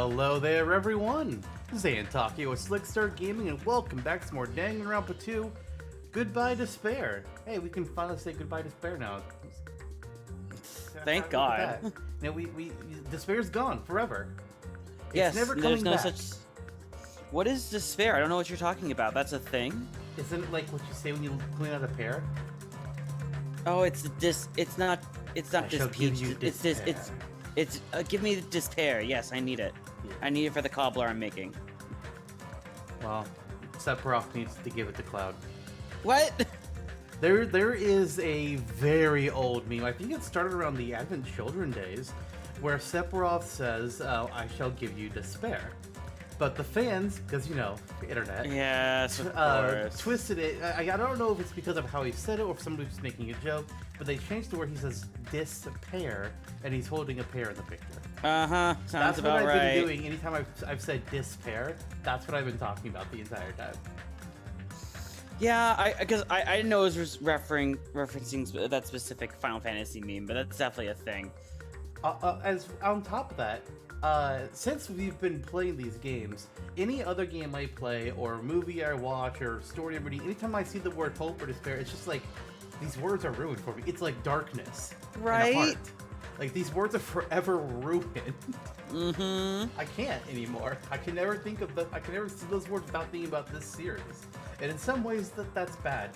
Hello there, everyone! Zan Taki with Slickstar Gaming, and welcome back to more Danganronpa 2 Goodbye Despair. Hey, we can finally say goodbye despair now. Thank God. Now, despair's gone forever. Yes, never there's coming no back. such... What is despair? I don't know what you're talking about. That's a thing? Isn't it like what you say when you clean out a pear? Oh, it's not I shall give you despair. It's give me the despair. Yes, I need it. Yeah. I need it for the cobbler I'm making. Well, Sephiroth needs to give it to Cloud. What? There is a very old meme, I think it started around the Advent Children days, where Sephiroth says, I shall give you despair. But the fans, because, you know, the internet, Yes, of course. twisted it. I don't know if it's because of how he said it or if somebody was making a joke, but they changed to where he says despair, and he's holding a pear in the picture. Uh-huh, sounds That's about what I've right. been doing anytime I've said despair. That's what I've been talking about the entire time. Yeah, because I didn't know it was referencing that specific Final Fantasy meme, but that's definitely a thing. As on top of that, since we've been playing these games, any other game I play, or movie I watch, or story I'm reading, anytime I see the word hope or despair, it's just like, these words are ruined for me. It's like darkness. Right? And a heart. Like, these words are forever ruined. Mm-hmm. I can't anymore. I can never think of I can never see those words without thinking about this series. And in some ways, that's bad.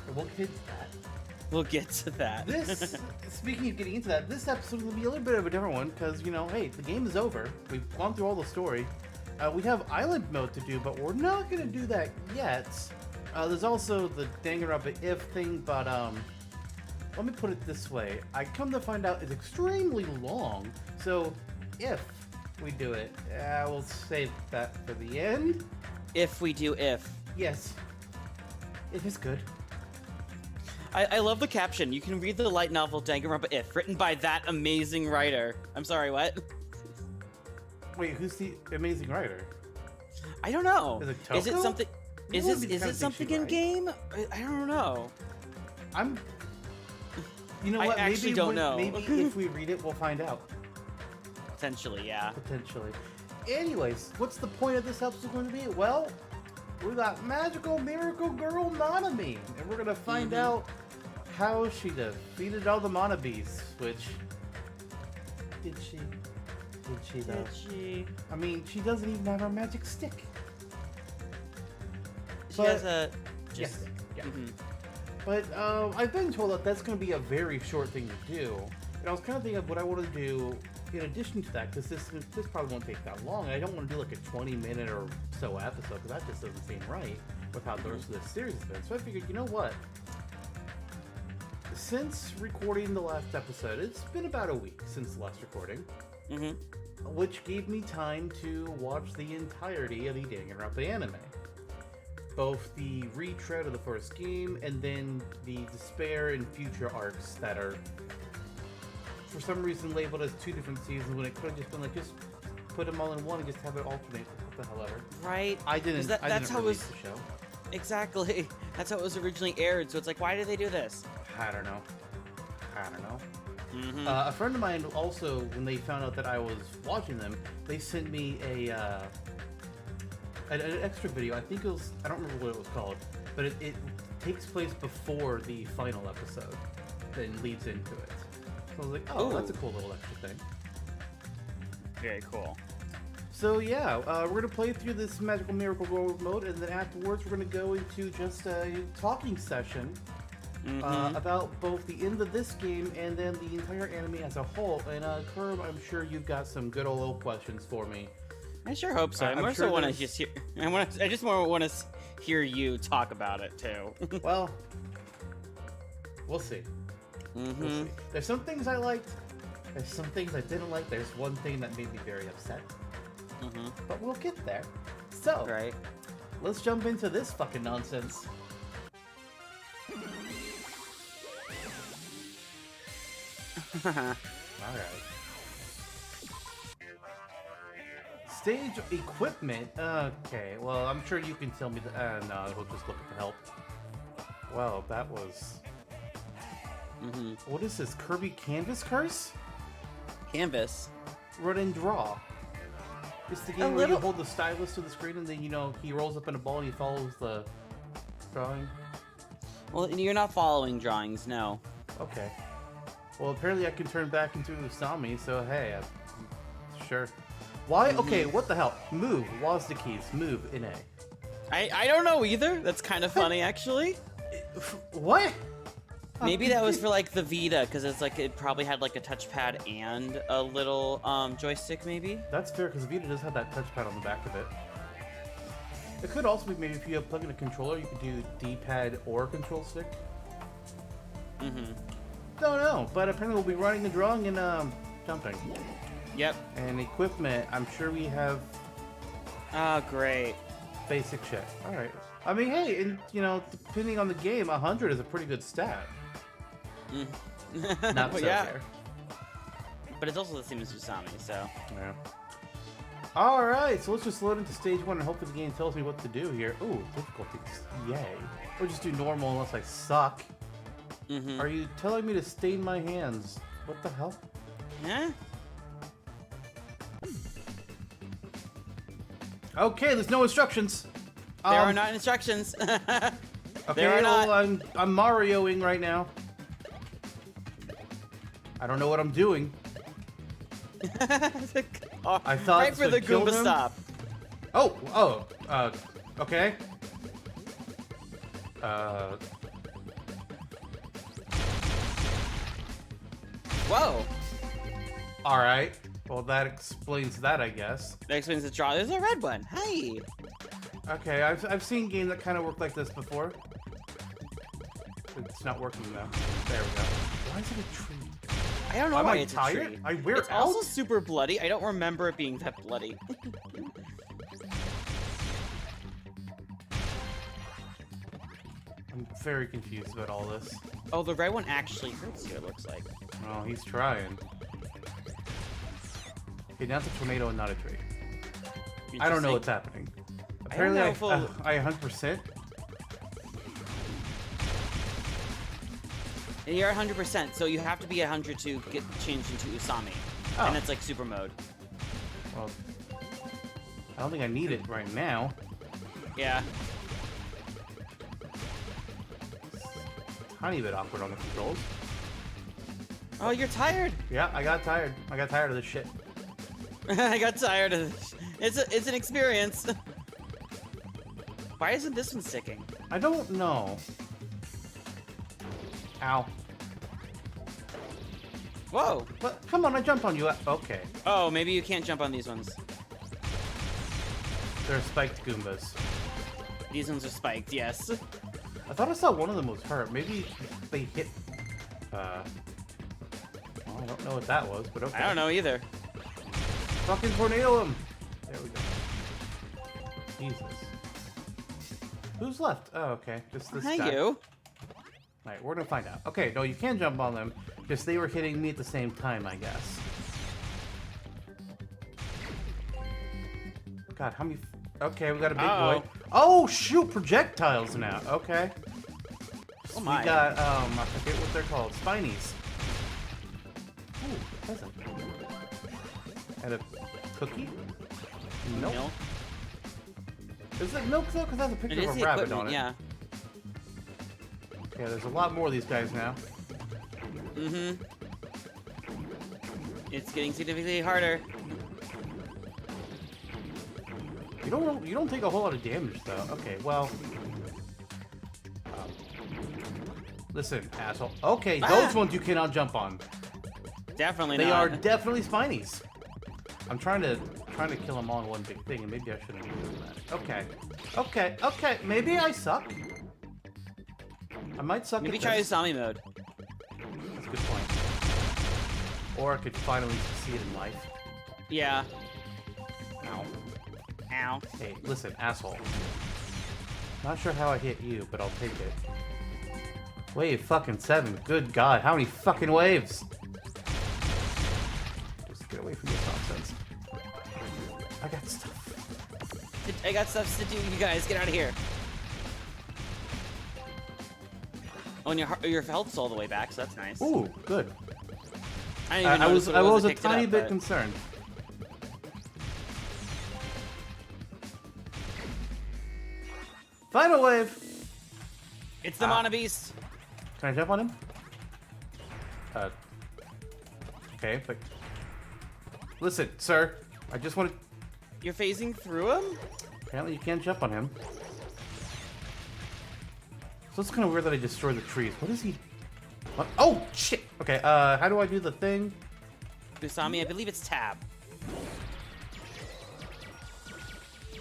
But we'll get to that. We'll get to that. This, speaking of getting into that, this episode will be a little bit of a different one, because, you know, hey, the game is over. We've gone through all the story. We have island mode to do, but we're not going to do that yet. There's also the Danganronpa if thing, but, let me put it this way. I come to find out it's extremely long, so if we do it, we'll save that for the end. If we do if. Yes. If it's good. I love the caption. You can read the light novel Danganronpa If, written by that amazing writer. I'm sorry, what? Wait, who's the amazing writer? I don't know. Is it Toko? Is it something? You Is wouldn't be it kind of something think she'd in write. game? I don't know. You know I what? actually don't know. Maybe if we read it, we'll find out. Potentially, yeah. Potentially. Anyways, what's the point of this episode going to be? Well, we got magical miracle girl Monomi, and we're gonna find out how she defeated all the Monobeasts. Which did she? Did she though? Did she? I mean, she doesn't even have her magic stick. She But- has a. Yes. Just, Yeah. mhm. But I've been told that that's going to be a very short thing to do. And I was kind of thinking of what I want to do in addition to that, because this probably won't take that long. I don't want to do like a 20-minute or so episode, because that just doesn't seem right with how the rest of this series has been. So I figured, you know what? Since recording the last episode, it's been about a week since the last recording, which gave me time to watch the entirety of the Danganronpa anime. Both the retread of the first game, and then the Despair and Future arcs that are, for some reason, labeled as two different seasons, when it could have just been like, just put them all in one and just have it alternate. What the hell ever. Right? I didn't That's how it release was. the show. Exactly. That's how it was originally aired. So it's like, why did they do this? I don't know. A friend of mine also, when they found out that I was watching them, they sent me an extra video. I think it was, I don't remember what it was called, but it takes place before the final episode, then leads into it. So I was like, oh, that's a cool little extra thing. Very cool. So yeah, we're gonna play through this Magical Miracle Girl mode, and then afterwards we're gonna go into just a talking session about both the end of this game and then the entire anime as a whole. And Curb, I'm sure you've got some good old questions for me. I sure hope so. I I'm more sure so want to there's- just hear. I just more want to hear you talk about it too. Well, we'll see. We'll see. There's some things I liked. There's some things I didn't like. There's one thing that made me very upset. But we'll get there. So, Right. let's jump into this fucking nonsense. Alright. Stage equipment. Okay, well, I'm sure you can tell me that. No, we'll just look for help. Wow, that was. What is this? Kirby Canvas Curse? Canvas. Run and draw. It's the game where you hold the stylus to the screen and then, you know, he rolls up in a ball and he follows the drawing? Well, you're not following drawings, no. Okay. Well, apparently I can turn back into Usami, so hey, sure. Why? Okay, what the hell? Move. Was the keys. Move in A. I don't know either. That's kind of funny, actually. What? Maybe that was for like the Vita, because it's like it probably had like a touchpad and a little joystick, maybe. That's fair, because the Vita does have that touchpad on the back of it. It could also be maybe if you have plug in a controller, you could do D-pad or control stick. Mm-hmm. Don't know, but apparently we'll be running the drawing and jumping. Yep. And equipment, I'm sure we have. Oh, great. Basic shit. All right. I mean, hey, and you know, depending on the game, 100 is a pretty good stat. Not so fair. But it's also the same as Usami, so. Yeah. All right, so let's just load into stage 1 and hopefully the game tells me what to do here. Ooh, difficulties. Yay. Or just do normal unless I suck. Mm-hmm. Are you telling me to stain my hands? What the hell? Yeah. Okay, there's no instructions. There are not instructions. Okay, there are not. I'm Marioing right now. I don't know what I'm doing. I thought right for the Goomba stop. Okay. Whoa. All right. Well, that explains that, I guess. That explains the draw. There's a red one. Hi. Okay, I've seen games that kind of work like this before. It's not working though. There we go. Why is it a tree? I don't know why it's tired? a tree. I wear it's out? also super bloody. I don't remember it being that bloody. I'm very confused about all this. Oh, the red one actually hurts you, it looks like. Oh, he's trying. Okay, now it's a tornado and not a tree. I don't know what's happening. Apparently, I 100%. And you're 100%, so you have to be 100 to get changed into Usami. Oh. And it's like super mode. Well, I don't think I need it right now. Yeah. Tiny bit awkward on the controls. Oh, you're tired. Yeah, I got tired. I got tired of this shit. I got tired of this. It's an experience. Why isn't this one sticking? I don't know. Ow. Whoa. What? Come on, I jumped on you. Okay. Oh, maybe you can't jump on these ones. They're spiked Goombas. These ones are spiked, yes. I thought I saw one of them was hurt. Maybe they hit... well, I don't know what that was, but okay. I don't know either. Fucking tornado him! There we go. Jesus. Who's left? Oh, okay. Just this guy. Hi, you. Alright, we're gonna find out. Okay, no, you can jump on them. Just they were hitting me at the same time, I guess. God, how many... Okay, we got a big boy. Oh, shoot! Projectiles now. Okay. Oh my. We got, I forget what they're called. Spinies. Ooh, present. And a cookie? Nope. Milk. Is it milk, though? Because that's a picture of a rabbit on it. Yeah. Yeah, there's a lot more of these guys now. Mm-hmm. It's getting significantly harder. You don't take a whole lot of damage, though. Okay, well... listen, asshole. Okay, those ones you cannot jump on. Definitely not. They are definitely spinies. I'm trying to kill them all in one big thing, and maybe I shouldn't be doing that. Okay. Maybe I suck. I might suck. Maybe at try this. Usami mode. That's a good point. Or I could finally succeed in life. Yeah. Ow. Ow. Hey, listen, asshole. Not sure how I hit you, but I'll take it. Wave fucking 7. Good God, how many fucking waves? Just get away from this nonsense. I got stuff. I got stuff to do, you guys. Get out of here. Oh, and your health's all the way back, so that's nice. Ooh, good. I didn't even notice I was a picked it tiny up, bit but... concerned. Final wave! It's the Monobeast. Can I jump on him? Okay, but... Listen, sir. I just want to... You're phasing through him? Apparently you can't jump on him. So it's kind of weird that I destroyed the trees. What is he... What? Oh, shit! Okay, how do I do the thing? Usami, I believe it's tab.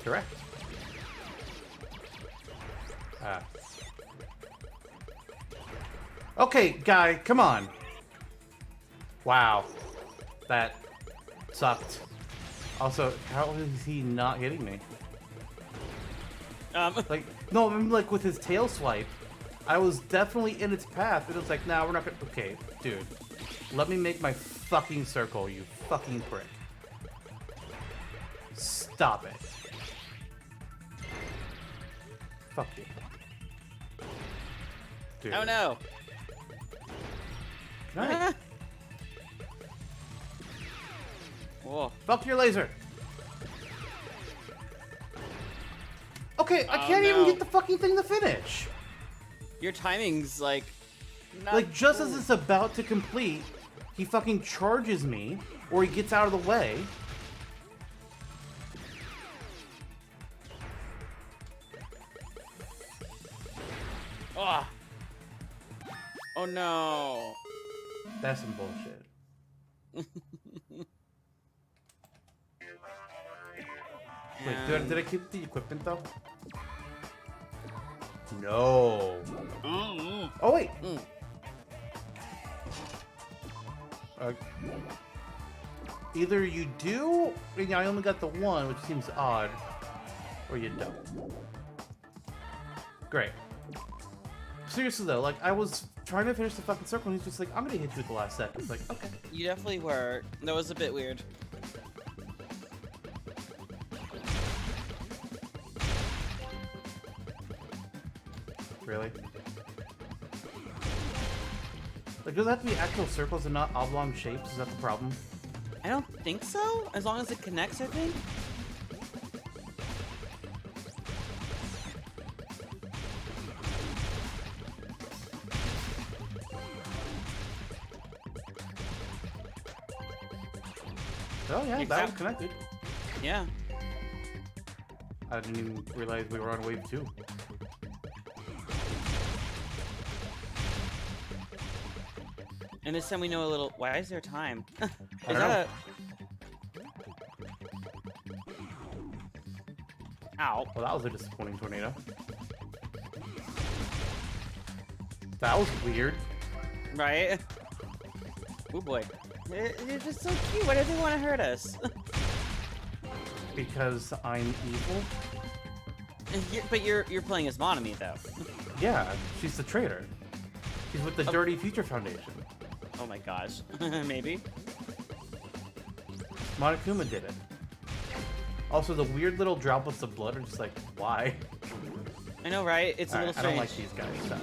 Correct. Okay, guy, come on. Wow. That sucked. Also, how is he not hitting me? Like, no, I mean, like, with his tail swipe, I was definitely in its path, but it was like, nah, we're not gonna... Okay, dude. Let me make my fucking circle, you fucking prick. Stop it. Fuck you. Dude. Oh no. Can I... Whoa. Fuck your laser. Okay, I can't no. even get the fucking thing to finish. Your timing's like... not Like, just good. as it's about to complete, he fucking charges me, or he gets out of the way. Oh. Oh no. That's some bullshit. Wait, did I keep the equipment though? No. Oh wait. Either you do, and I only got the one, which seems odd, or you don't. Great. Seriously though, like I was trying to finish the fucking circle, and he's just like, "I'm gonna hit you at the last second." It's like, okay. You definitely were. That was a bit weird. Really? Like, does it have to be actual circles and not oblong shapes? Is that the problem? I don't think so. As long as it connects, I think. Oh yeah, that was connected. Yeah. I didn't even realize we were on wave 2. And this time we know a little... Why is there time? I Is don't that a... Ow. Well, that was a disappointing tornado. That was weird. Right? Oh boy. They're just so cute. Why do they want to hurt us? Because I'm evil? But you're playing as Monomi, though. Yeah, she's the traitor. She's with the Dirty Future Foundation. Oh my gosh. Maybe. Monokuma did it. Also, the weird little droplets of blood are just like, why? I know, right? It's a little I strange. don't like these guys, so.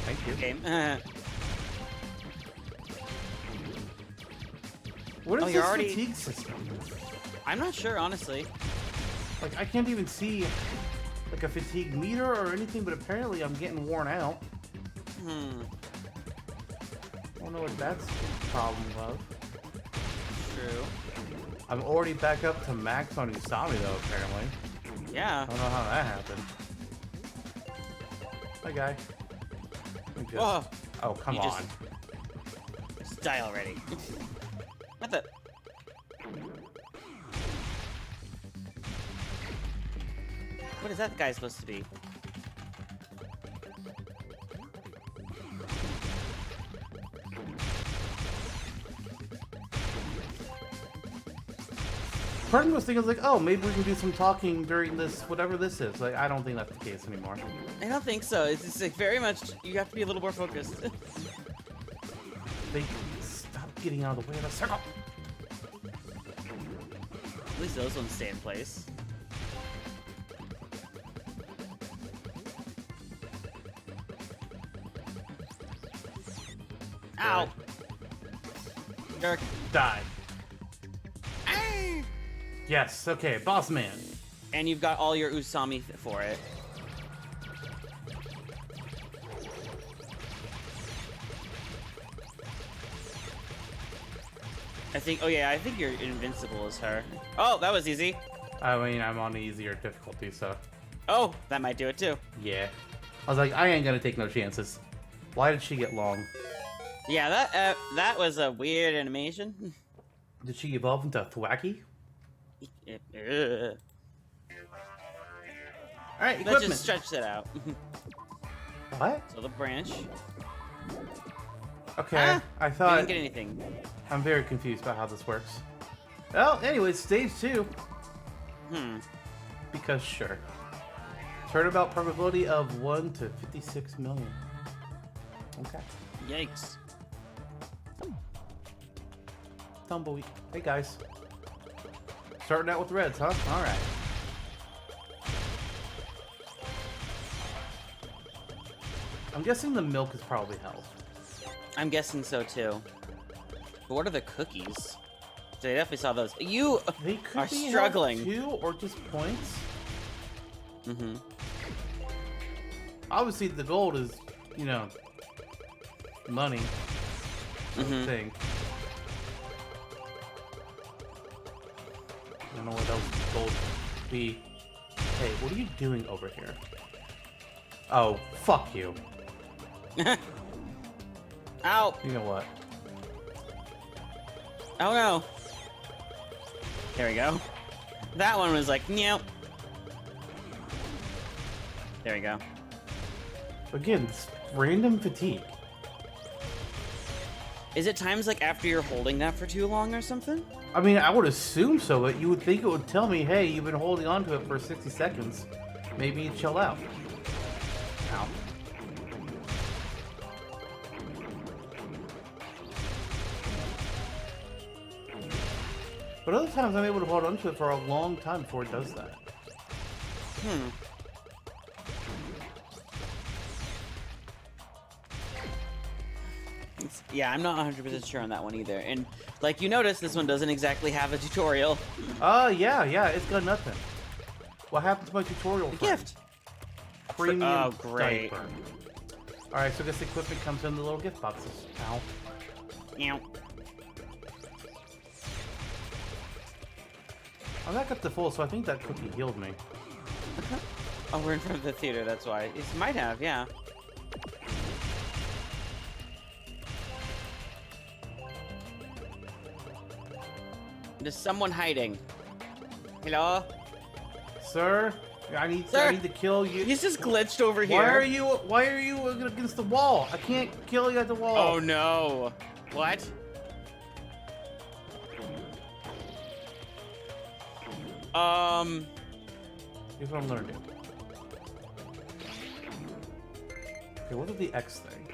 Thank you. Okay. What is you're this already... fatigue system? I'm not sure, honestly. Like, I can't even see, like, a fatigue meter or anything, but apparently I'm getting worn out. I don't know what that's the problem of. True. I'm already back up to max on Usami, though, apparently. Yeah. I don't know how that happened. Hi, guy. Whoa. Oh, come You on. Just die already. What the... What is that guy supposed to be? Part of me was thinking, like, oh, maybe we can do some talking during this, whatever this is. Like, I don't think that's the case anymore. I don't think so. It's just like very much, you have to be a little more focused. They stop getting out of the way of the circle. At least those ones stay in place. Ow! Dirk. Die. Ah! Yes, okay, boss man. And you've got all your Usami for it. I think you're invincible as her. Oh, that was easy. I mean, I'm on the easier difficulty, so. Oh, that might do it too. Yeah. I was like, I ain't gonna take no chances. Why did she get long? Yeah, that was a weird animation. Did she evolve into Thwacky? Alright, equipment. Let's just stretch that out. What? So the branch. Okay, I thought... I didn't get anything. I'm very confused about how this works. Well, anyways, stage 2. Because sure. Turnabout probability of 1 to 56 million. Okay. Yikes. Tumbleweed. Hey guys. Starting out with reds, huh? Alright. I'm guessing the milk is probably health. I'm guessing so too. But what are the cookies? So I definitely saw those. You They could are be struggling. Too, or just points. Mm-hmm. Obviously, the gold is, you know, money. Thing. I don't know what else gold would be. Hey, what are you doing over here? Oh, fuck you. Ow! You know what? Oh no! There we go. That one was like, nope. There we go. Again, it's random fatigue. Is it times like after you're holding that for too long or something? I mean, I would assume so, but you would think it would tell me, hey, you've been holding on to it for 60 seconds. Maybe you chill out. Ow. But other times I'm able to hold on to it for a long time before it does that. Yeah, I'm not 100% sure on that one either. And like you notice, this one doesn't exactly have a tutorial. Yeah, it's got nothing. What happened to my tutorial friend? Gift. Premium Oh, great. diaper. Alright, so I guess the equipment comes in the little gift boxes. Ow. Meow. I'm back up to full, so I think that cookie healed me. Oh, we're in front of the theater, that's why. It might have, yeah. There's someone hiding. Hello? Sir? I need to kill you. He's just glitched over here. Why are you against the wall? I can't kill you at the wall. Oh no. What? Here's what I'm learning. Okay, what is the X thing?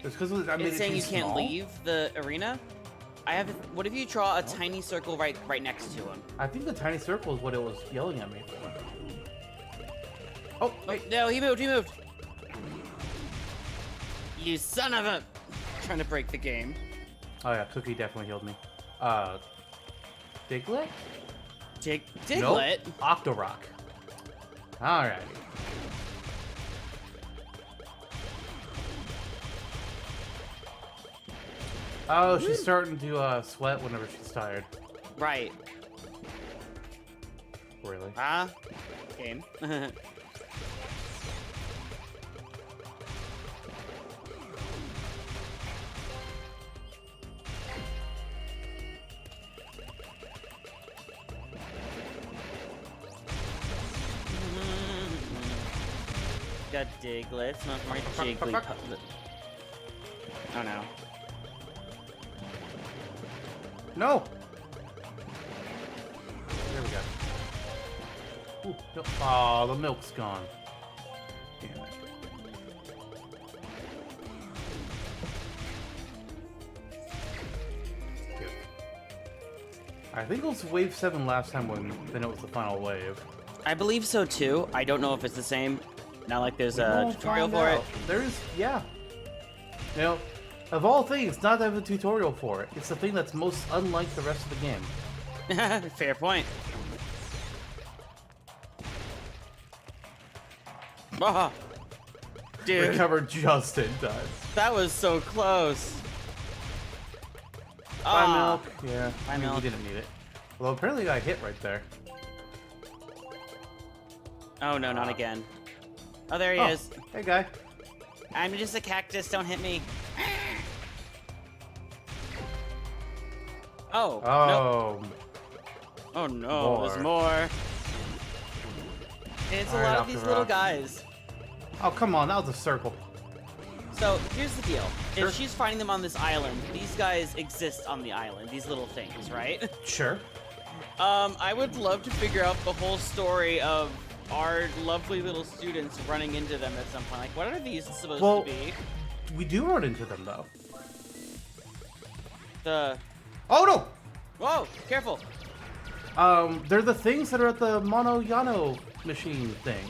It's because I made It's it saying too you can't small? leave the arena? What if you draw a tiny circle right next to him? I think the tiny circle is what it was yelling at me for. Oh, wait. No, he moved. You son of a... Trying to break the game. Oh yeah, Cookie definitely healed me. Diglett? Diglett? Nope. Octorock. Alrighty. Oh, she's starting to sweat whenever she's tired. Right. Really? Game. Got Diglett, not more Jigglypuff. Oh no. No! There we go. Ooh, milk. Oh, the milk's gone. Damn it. Good. I think it was wave 7 last time then it was the final wave. I believe so too. I don't know if it's the same. Not like there's a tutorial for it. There's, yeah. You know, of all things, not to have a tutorial for it. It's the thing that's most unlike the rest of the game. Fair point. Oh, dude, Recovered just in time. that was so close. Buy Ah. milk. Yeah. I mean, milk. we didn't need it. Well, apparently I got hit right there. Oh no, not again. Oh, there he Oh, is. hey, guy. I'm just a cactus. Don't hit me. Oh. No. Oh. Oh no, there's more. It's a Alright, lot off of these the little rock. guys. Oh, come on. That was a circle. So here's the deal. Sure. If she's finding them on this island, these guys exist on the island. These little things, right? Sure. I would love to figure out the whole story of our lovely little students running into them at some point. Like, what are these supposed Well- to be? We do run into them, though. The... Oh, no! Whoa, careful. They're the things that are at the Mono machine thing.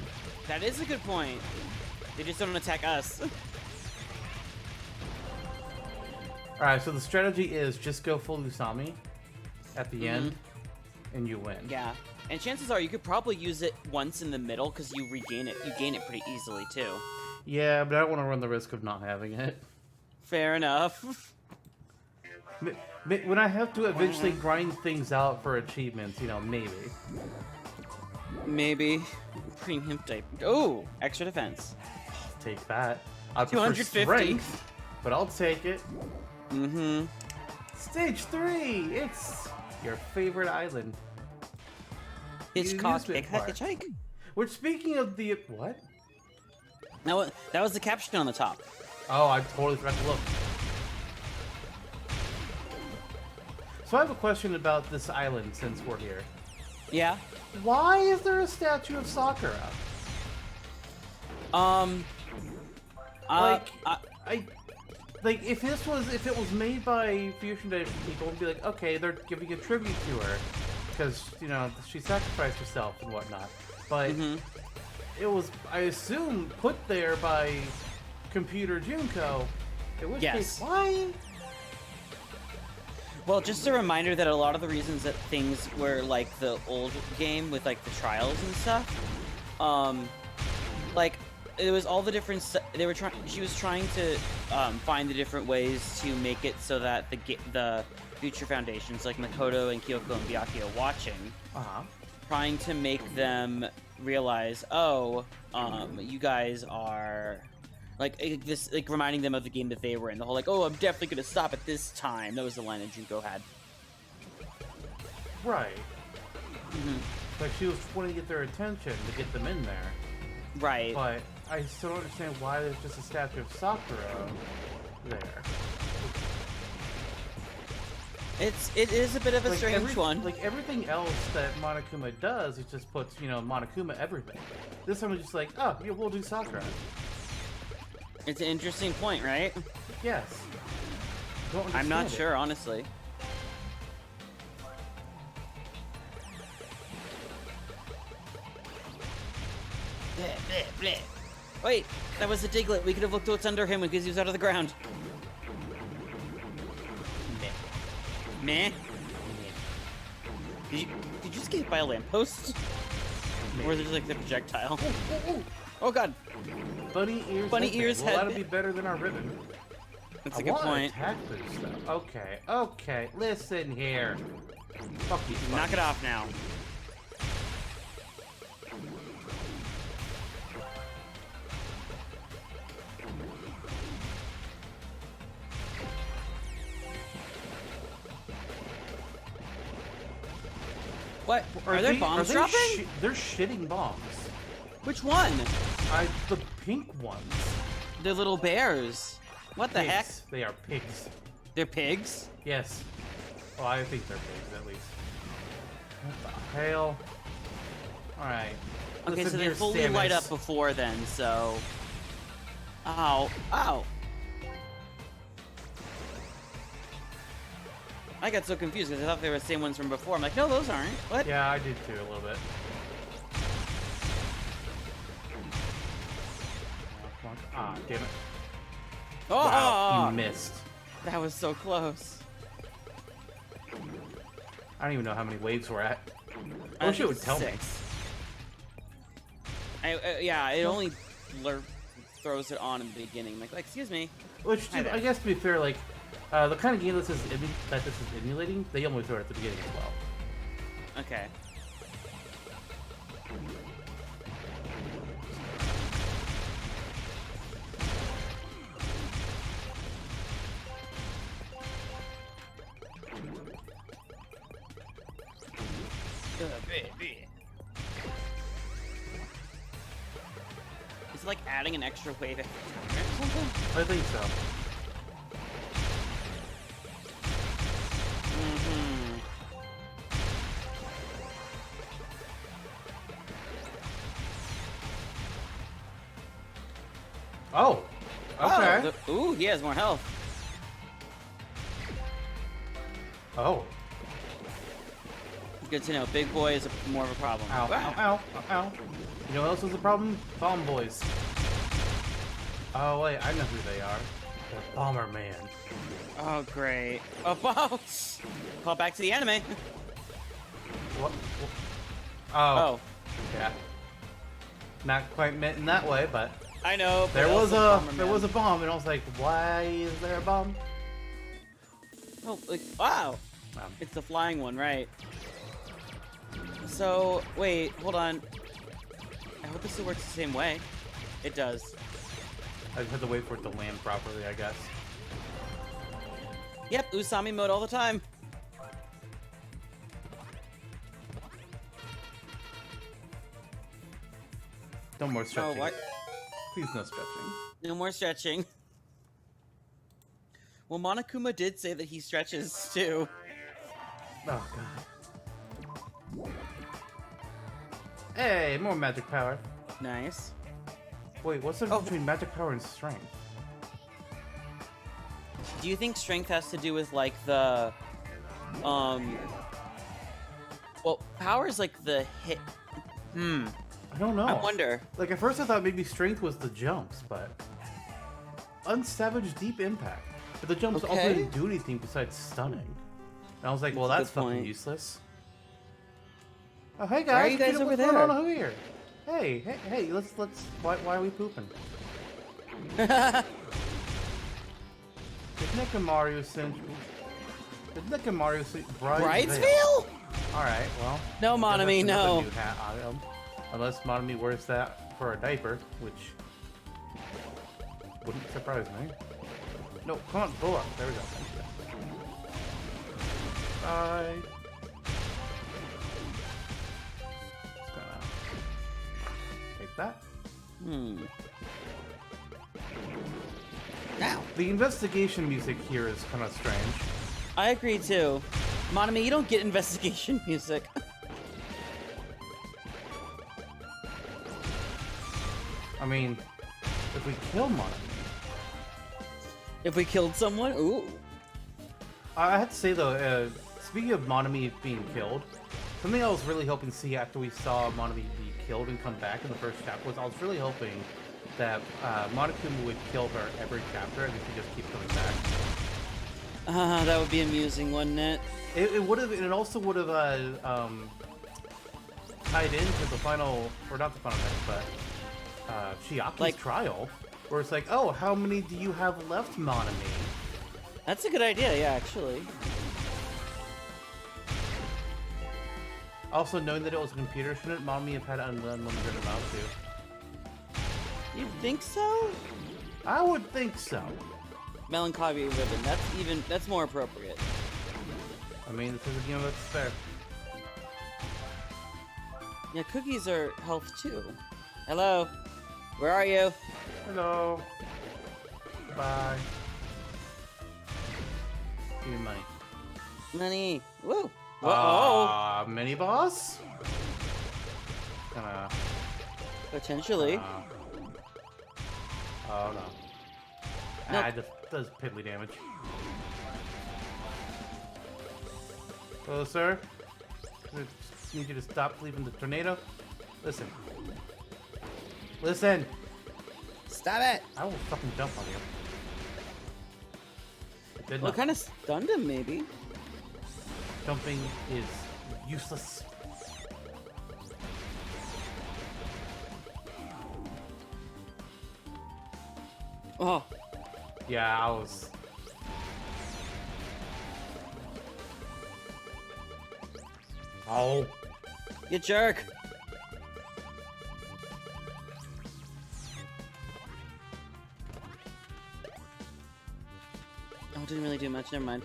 That is a good point. They just don't attack us. Alright, so the strategy is just go full Usami at the end, and you win. Yeah. And chances are you could probably use it once in the middle because you regain it. You gain it pretty easily, too. Yeah, but I don't want to run the risk of not having it. Fair enough. When I have to eventually grind things out for achievements, you know, maybe. Maybe. Premium type. Oh, extra defense. Take that. I prefer 250. strength, but I'll take it. Mm-hmm. Stage 3! It's your favorite island. Hitchcock. amusement park. Hitchhike? Which, speaking of the... What? No, that was the caption on the top. Oh, I totally forgot to look. So I have a question about this island since we're here. Yeah. Why is there a statue of Sakura? Like, like if it was made by Fusion Day people, would be like, okay, they're giving a tribute to her because you know she sacrificed herself and whatnot. But it was, I assume, put there by Computer Junko. In which case, why? Well, just a reminder that a lot of the reasons that things were like the old game with like the trials and stuff, like it was all the different. They were trying. She was trying to find the different ways to make it so that the future foundations like Makoto and Kyoko and Byakuya are watching, trying to make them realize, oh, you guys are. Like this, like reminding them of the game that they were in. The whole like, oh, I'm definitely gonna stop at this time. That was the line that Junko had. Right. Like she was wanting to get their attention to get them in there. Right. But I still don't understand why there's just a statue of Sakura there. It is a bit of a Like strange one. Like everything else that Monokuma does, it just puts, you know, Monokuma everything. This one was just like, oh, yeah, we'll do Sakura. It's an interesting point, right? Yes. I'm not sure, honestly. Bleh, bleh, bleh. Wait, that was a Diglett. We could have looked what's under him because he was out of the ground. Meh. Did you just get hit by a lamppost? Or is it just like the projectile? Oh god. Bunny ears. Bunny ears well, head. that'll be better than our ribbon. That's a good point. Attack boost though. Okay, okay. Listen here. Fuck you. Knock it off now. What? Are there bombs dropping? They're shitting bombs. Which one? The pink ones. They're little bears. What the heck? Pigs. They are pigs. They're pigs? Yes. Well, I think they're pigs at least. What the hell? Alright. Okay, Listen so they here, fully light Samus. up before then, so... Ow. Ow. I got so confused because I thought they were the same ones from before. I'm like, no, those aren't. What? Yeah, I did too, a little bit. Ah, damn it. Oh! Wow, he missed. That was so close. I don't even know how many waves we're at. I wish it would tell me. Yeah, it only throws it on in the beginning. Like, excuse me. Which, I guess, to be fair, like, the kind of game that this is emulating, they only throw it at the beginning as well. Okay. Is it like adding an extra wave every time or something? I think so. Oh! Okay. Oh, ooh, he has more health. Oh. Good to know. Big boy is more of a problem. Ow, Wow. ow, ow, ow. You know what else is a problem? Bomb boys. Oh, wait, I know who they are. They're Bomber Man. Oh, great. Oh, boss! Call back to the anime. What? Oh. Oh. Yeah. Not quite meant in that way, but I know. there was a bomb, and I was like, why is there a bomb? Oh, like, wow. It's the flying one, right? So, wait, hold on. I hope this still works the same way. It does. I just have to wait for it to land properly, I guess. Yep, Usami mode all the time. No more stretching. Oh, what? Please, no stretching. No more stretching. Well, Monokuma did say that he stretches, too. Oh, God. Hey, more magic power. Nice. Wait, what's the difference between magic power and strength? Do you think strength has to do with, like, the... Well, power is, like, the hit... I don't know. I wonder. Like, at first I thought maybe strength was the jumps, but... Unsavage Deep Impact. But the jumps also didn't do anything besides stunning. And I was like, well, that's fucking useless. Oh, hey guys! Why are you guys over what's there? going on over here? Hey, let's, why are we pooping? Did Nekamaru send... Did Nekamaru send... Bridesville? Alright, well... No, Monomi, no. New hat item. Unless Monomi wears that for a diaper, which... wouldn't surprise me. No, come on, go up. There we go. Bye. Just gonna take that. Now. The investigation music here is kind of strange. I agree too. Monomi, you don't get investigation music. I mean, if we kill Monomi... If we killed someone? Ooh. I have to say though, speaking of Monomi being killed, something I was really hoping to see after we saw Monomi be killed and come back in the first chapter was I was really hoping that Monokuma would kill her every chapter and we could just keep coming back. That would be amusing, wouldn't it? It would have, and it also would have tied into the final, or not the final event, but Chiaki's trial, where it's like, oh, how many do you have left, Monomi? That's a good idea, yeah, actually. Also, knowing that it was a computer, shouldn't Monomi have had an unlimited amount too? You think so? I would think so. Melancholy ribbon, that's more appropriate. I mean, this is a game that's fair. Yeah, cookies are health too. Hello? Where are you? Hello. Bye. Give me money. Money. Woo. Whoa. Mini boss? Potentially. Oh no. Nope. It just does piddly damage. Hello, sir. I just need you to stop leaving the tornado. Listen. Listen. Stop it. I will fucking jump on you. What kind of stunned him, maybe? Jumping is useless. Oh. Yeah, I was... Oh. You jerk. Oh, it didn't really do much. Never mind.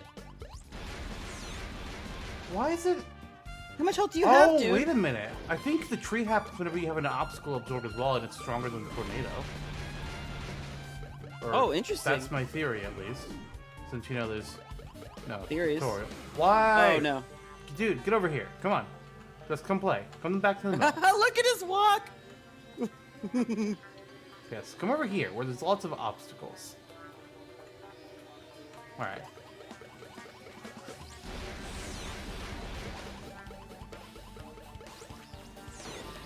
Why is it... How much health do you have, dude? Oh, wait a minute. I think the tree happens whenever you have an obstacle absorbed as well, and it's stronger than the tornado. Or oh, interesting. That's my theory, at least. Since, you know, there's... No. Theories? Why? Oh, no. Dude, get over here. Come on. Just come play. Come back to the middle. Look at his walk! Yes, come over here, where there's lots of obstacles. Alright.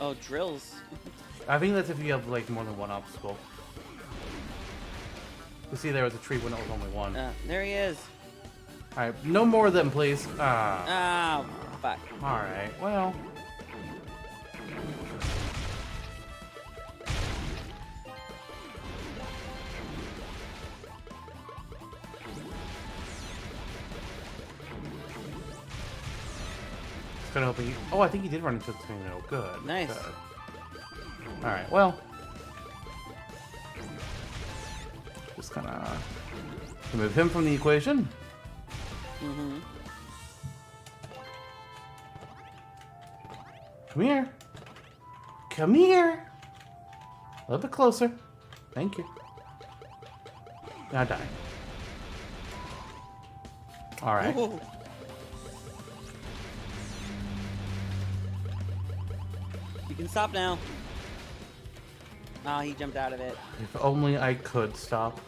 Oh, drills. I think that's if you have, like, more than one obstacle. You see there was a tree when it was only one. There he is. Alright, no more of them, please. Ah. Oh, fuck. Alright, well. Just kinda hoping you... Oh, I think he did run into the tornado. Good. Nice. Good. Alright, well. Just kinda remove him from the equation. Mm-hmm. Come here. Come here. A little bit closer. Thank you. Now die. Alright. Ooh. You can stop now. Oh, he jumped out of it. If only I could stop.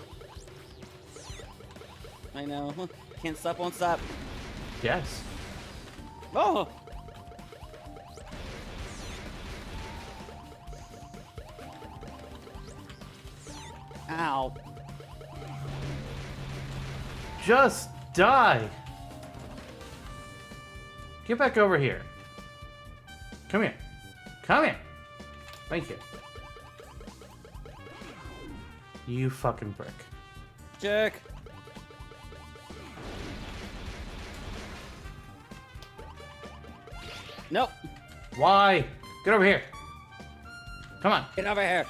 I know. Can't stop, won't stop. Yes. Oh! Ow. Just die. Get back over here. Come here. Come here. Thank you. You fucking prick. Jerk. Nope. Why? Get over here. Come on. Get over here.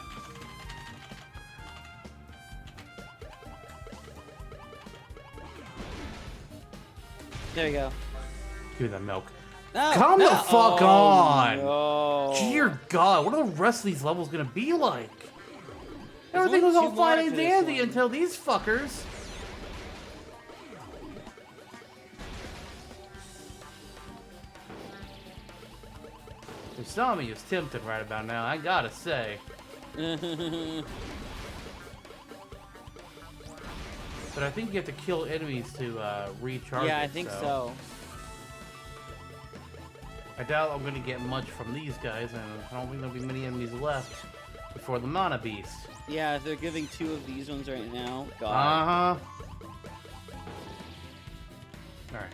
There you go. Give me that milk. No, Come no. the fuck on! No. Dear God, what are the rest of these levels gonna be like? There's Everything was only all two fine more and after this dandy one. until these fuckers. Usami is tempted right about now, I gotta say. But I think you have to kill enemies to recharge Yeah, it, I think so. I doubt I'm gonna get much from these guys, and I don't think there'll be many enemies left before the Monobeasts. Yeah, if they're giving 2 of these ones right now, God. Uh-huh. Alright.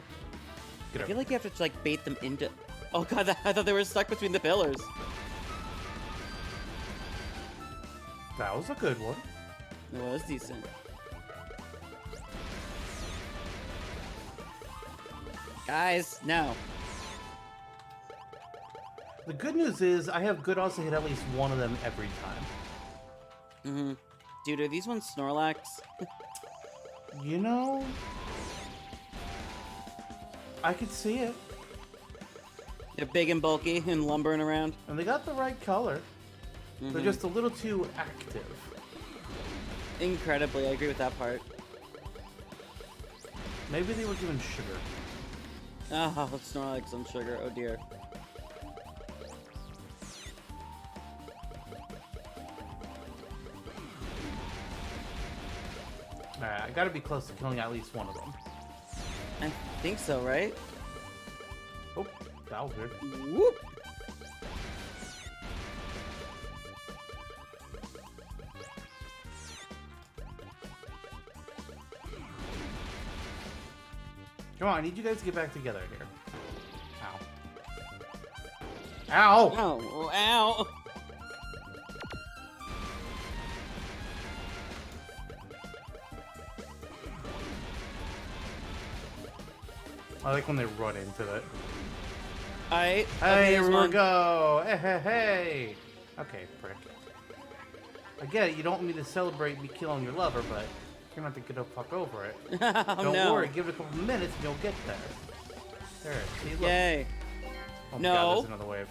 I feel like you have to like bait them into. Oh God, I thought they were stuck between the pillars. That was a good one. It was decent. Guys, no. The good news is I have good odds to hit at least one of them every time. Mm-hmm. Dude, are these ones Snorlax? You know, I could see it. They're big and bulky and lumbering around. And they got the right color. They're just a little too active. Incredibly, I agree with that part. Maybe they were given sugar. Oh, Snorlax on sugar. Oh dear. Alright, I gotta be close to killing at least one of them. I think so, right? Oh, that was weird. Whoop! Come on, I need you guys to get back together here. Ow! Ow! Ow! I like when they run into it. Alright. Hey, here we go! Hey, hey, hey! Okay, prick. I get it, you don't want me to celebrate me killing your lover, but you're gonna have to get the fuck over it. Oh, Don't no. worry, give it a couple minutes and you'll get there. There, see, look. Yay. Oh my No. God, there's another wave.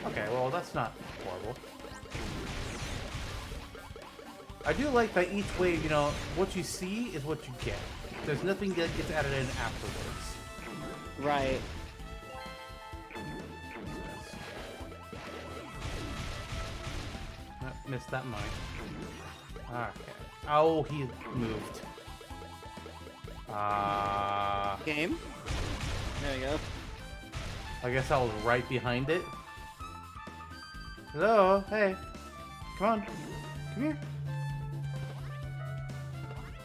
Okay, well, that's not horrible. I do like that each wave, you know, what you see is what you get. There's nothing that gets added in afterwards. Right. Missed that mine. Okay. Oh, he moved. Game? There you go. I guess I was right behind it. Hello? Hey. Come on. Come here.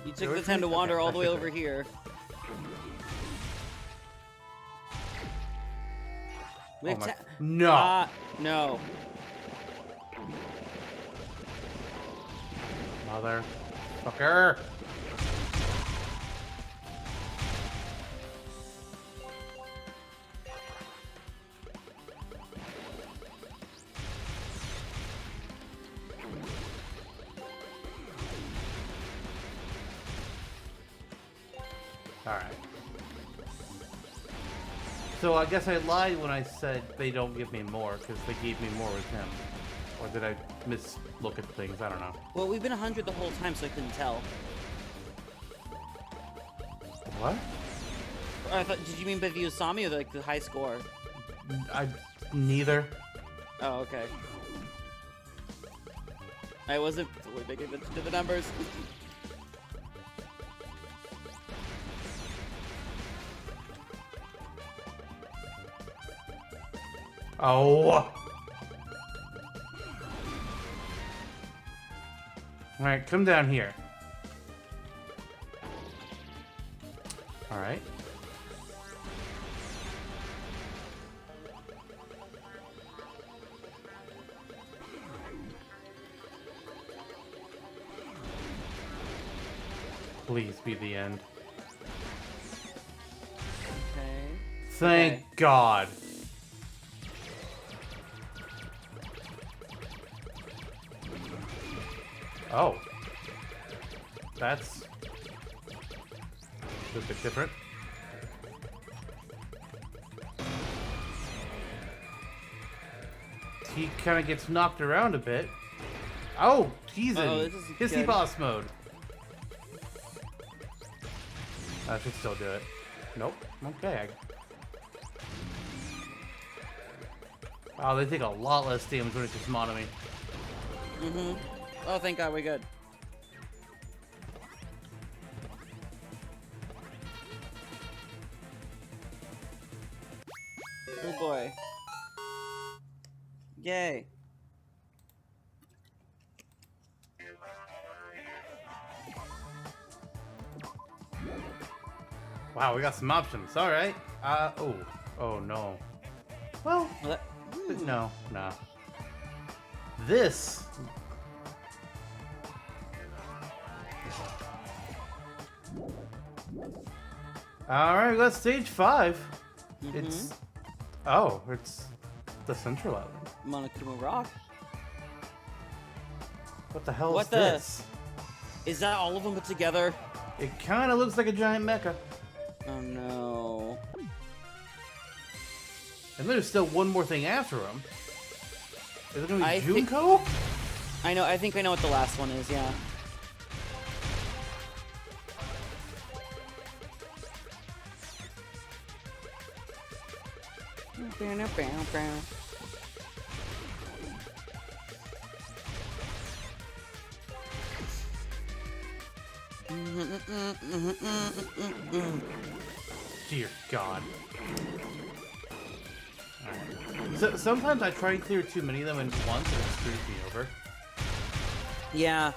You took the time to wander all the way over here. We have no. No. Motherfucker. Alright. So I guess I lied when I said they don't give me more, because they gave me more with him. Or did I mislook at things? I don't know. Well, we've been 100 the whole time, so I couldn't tell. What? I thought, did you mean by the Usami or like the high score? Neither. Oh, okay. I wasn't fully paying attention to the numbers. Oh! Alright, come down here. Alright. Please be the end. Okay. Thank God. Oh. That's a bit different. He kind of gets knocked around a bit. Oh, he's in hissy boss mode. I should still do it. Nope. Okay. Wow, they take a lot less damage when it's just Monomi. Mm-hmm. Oh, thank God, we're good. Oh boy. Yay. Wow, we got some options. All right. Oh. Oh, no. Well, no. This. All right, we got stage 5. Mm-hmm. It's the central island. Monokuma Rock. What the hell is this? Is that all of them put together? It kind of looks like a giant mecha. Oh no. And there's still one more thing after him. Is it gonna be Junko? I think I know what the last one is, yeah. Dear God. Right. So, sometimes I try to clear too many of them at once and it screws me over. Yeah.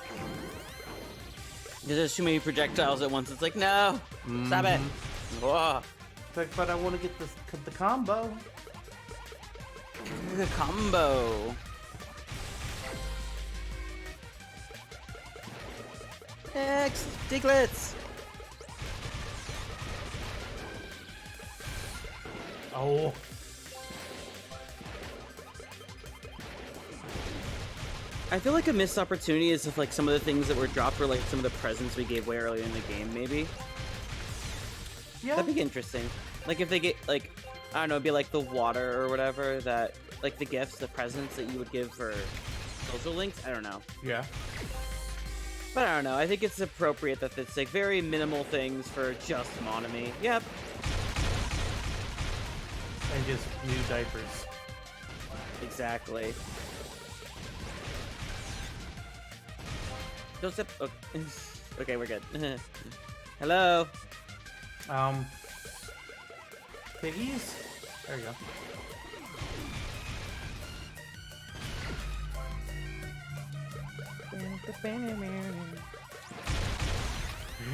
There's too many projectiles at once. It's like, no! Stop it! Whoa. But I want to get the combo. Combo. X Diglets. Oh. I feel like a missed opportunity is if like some of the things that were dropped were like some of the presents we gave away earlier in the game, maybe. Yeah. That'd be interesting. Like if they get like, I don't know, it'd be like the water or whatever that, like the gifts, the presents that you would give for social links. I don't know. Yeah. But I don't know. I think it's appropriate that it's like very minimal things for just Monomi. Yep. And just new diapers. Exactly. Don't step. Okay, okay, we're good. Hello. Piggies? There you go.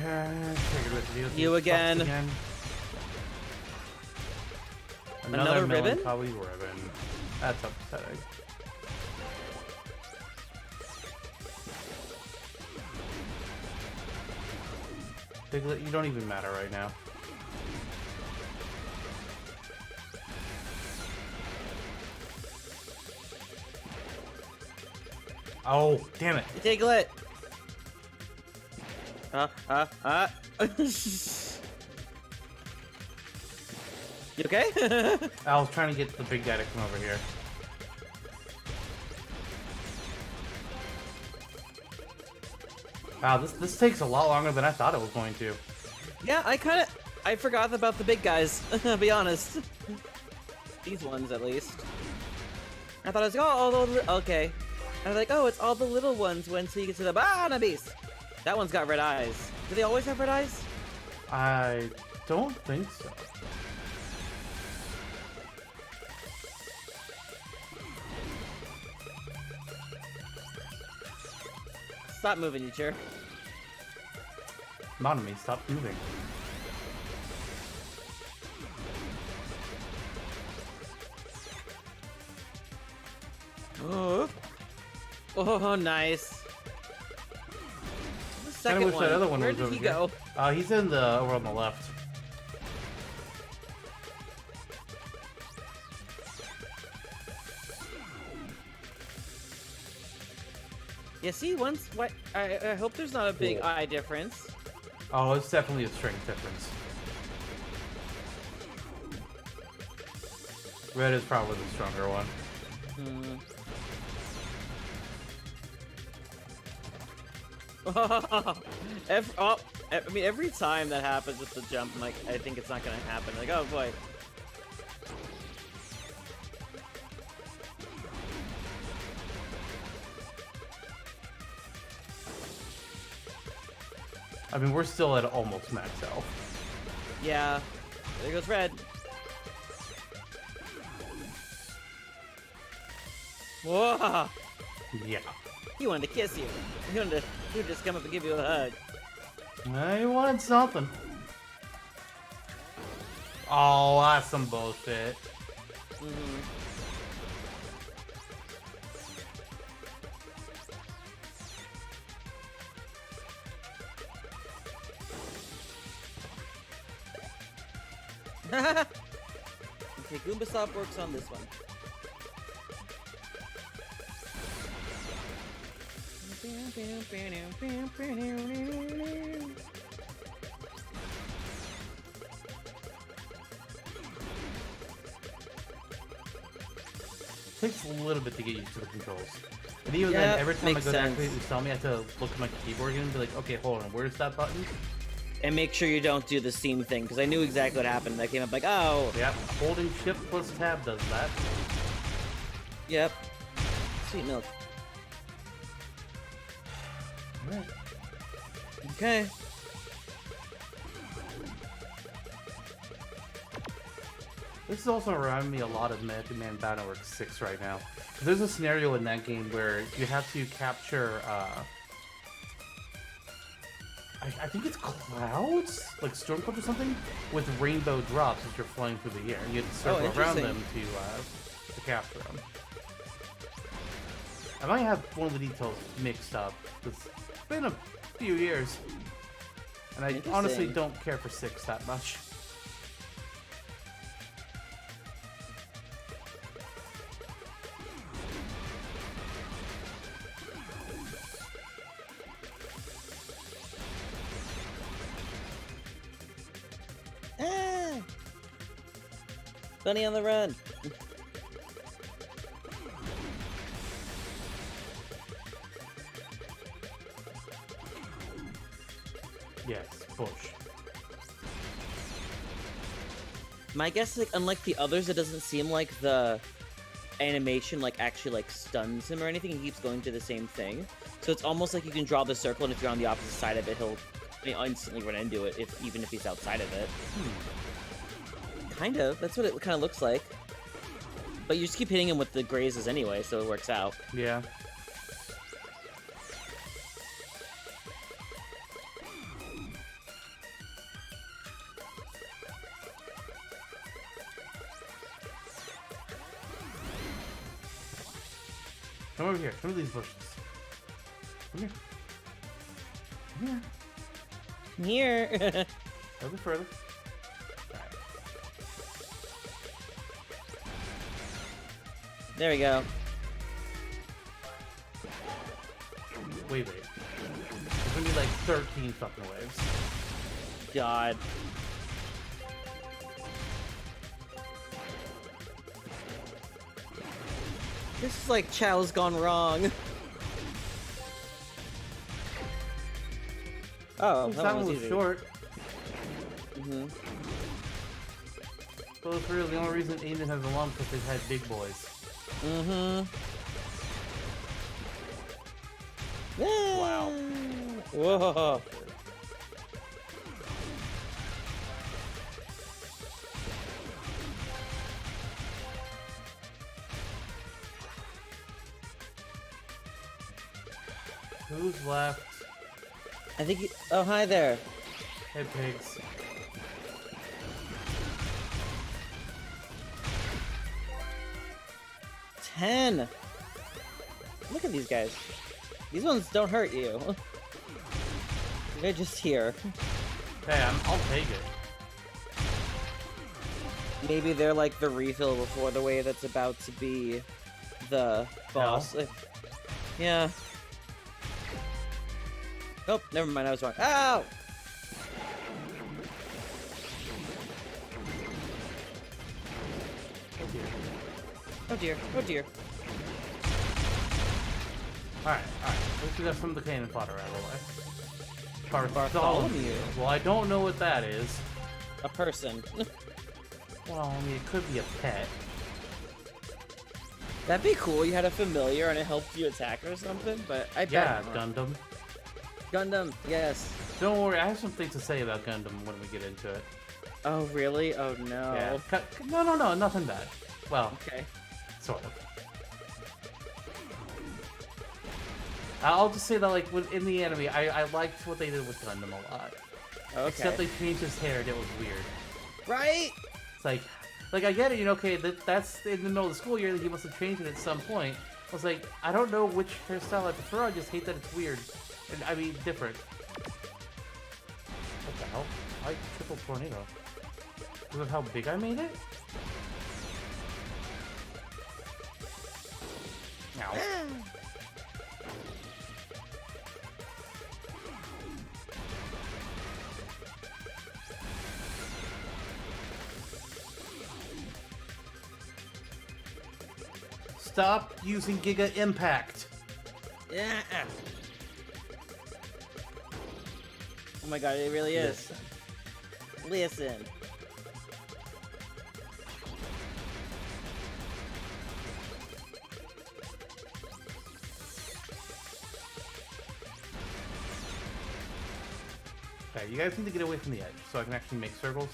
Yeah, figured with You again. Another ribbon? Melancholy ribbon. That's upsetting. Piglet, you don't even matter right now. Oh, damn it. Diglett. You okay? I was trying to get the big guy to come over here. Wow, this takes a lot longer than I thought it was going to. Yeah, I forgot about the big guys, I'll be honest. These ones, at least. I thought it was, okay. I was like, oh, it's all the little ones until you get to the Monobeasts. That one's got red eyes. Do they always have red eyes? I don't think so. Stop moving, you jerk. Monomi, stop moving. Oh, nice. The I second wish that other one Where was did over he here. go? He's in the over on the left. Yeah, see, I hope there's not a big eye difference. Oh, it's definitely a strength difference. Red is probably the stronger one. Every time that happens with the jump, I'm like, I think it's not gonna happen. Like, oh boy. I mean, we're still at almost max health. Yeah. There goes red. Whoa! Yeah. He wanted to kiss you. He would just come up and give you a hug. He wanted something. Oh, that's some bullshit. Okay, Goomba Stop works on this one. Takes a little bit to get used to the controls. And even then, every time I go to activate Usami, I have to look at my keyboard again and be like, okay, hold on, where's that button? And make sure you don't do the steam thing, because I knew exactly what happened. I came up like, oh. Yep, holding shift plus tab does that. Yep. Sweet milk. Alright. Okay. This is also reminding me a lot of Mega Man Battle 6 right now. There's a scenario in that game where you have to capture, I think it's clouds? Like storm clouds or something? With rainbow drops as you're flying through the air. You have to circle around them to to capture him. I might have one of the details mixed up. It's been a few years. And I honestly don't care for 6 that much. Ah! Bunny on the run. Yes, push. My guess is, like, unlike the others, it doesn't seem like the animation, like, actually, like, stuns him or anything. He keeps going to the same thing. So it's almost like you can draw the circle, and if you're on the opposite side of it, he'll instantly run into it, even if he's outside of it. Kind of. That's what it kind of looks like. But you just keep hitting him with the grazes anyway, so it works out. Yeah. Come over here. Come to these bushes. Come here. Come here. Come here. A little bit further. Alright. There we go. Wait. There's gonna be like 13 fucking waves. God. This is like Chow's gone wrong. Oh, that one was easy. short. Mm-hmm. But for real, the only reason Aiden has a lump because they've had big boys. Mm-hmm. Wow. Whoa. Who's left? I think you... Oh, hi there. Hey, pigs. Ten. Look at these guys. These ones don't hurt you. They're just here. Hey, I'll take it. Maybe they're like the refill before the wave that's about to be the boss. Yeah. Oh, never mind, I was wrong. Ow! Oh dear, oh dear. Alright. Let's get some of the cannon fodder out of the way. Bartholomew. Well, I don't know what that is. A person. Well, I mean, it could be a pet. That'd be cool, you had a familiar and it helped you attack or something, but I bet Yeah, not. Gundam. Gundam, yes. Don't worry, I have some things to say about Gundam when we get into it. Oh, really? Oh, no. Yeah. No, nothing bad. Well, Okay. sort of. I'll just say that, like, in the anime, I liked what they did with Gundam a lot. Okay. Except they changed his hair and it was weird. Right? It's like I get it, you know, okay, that's in the middle of the school year, that he must have changed it at some point. I was like, I don't know which hairstyle I prefer, I just hate that it's weird. And, I mean, different. What the hell? I triple tornado. Because of how big I made it? Ow. Stop using Giga Impact. Yeah. Oh my god, it really is. Listen. Okay, you guys need to get away from the edge so I can actually make circles.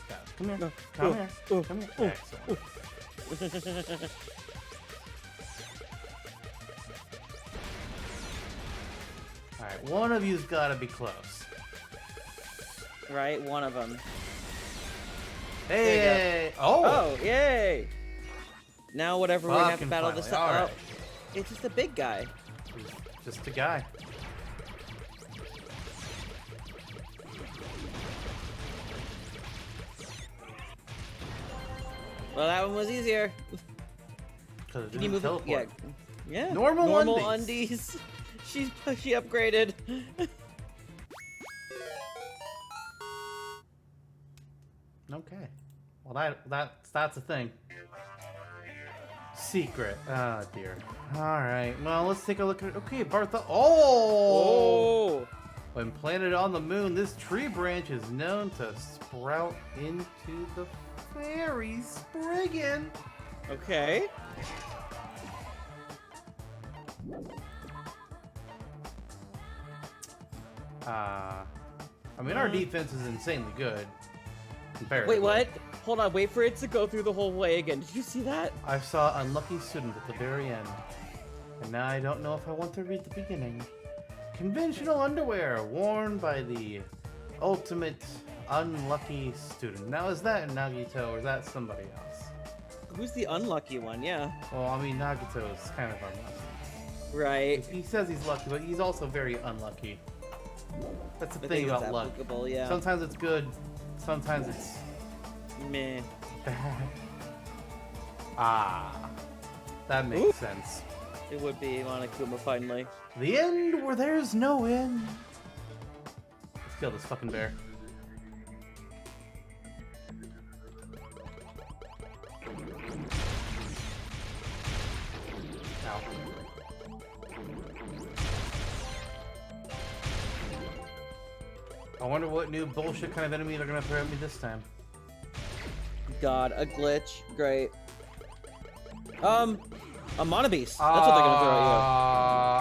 Yeah, come here. No. Come here. Come here. Excellent. Alright, one of you's gotta be close. Right, one of them. Hey! Oh! Oh, yay! Now whatever, we're gonna have to battle this all right. It's just a big guy. He's just a guy. Well, that one was easier. Can you move? Teleport. Yeah. Normal undies. She upgraded. Okay. Well, that's a thing. Secret. Oh dear. All right. Well, let's take a look at. Okay, Bartha. Oh. When planted on the moon, this tree branch is known to sprout into the fairy Spriggan. Okay. I mean, our defense is insanely good. Wait, what? Hold on, wait for it to go through the whole way again. Did you see that? I saw unlucky student at the very end. And now I don't know if I want to read the beginning. Conventional underwear worn by the ultimate unlucky student. Now, is that Nagito or is that somebody else? Who's the unlucky one? Yeah. Well, I mean, Nagito is kind of unlucky. Right. He says he's lucky, but he's also very unlucky. That's the thing about luck. Yeah. Sometimes it's good, sometimes it's meh. Bad. Ah, that makes sense. It would be Monokuma finally. The end where there's no end. Let's kill this fucking bear. Ow. I wonder what new bullshit kind of enemy they're gonna throw at me this time. God, a glitch. Great. A Monobeasts. That's what they're gonna throw at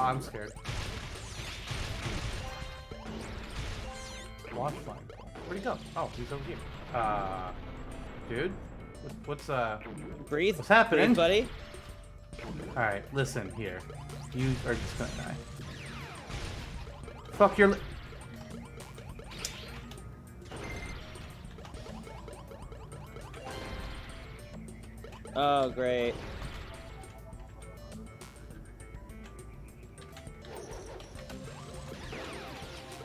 you. I'm scared. Launch flying. Where'd he go? Oh, he's over here. Dude? What's Breathe. What's happening? Breathe, buddy. Alright, listen here. You are just gonna die. Fuck your Oh, great.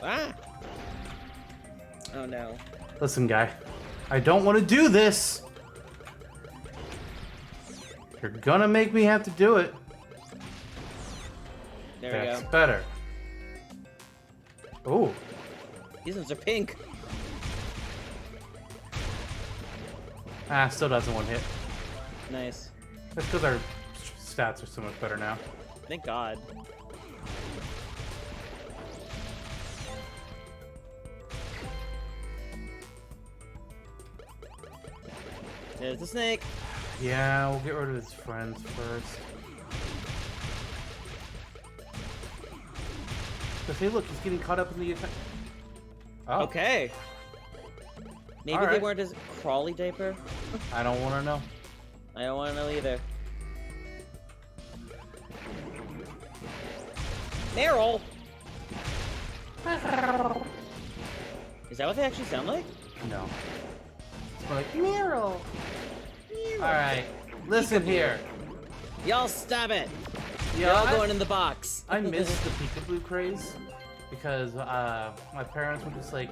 Ah! Oh no. Listen, guy. I don't want to do this! You're gonna make me have to do it. There we go. That's better. Ooh. These ones are pink. Ah, still doesn't one hit. Nice. That's because our stats are so much better now. Thank God. There's the snake. Yeah, we'll get rid of his friends first. Because hey, look, he's getting caught up in the attack. Oh. Okay. Maybe they weren't his crawly diaper. I don't want to know. I don't want to know either. Meryl! Is that what they actually sound like? No. It's more like, Meryl! Alright, listen here. Y'all stop it! Yeah, You're all going in the box. I miss the peekaboo craze because my parents were just like,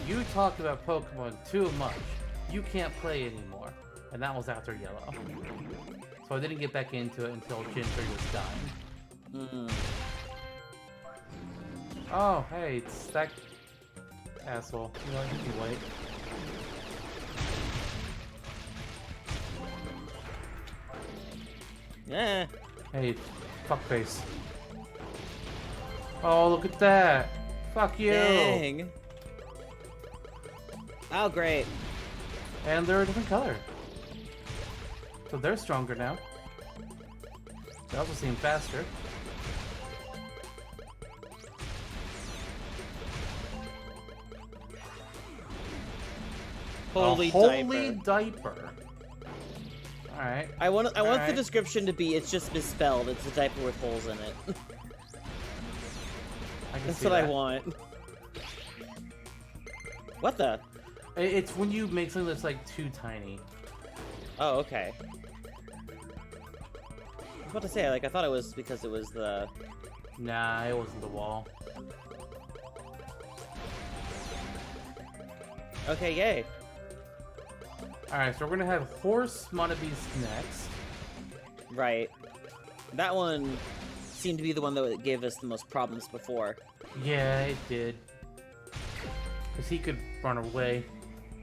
you talk about Pokemon too much. You can't play anymore. And that was after Yellow. So I didn't get back into it until Gen 3 was done. Oh, hey, it's that asshole. You know, you can wait. Yeah. Hey, fuckface. Oh, look at that. Fuck you. Dang. Oh, great. And they're a different color. So they're stronger now. They also seem faster. Holy diaper. Alright. I want the description to be, it's just misspelled. It's a diaper with holes in it. That's what I want. What the? It's when you make something that's like too tiny. Oh, okay. about to say, like, I thought it was because it was the... Nah, it wasn't the wall. Okay, yay. Alright, so we're gonna have Horse Monobeasts next. Right. That one seemed to be the one that gave us the most problems before. Yeah, it did. Because he could run away.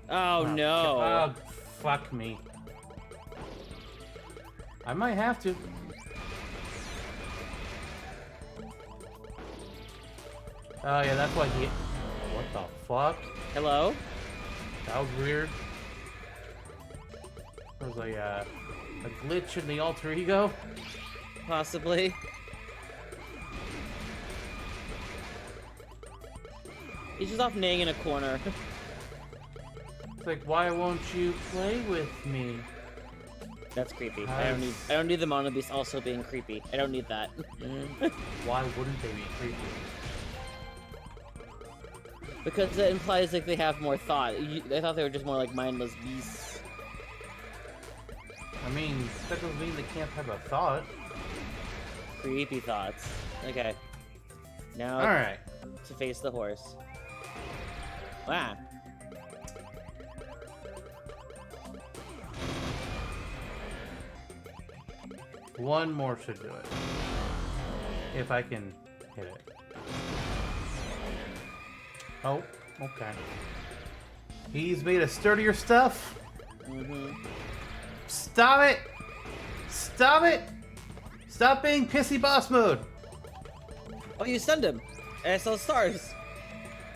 Oh, no. Oh, fuck me. I might have to. Oh, yeah, that's why he... What the fuck? Hello? That was weird. There was a glitch in the alter ego. Possibly. He's just off neighing in a corner. It's like, why won't you play with me? That's creepy. I don't need the Monobeasts also being creepy. I don't need that. Why wouldn't they be creepy? Because it implies like they have more thought. I thought they were just more like mindless beasts. I mean, that doesn't mean they can't have a thought. Creepy thoughts. Okay. Now Alright. to face the horse. Wow. One more should do it. If I can hit it. Oh, okay. He's made of sturdier stuff. Mm-hmm. Stop it! Stop it! Stop being pissy boss mode! Oh, you stunned him! And I saw stars!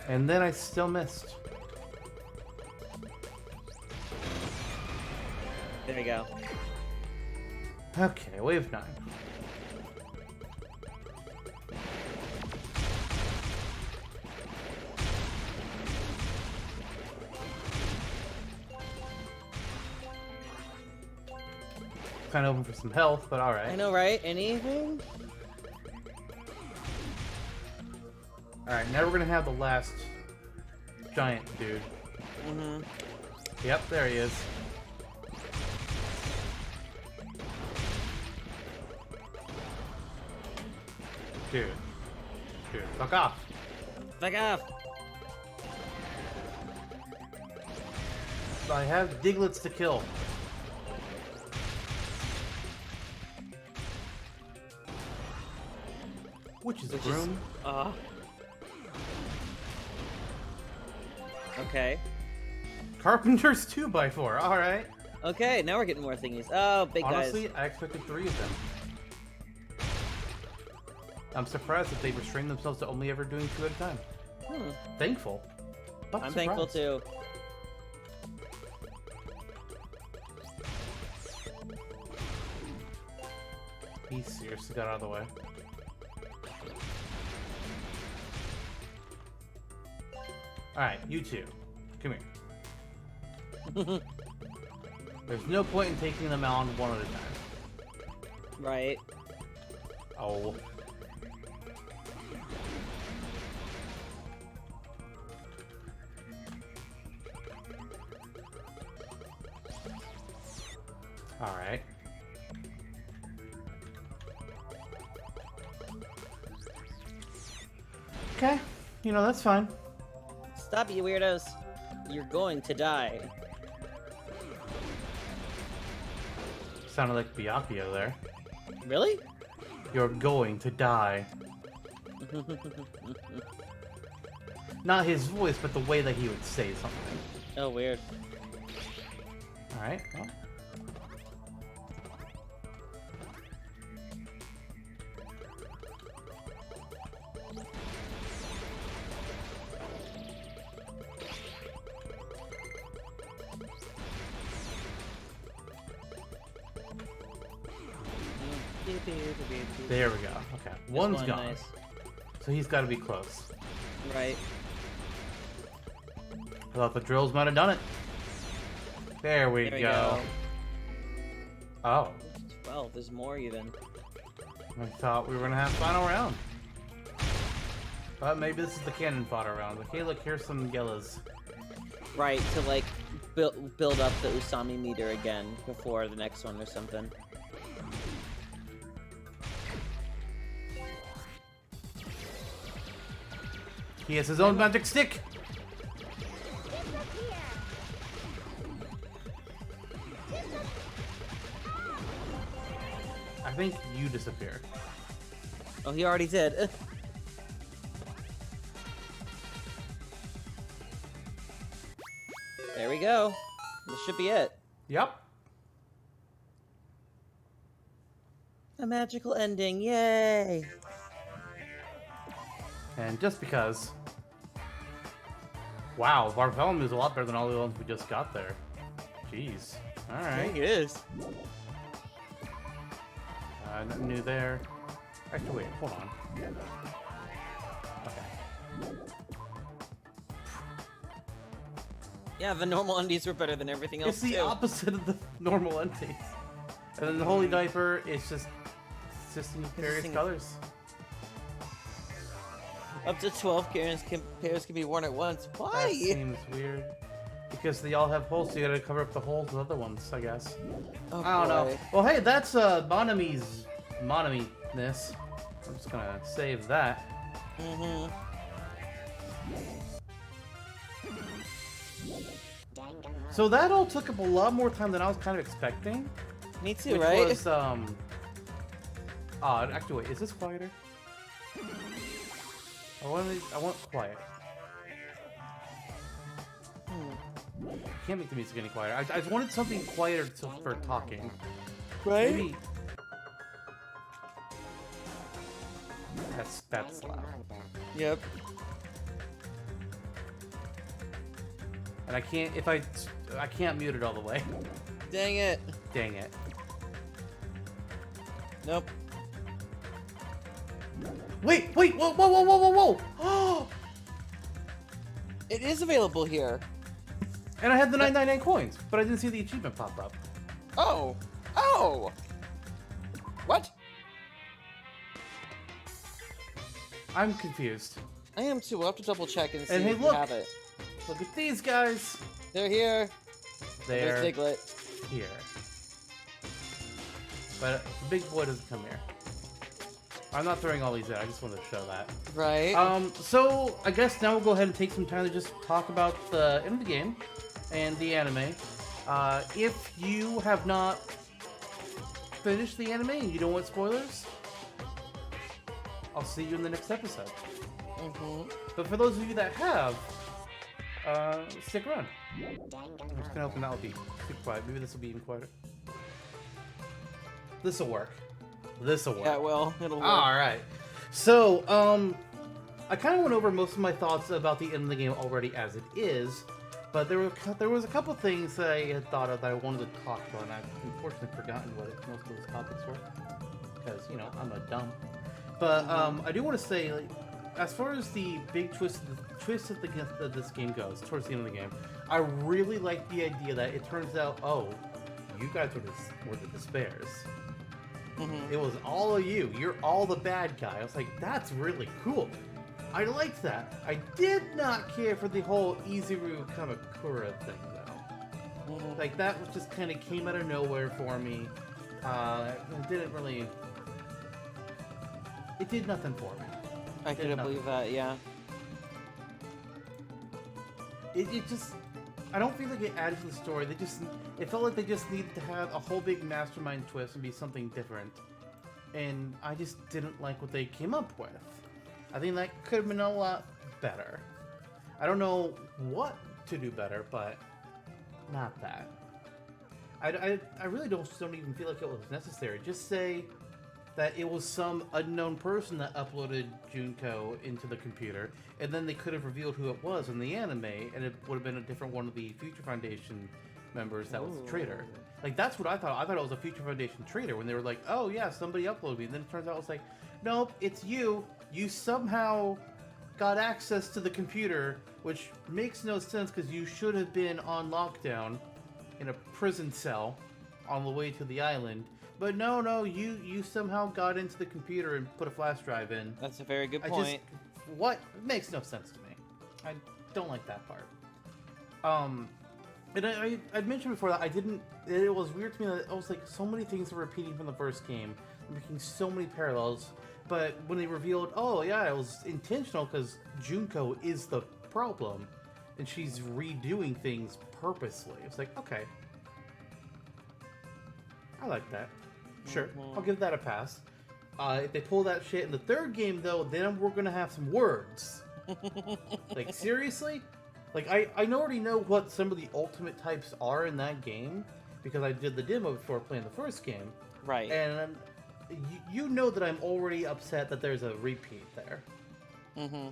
And then I still missed. There you go. Okay, wave 9. Kind of open for some health, but alright. I know, right? Anything? Alright, now we're gonna have the last giant dude. Mm-hmm. Yep, there he is. Dude. Dude, fuck off. Back off! I have Diglets to kill. Which is a broom. Okay. Carpenter's 2x4, alright. Okay, now we're getting more thingies. Oh, big Honestly, guys. I expected 3 of them. I'm surprised that they restrained themselves to only ever doing 2 at a time. Thankful. But I'm surprised. thankful too. He seriously got out of the way. Alright, you two. Come here. There's no point in taking them on one at a time. Right. Oh. Alright. Okay. You know, that's fine. Stop, you weirdos. You're going to die. Sounded like Byakuya there. Really? You're going to die. Not his voice, but the way that he would say something. Oh, weird. Alright, well. There we go. Okay. One's gone. Nice. So he's got to be close. Right. I thought the drills might have done it. There we go. Oh. 12. There's more even. I thought we were going to have final round. But maybe this is the cannon fodder round. Okay, look, here's some Gellas. Right, to like build up the Usami meter again before the next one or something. He has his own magic stick. I think you disappeared. Oh, he already did. There we go. This should be it. Yep. A magical ending, yay! And just because... Wow, Bartholomew is a lot better than all the ones we just got there. Jeez. Alright. It is. Nothing new there. Actually, wait, hold on. Okay. Yeah, the normal undies were better than everything else, It's the too. opposite of the normal undies. And then the holy diaper is just in various colors. Up to 12 pairs can be worn at once. Why? That seems weird. Because they all have holes, so you gotta cover up the holes with other ones, I guess. Oh, I don't know. boy. Well, hey, that's Monomi-ness. I'm just gonna save that. Mm-hmm. So that all took up a lot more time than I was kind of expecting. Me too, Which right? was, odd. Actually, wait, is this quieter? I want quiet. Can't make the music any quieter. I just wanted something quieter for talking. Right? Maybe... That's loud. Yep. And I can't, I can't mute it all the way. Dang it. Dang it. Nope. Wait, whoa, whoa, whoa, whoa, whoa, whoa! It is available here. And I had the 999 coins, but I didn't see the achievement pop up. Oh. Oh! What? I'm confused. I am too. We'll have to double check and see And hey, if we look! have it. Look at these guys! They're here. They're There's Diglett. here. But the big boy doesn't come here. I'm not throwing all these in, I just wanted to show that. Right. So I guess now we'll go ahead and take some time to just talk about the end of the game and the anime. If you have not finished the anime and you don't want spoilers, I'll see you in the next episode. Mm-hmm. But for those of you that have, stick around. I'm just gonna open that. Will be super quiet. Maybe this will be even quieter. This will work. This will work. Yeah, well, it'll work. All right. So, I kind of went over most of my thoughts about the end of the game already as it is, but there was a couple things that I had thought of that I wanted to talk about, and I've unfortunately forgotten what most of those topics were, because I'm a dumb. But I do want to say, like, as far as the big twist that this game goes towards the end of the game, I really like the idea that it turns out, oh, you guys were the despairs. Mm-hmm. It was all of you. You're all the bad guy. I was like, that's really cool. I liked that. I did not care for the whole Izuru Kamakura thing, though. Mm-hmm. Like, that was just kind of came out of nowhere for me. It didn't really... It did nothing for me. I couldn't believe that, yeah. It just... I don't feel like it added to the story. It felt like they just needed to have a whole big mastermind twist and be something different. And I just didn't like what they came up with. I think that could have been a lot better. I don't know what to do better, but not that. I really don't even feel like it was necessary. Just say that it was some unknown person that uploaded Junko into the computer, and then they could have revealed who it was in the anime, and it would have been a different one of the Future Foundation members that was the traitor. Like, that's what I thought. I thought it was a Future Foundation traitor when they were like, oh yeah, somebody uploaded me. And then it turns out it was like, nope, it's you. You somehow got access to the computer, which makes no sense because you should have been on lockdown in a prison cell on the way to the island. But no, you somehow got into the computer and put a flash drive in. That's a very good point. What? It makes no sense to me. I don't like that part. And I'd mentioned before that I didn't. It was weird to me that I was like, so many things are repeating from the first game, making so many parallels. But when they revealed, oh yeah, it was intentional because Junko is the problem, and she's redoing things purposely. It's like, okay, I like that. Sure, I'll give that a pass. If they pull that shit in the third game, though, then we're gonna have some words. Like, seriously? Like, I already know what some of the ultimate types are in that game, because I did the demo before playing the first game. Right. And you know that I'm already upset that there's a repeat there. Mm-hmm.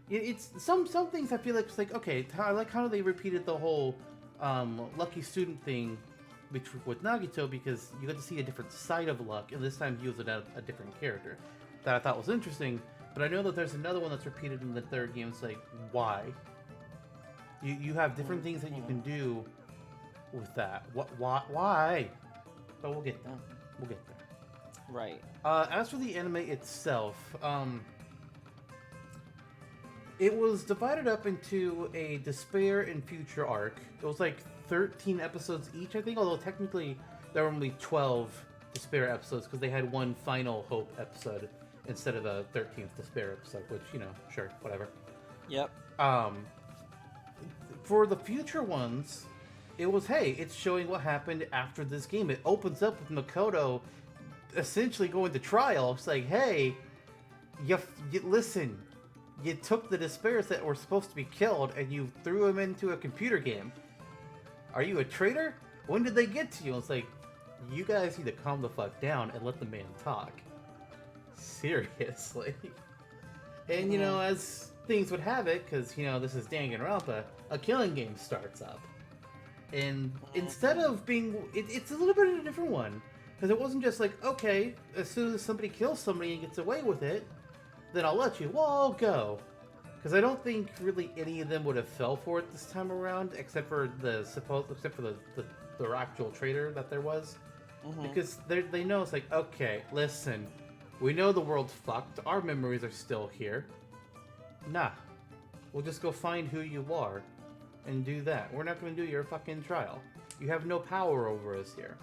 It's some things I feel like it's like, okay, I like how they repeated the whole lucky student thing with Nagito, because you got to see a different side of Luck, and this time he was a different character. That I thought was interesting, but I know that there's another one that's repeated in the third game. It's like, why? You have different things that you can do with that. Why? But we'll get there. We'll get there. Right. As for the anime itself, it was divided up into a Despair and Future arc. It was like 13 episodes each, I think, although technically there were only 12 Despair episodes because they had one Final Hope episode instead of the 13th Despair episode, which, you know, sure, whatever. Yep. For the future ones, it was, hey, it's showing what happened after this game. It opens up with Makoto essentially going to trial. It's like, hey, you listen, you took the Despairs that were supposed to be killed and you threw them into a computer game. Are you a traitor? When did they get to you? It's like, you guys need to calm the fuck down and let the man talk. Seriously. And, you know, as things would have it, because, you know, this is Danganronpa, a killing game starts up. And instead of being... it's a little bit of a different one. Because it wasn't just like, okay, as soon as somebody kills somebody and gets away with it, then I'll let you. Well, I'll go. Because I don't think really any of them would have fell for it this time around, except for the actual traitor that there was. Because they know it's like, okay, listen, we know the world's fucked. Our memories are still here. Nah, we'll just go find who you are and do that. We're not going to do your fucking trial. You have no power over us here.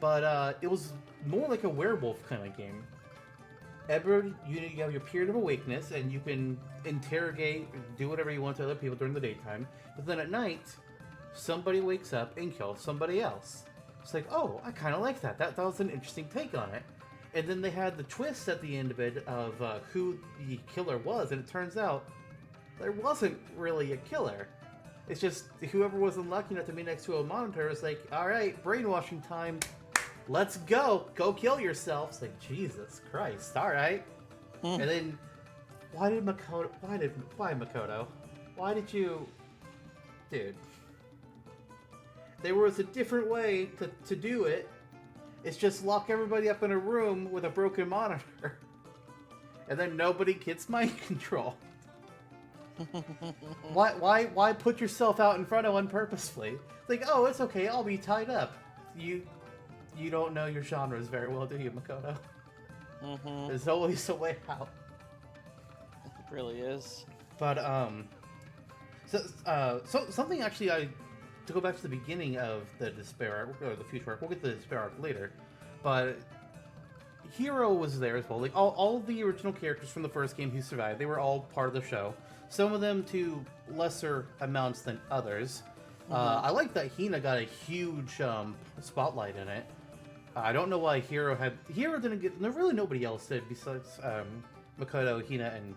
But it was more like a werewolf kind of game. You have your period of awakeness, and you can interrogate, do whatever you want to other people during the daytime. But then at night, somebody wakes up and kills somebody else. It's like, oh, I kind of like that. That was an interesting take on it. And then they had the twist at the end of it of who the killer was, and it turns out there wasn't really a killer. It's just whoever was unlucky enough to be next to a monitor is like, all right, brainwashing time. Let's go. Go kill yourself. It's like, Jesus Christ. All right. And then, why Makoto? Why did you... Dude. There was a different way to do it. It's just lock everybody up in a room with a broken monitor. And then nobody gets mind control. Why put yourself out in front of one purposefully? It's like, oh, it's okay. I'll be tied up. You don't know your genres very well, do you, Makoto? There's always a way out. It really is. But, so something actually to go back to the beginning of the Despair arc, or the Future arc, we'll get to the Despair arc later, but Hero was there as well. Like, all of the original characters from the first game who survived, they were all part of the show. Some of them to lesser amounts than others. I like that Hina got a huge spotlight in it. I don't know why Hero didn't get... No, really nobody else did besides Makoto, Hina, and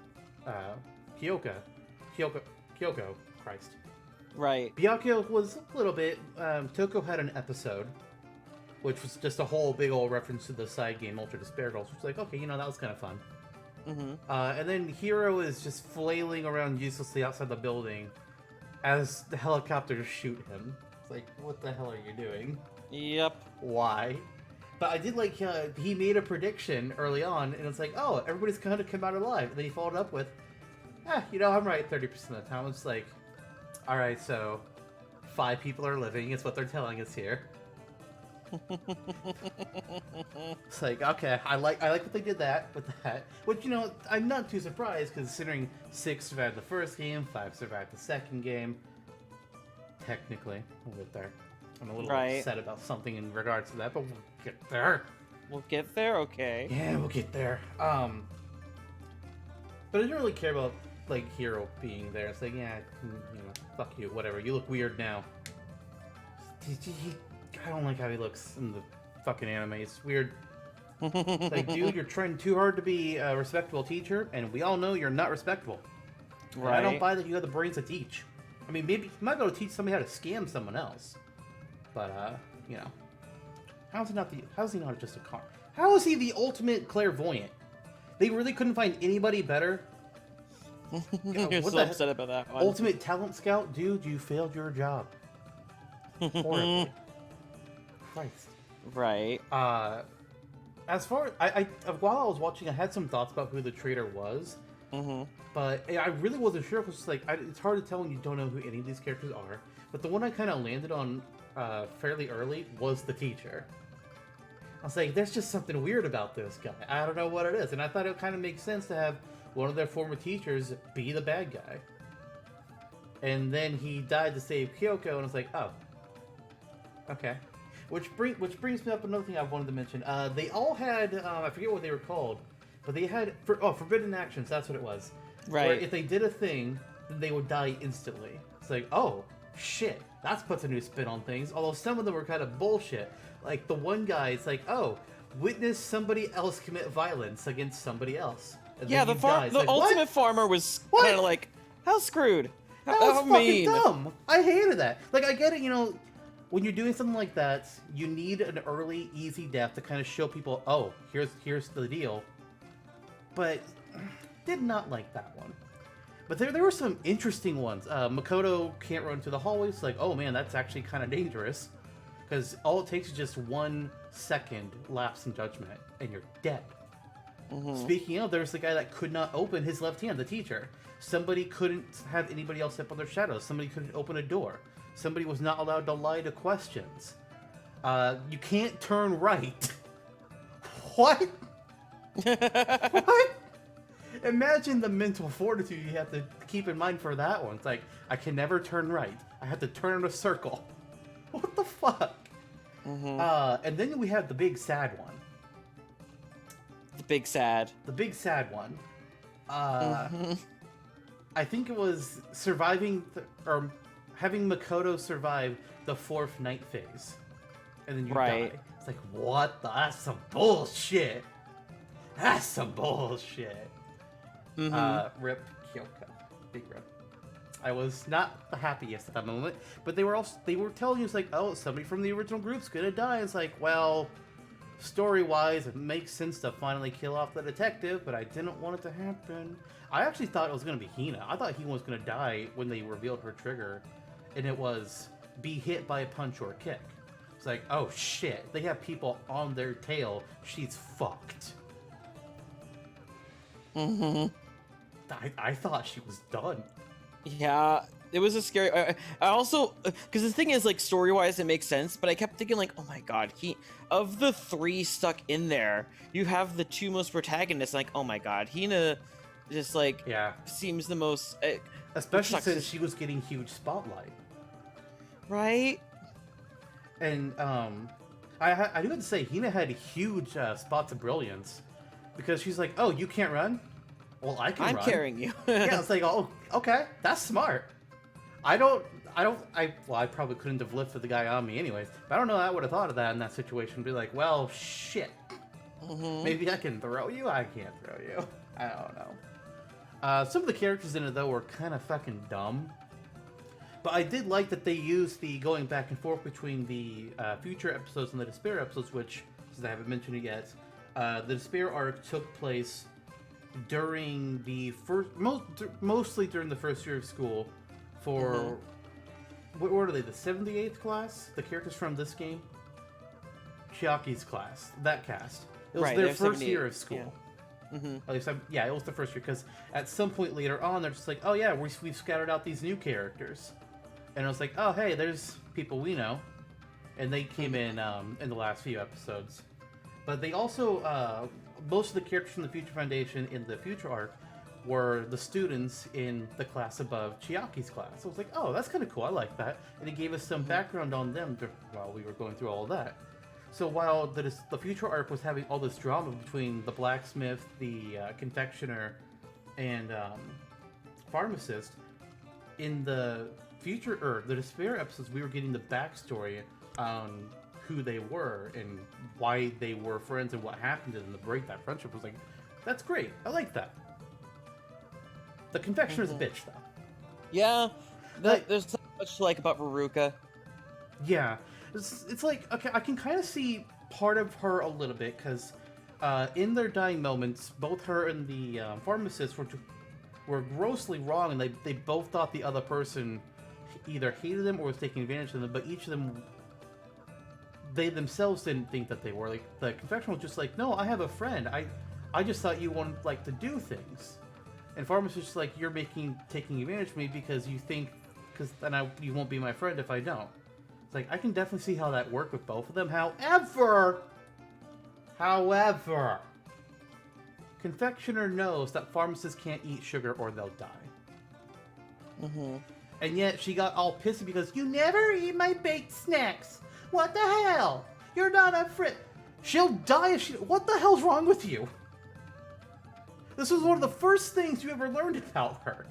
Kyoko. Christ. Right. Byakuya was a little bit... Toko had an episode, which was just a whole big old reference to the side game, Ultra Despair Girls, which was like, okay, you know, that was kind of fun. And then Hero is just flailing around uselessly outside the building as the helicopters shoot him. It's like, what the hell are you doing? Yep. Why? But I did like, he made a prediction early on, and it's like, oh, everybody's going to come out alive. And then he followed up with, you know, I'm right 30% of the time. It's like, all right, so 5 people are living, is what they're telling us here. It's like, okay, I like what they did with that. Which, you know, I'm not too surprised, considering 6 survived the first game, 5 survived the second game. technically. We'll get there. I'm a little Right. upset about something in regards to that, but we'll get there. We'll get there, okay. Yeah, we'll get there. But I didn't really care about, like, Hero being there. It's like, yeah, you know, fuck you, whatever. You look weird now. I don't like how he looks in the fucking anime. It's weird. Like, dude, you're trying too hard to be a respectable teacher, and we all know you're not respectable. Right. And I don't buy that you have the brains to teach. I mean, maybe you might be able to teach somebody how to scam someone else. But, you know. How is he not just a con? How is he the ultimate clairvoyant? They really couldn't find anybody better? You're so upset about that one. Ultimate talent scout? Dude, you failed your job. Horribly. Christ. Right. As far while I was watching, I had some thoughts about who the traitor was. But I really wasn't sure. Because like, it's hard to tell when you don't know who any of these characters are. But the one I kind of landed on fairly early was the teacher. I was like, there's just something weird about this guy. I don't know what it is. And I thought it kind of makes sense to have one of their former teachers be the bad guy. And then he died to save Kyoko, and I was like, oh. Okay. Which brings me up another thing I wanted to mention. They all had, I forget what they were called, but they had, forbidden actions, that's what it was. Right. Where if they did a thing, then they would die instantly. It's like, oh, shit. That puts a new spin on things, although some of them were kind of bullshit. Like, the one guy, it's like, oh, witness somebody else commit violence against somebody else. And yeah, the like, ultimate what? farmer was What? kind of like, how screwed? That How was fucking mean. dumb. I hated that. Like, I get it, you know, when you're doing something like that, you need an early, easy death to kind of show people, oh, here's the deal. But did not like that one. But there were some interesting ones. Makoto can't run through the hallways. Like, oh man, that's actually kind of dangerous. Because all it takes is just 1 second lapse in judgment, and you're dead. Speaking of, there's the guy that could not open his left hand, the teacher. Somebody couldn't have anybody else step on their shadows. Somebody couldn't open a door. Somebody was not allowed to lie to questions. You can't turn right. What? What? Imagine the mental fortitude you have to keep in mind for that one. It's like, I can never turn right. I have to turn in a circle. What the fuck? And then we have the big sad one. The big sad. The big sad one. I think it was surviving, or having Makoto survive the 4th night phase. And then you die. It's like, what the? That's some bullshit. That's some bullshit. Rip Kyoko. Big rip. I was not the happiest at that moment, but they were telling you, it's like, oh, somebody from the original group's gonna die. It's like, well, story-wise, it makes sense to finally kill off the detective, but I didn't want it to happen. I actually thought it was gonna be Hina. I thought Hina was gonna die when they revealed her trigger, and it was be hit by a punch or a kick. It's like, oh shit, they have people on their tail. She's fucked. I thought she was done. Yeah, it was a scary. I also, because the thing is, like, story-wise, it makes sense, but I kept thinking, like, oh my god, of the 3 stuck in there, you have the 2 most protagonists. Like, oh my god, Hina, just like, seems the most. Especially since she was getting huge spotlight. Right. And I do have to say, Hina had huge spots of brilliance, because she's like, oh, you can't run? Well, I can run. I'm carrying you. Yeah, it's like, oh, okay, that's smart. I probably couldn't have lifted the guy on me anyways. But I don't know, I would have thought of that in that situation. Be like, well, shit. Maybe I can throw you? I can't throw you. I don't know. Some of the characters in it, though, were kind of fucking dumb. But I did like that they used the going back and forth between the future episodes and the Despair episodes, which, since I haven't mentioned it yet, the Despair arc took place during the mostly during the first year of school for, what are they, the 78th class? The characters from this game? Chiaki's class, that cast. It was their first year of school. Yeah. At least, it was the first year, because at some point later on, they're just like, oh yeah, we've scattered out these new characters. And I was like, oh hey, there's people we know. And they came in the last few episodes. But they also, most of the characters from the Future Foundation in the Future arc were the students in the class above Chiaki's class. So I was like, oh, that's kind of cool. I like that. And it gave us some background on them while we were going through all of that. So while the future arc was having all this drama between the blacksmith, the confectioner, and pharmacist, in the future, or the Despair episodes, we were getting the backstory on who they were and why they were friends and what happened to them to break that friendship. I was like, that's great. I like that. The confectioner's a bitch, though. Yeah, there's so much to like about Veruca. Yeah, it's like, okay, I can kind of see part of her a little bit, because in their dying moments, both her and the pharmacist were grossly wrong, and they both thought the other person either hated them or was taking advantage of them, but each of them, they themselves didn't think that they were. Like, the confectioner was just like, no, I have a friend. I just thought you wanted, like, to do things. And pharmacist is like, you're taking advantage of me because you think, because then you won't be my friend if I don't. It's like, I can definitely see how that worked with both of them. However, confectioner knows that pharmacists can't eat sugar or they'll die. And yet she got all pissy because you never eat my baked snacks. What the hell? You're not a friend. She'll die if she... What the hell's wrong with you? This was one of the first things you ever learned about her.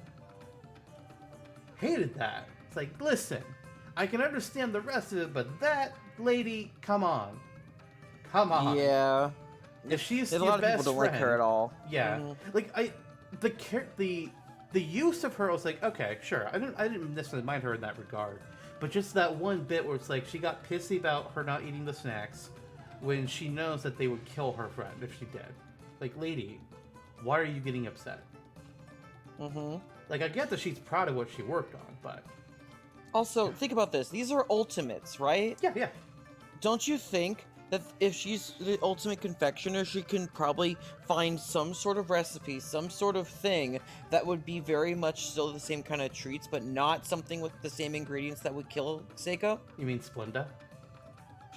Hated that. It's like, listen, I can understand the rest of it, but that lady, come on. Come on. Yeah. If she's There's your a lot of best people don't friend, like her at all. Yeah. Like, the use of her, I was like, okay, sure. I didn't necessarily mind her in that regard. But just that one bit where it's like, she got pissy about her not eating the snacks when she knows that they would kill her friend if she did. Like, lady, why are you getting upset? Like, I get that she's proud of what she worked on, but... Also, think about this. These are ultimates, right? Yeah. Don't you think that if she's the ultimate confectioner, she can probably find some sort of recipe, some sort of thing that would be very much still the same kind of treats, but not something with the same ingredients that would kill Seiko? You mean Splenda?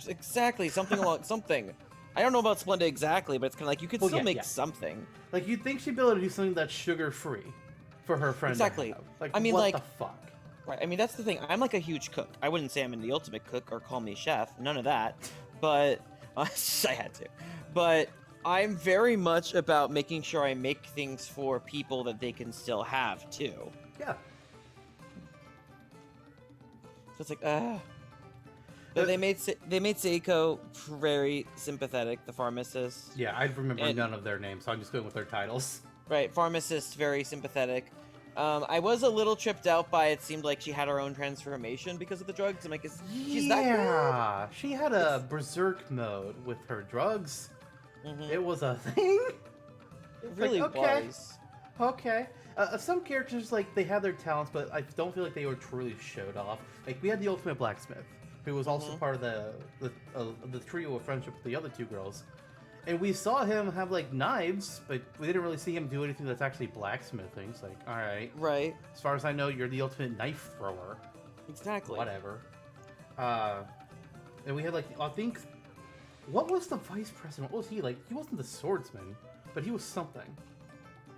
Exactly, something along something. I don't know about Splenda exactly, but it's kind of like you could still make something. Like, you'd think she'd be able to do something that's sugar-free for her friend. Exactly. To have. Like, I mean, what like, the fuck? Right. I mean, that's the thing. I'm like a huge cook. I wouldn't say I'm the ultimate cook or call me chef. None of that. But I had to. But I'm very much about making sure I make things for people that they can still have too. Yeah. So it's like, But they made Seiko very sympathetic, the pharmacist. Yeah, I remember none of their names, so I'm just going with their titles. Right, pharmacist, very sympathetic. I was a little tripped out by it seemed like she had her own transformation because of the drugs. I'm like, she's that good? Yeah, she had a berserk mode with her drugs. It was a thing. It really was. Okay. Some characters, like, they had their talents, but I don't feel like they were truly showed off. Like, we had the ultimate blacksmith, who was also part of the trio of friendship with the other two girls. And we saw him have, like, knives, but we didn't really see him do anything that's actually blacksmithing. It's like, alright. Right. As far as I know, you're the ultimate knife thrower. Exactly. Whatever. And we had, like, I think... What was the vice president? What was he? Like, he wasn't the swordsman, but he was something.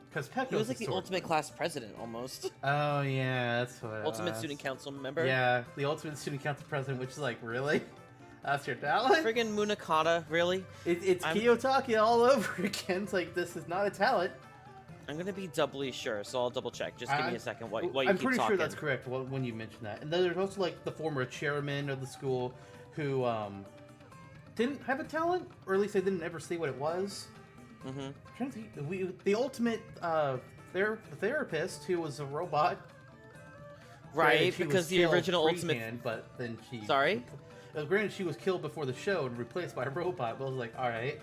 Because Pekka was like the ultimate class president, almost. Oh, yeah, that's what Ultimate student council member. Yeah, the ultimate student council president, which is like, really? That's your talent? Friggin' Munakata, really? It's Kiyotaki all over again. It's like, this is not a talent. I'm gonna be doubly sure, so I'll double check. Just give me a second while you keep talking. I'm pretty sure that's correct when you mention that. And then there's also, like, the former chairman of the school who didn't have a talent, or at least they didn't ever say what it was. I'm trying to think, the ultimate therapist who was a robot. Right, because the original ultimate... But then she... Sorry? Granted, she was killed before the show and replaced by a robot, but I was like, alright.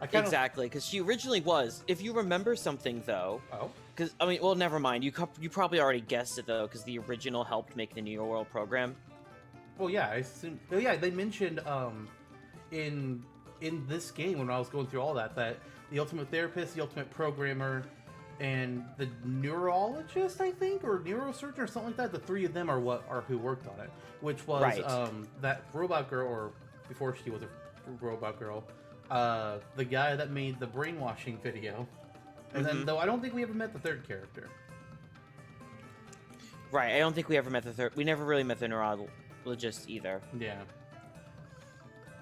Exactly, because she originally was. If you remember something, though... Oh? Because, I mean, well, never mind. You probably already guessed it, though, because the original helped make the Neo World program. Well, yeah, I assume... Oh, yeah, they mentioned, in this game, when I was going through all that the ultimate therapist, the ultimate programmer, and the neurologist, I think, or neurosurgeon or something like that, the three of them are who worked on it, which was that robot girl, or before she was a robot girl, the guy that made the brainwashing video. And then, though, I don't think we ever met the third character. Right, I don't think we ever met the third. We never really met the neurologist either. Yeah.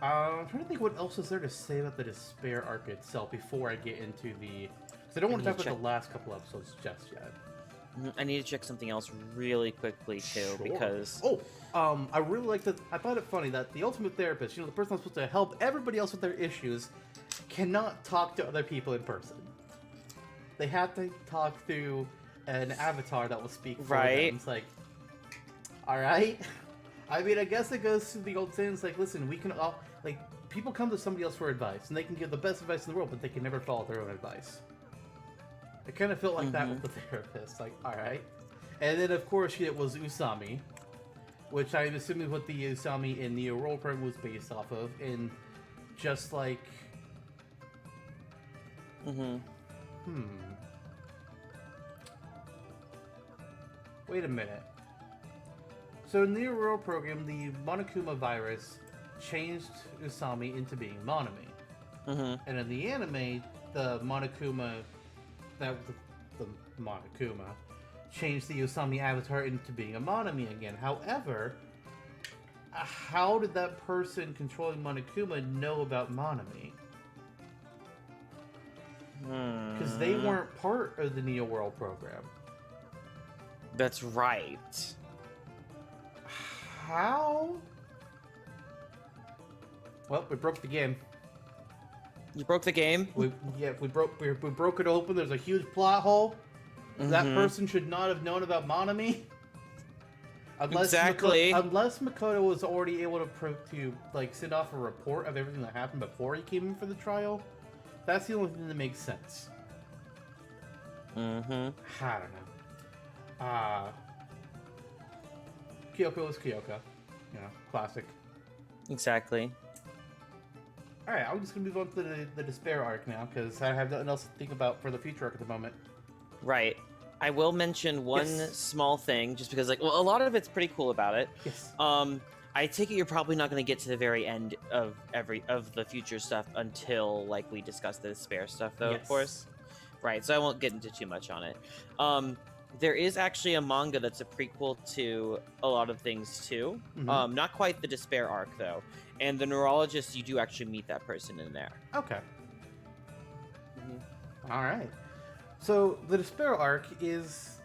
I'm trying to think what else is there to say about the Despair arc itself before I get into the... Because I don't want to talk about the last couple episodes just yet. I need to check something else really quickly, too, Sure. because... I really like that. I thought it funny that the ultimate therapist, the person that's supposed to help everybody else with their issues, cannot talk to other people in person. They have to talk through an avatar that will speak for them. It's like, alright? I mean, I guess it goes to the old saying, it's like, listen, we can all... Like, people come to somebody else for advice, and they can give the best advice in the world, but they can never follow their own advice. It kind of felt like that with the therapist. Like, alright. And then, of course, it was Usami, which I'm assuming what the Usami in Neo Role Program was based off of, and just like... Wait a minute. So in the Neo Role Program, the Monokuma virus changed Usami into being Monomi. And in the anime, the Monokuma... the Monokuma changed the Usami avatar into being a Monomi again. However, how did that person controlling Monokuma know about Monomi? Because they weren't part of the Neo World program. That's right. How? Well, we broke the game. You broke the game? We broke it open. There's a huge plot hole. That person should not have known about Monomi. Unless unless Makoto was already able to like send off a report of everything that happened before he came in for the trial. That's the only thing that makes sense. I don't know. Kyoko was Kyoko. Classic. Exactly. Alright, I'm just going to move on to the Despair arc now, because I have nothing else to think about for the future arc at the moment. Right. I will mention one small thing, just because, like, well, a lot of it's pretty cool about it. Yes. I take it you're probably not going to get to the very end of the future stuff until, like, we discuss the Despair stuff, though, of course. Right, so I won't get into too much on it. There is actually a manga that's a prequel to a lot of things, too. Not quite the Despair arc, though. And the neurologist, you do actually meet that person in there. Okay. Alright. So, the Despair arc is...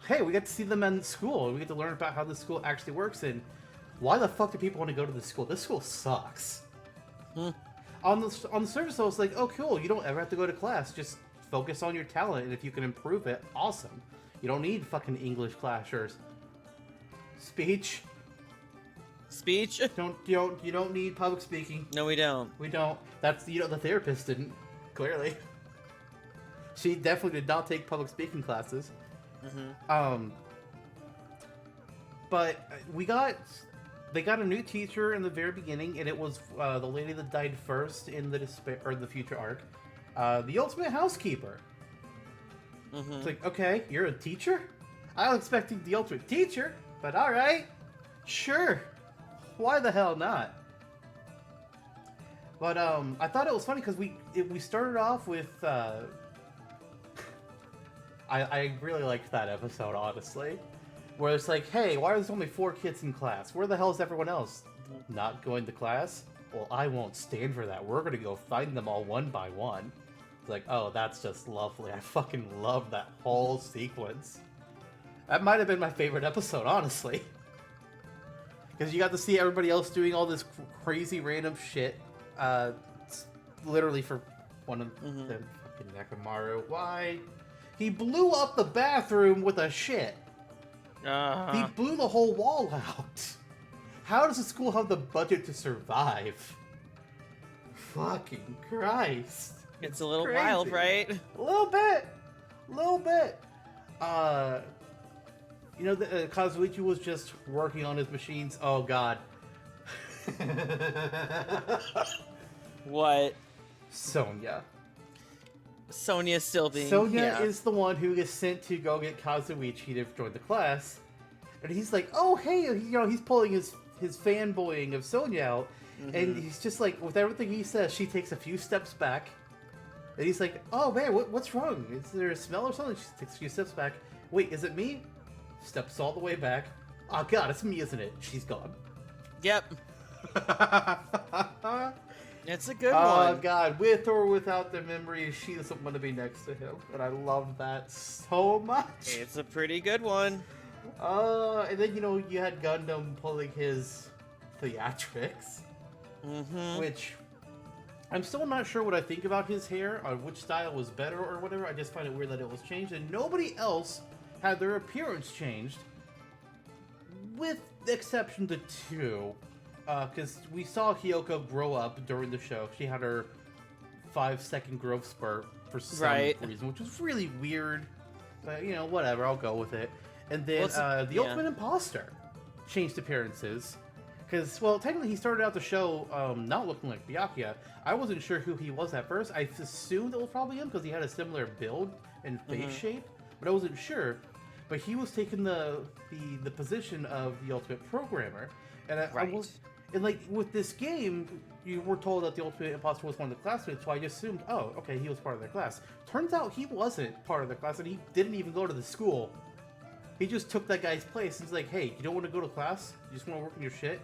Hey, we get to see them in school. We get to learn about how the school actually works, and why the fuck do people want to go to this school? This school sucks. On the surface, I was like, oh, cool. You don't ever have to go to class. Just focus on your talent, and if you can improve it, awesome. You don't need fucking English class or speech. Speech? You don't need public speaking. No, we don't. We don't. That's the therapist didn't, clearly. She definitely did not take public speaking classes. But they got a new teacher in the very beginning, and it was the lady that died first in the future arc, the ultimate housekeeper. It's like, okay, you're a teacher? I was expecting the ultimate teacher, but alright. Sure. Why the hell not? But I thought it was funny because we started off with I really liked that episode, honestly, where it's like, hey, why are there only 4 kids in class? Where the hell is everyone else? Not going to class? Well, I won't stand for that. We're gonna go find them all one by one. It's like, oh, that's just lovely. I fucking love that whole sequence. That might have been my favorite episode, honestly. Because you got to see everybody else doing all this crazy random shit. Literally for one of them, fucking Nekomaru. Why? He blew up the bathroom with a shit. He blew the whole wall out. How does the school have the budget to survive? Fucking Christ. It's a little wild, right? A little bit. Kazuichi was just working on his machines. Oh, God. What? Sonia. Sonia's still being... Sonia is the one who is sent to go get Kazuichi to join the class. And he's like, oh, hey, he's pulling his fanboying of Sonia out. And he's just like, with everything he says, she takes a few steps back. And he's like, oh man, what's wrong? Is there a smell or something? She takes a few steps back. Wait, is it me? Steps all the way back. Oh god, it's me, isn't it? She's gone. Yep. It's a good one. Oh god, with or without the memory, she doesn't want to be next to him. And I love that so much. It's a pretty good one. And then, you had Gundam pulling his theatrics. Which, I'm still not sure what I think about his hair, or which style was better or whatever. I just find it weird that it was changed. And nobody else had their appearance changed. With the exception to two. Because we saw Hyoko grow up during the show. She had her 5-second growth spurt for some reason, which was really weird. But, whatever, I'll go with it. And then the Ultimate Imposter changed appearances. Because, well, technically he started out the show not looking like Byakuya. I wasn't sure who he was at first. I assumed it was probably him because he had a similar build and face shape. But I wasn't sure. But he was taking the position of the Ultimate Programmer. And I was... And, like, with this game, you were told that the Ultimate Imposter was one of the classmates, so I just assumed, oh, okay, he was part of their class. Turns out he wasn't part of their class, and he didn't even go to the school. He just took that guy's place, and he's like, hey, you don't want to go to class? You just want to work on your shit?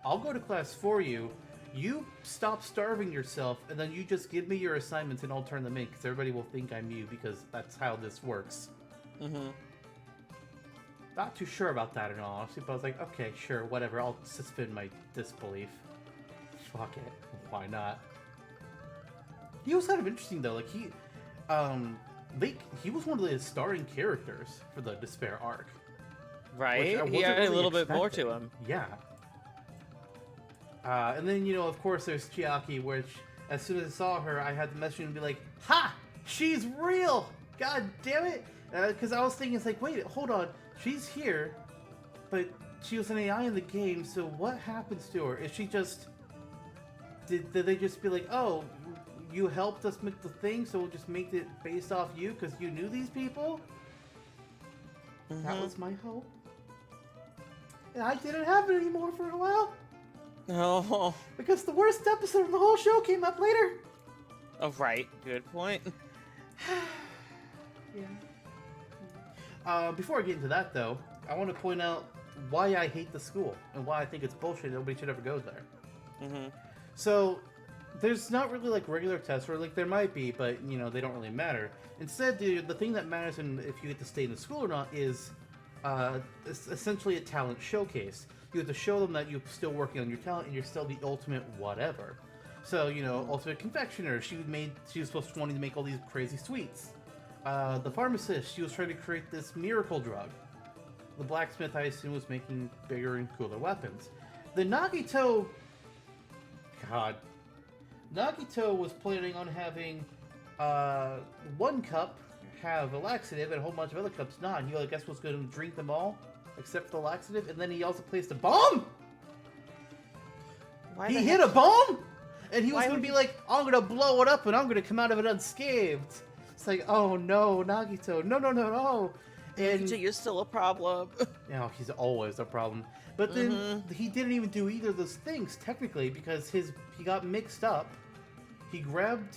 I'll go to class for you. You stop starving yourself, and then you just give me your assignments, and I'll turn them in, because everybody will think I'm you, because that's how this works. Not too sure about that in all honesty, but I was like, okay, sure, whatever, I'll suspend my disbelief. Fuck it, why not? He was kind of interesting though, like he was one of the starring characters for the Despair arc. Right, he had a little bit more to him. Yeah. And then, of course, there's Chiaki, which, as soon as I saw her, I had to message and be like, ha! She's real! God damn it! Because I was thinking, it's like, wait, hold on. She's here, but she was an AI in the game, so what happens to her? Is she just... Did they just be like, oh, you helped us make the thing, so we'll just make it based off you because you knew these people? That was my hope. And I didn't have it anymore for a while. Oh. Because the worst episode of the whole show came up later. Oh, right. Good point. Yeah. Before I get into that, though, I want to point out why I hate the school and why I think it's bullshit. Nobody should ever go there. So, there's not really like regular tests, or like there might be, but they don't really matter. Instead, the thing that matters in if you get to stay in the school or not is essentially a talent showcase. You have to show them that you're still working on your talent and you're still the ultimate whatever. So, ultimate confectioner. She was supposed to wanting to make all these crazy sweets. The pharmacist, she was trying to create this miracle drug. The blacksmith, I assume, was making bigger and cooler weapons. The Nagito... God. Nagito was planning on having one cup have a laxative and a whole bunch of other cups not. He, I guess, was going to drink them all, except for the laxative, and then he also placed a bomb! He hit a bomb! And he was going to be like, I'm going to blow it up and I'm going to come out of it unscathed. It's like, oh no, Nagito, no. And Nagito, you're still a problem. He's always a problem. But then he didn't even do either of those things technically because he got mixed up. He grabbed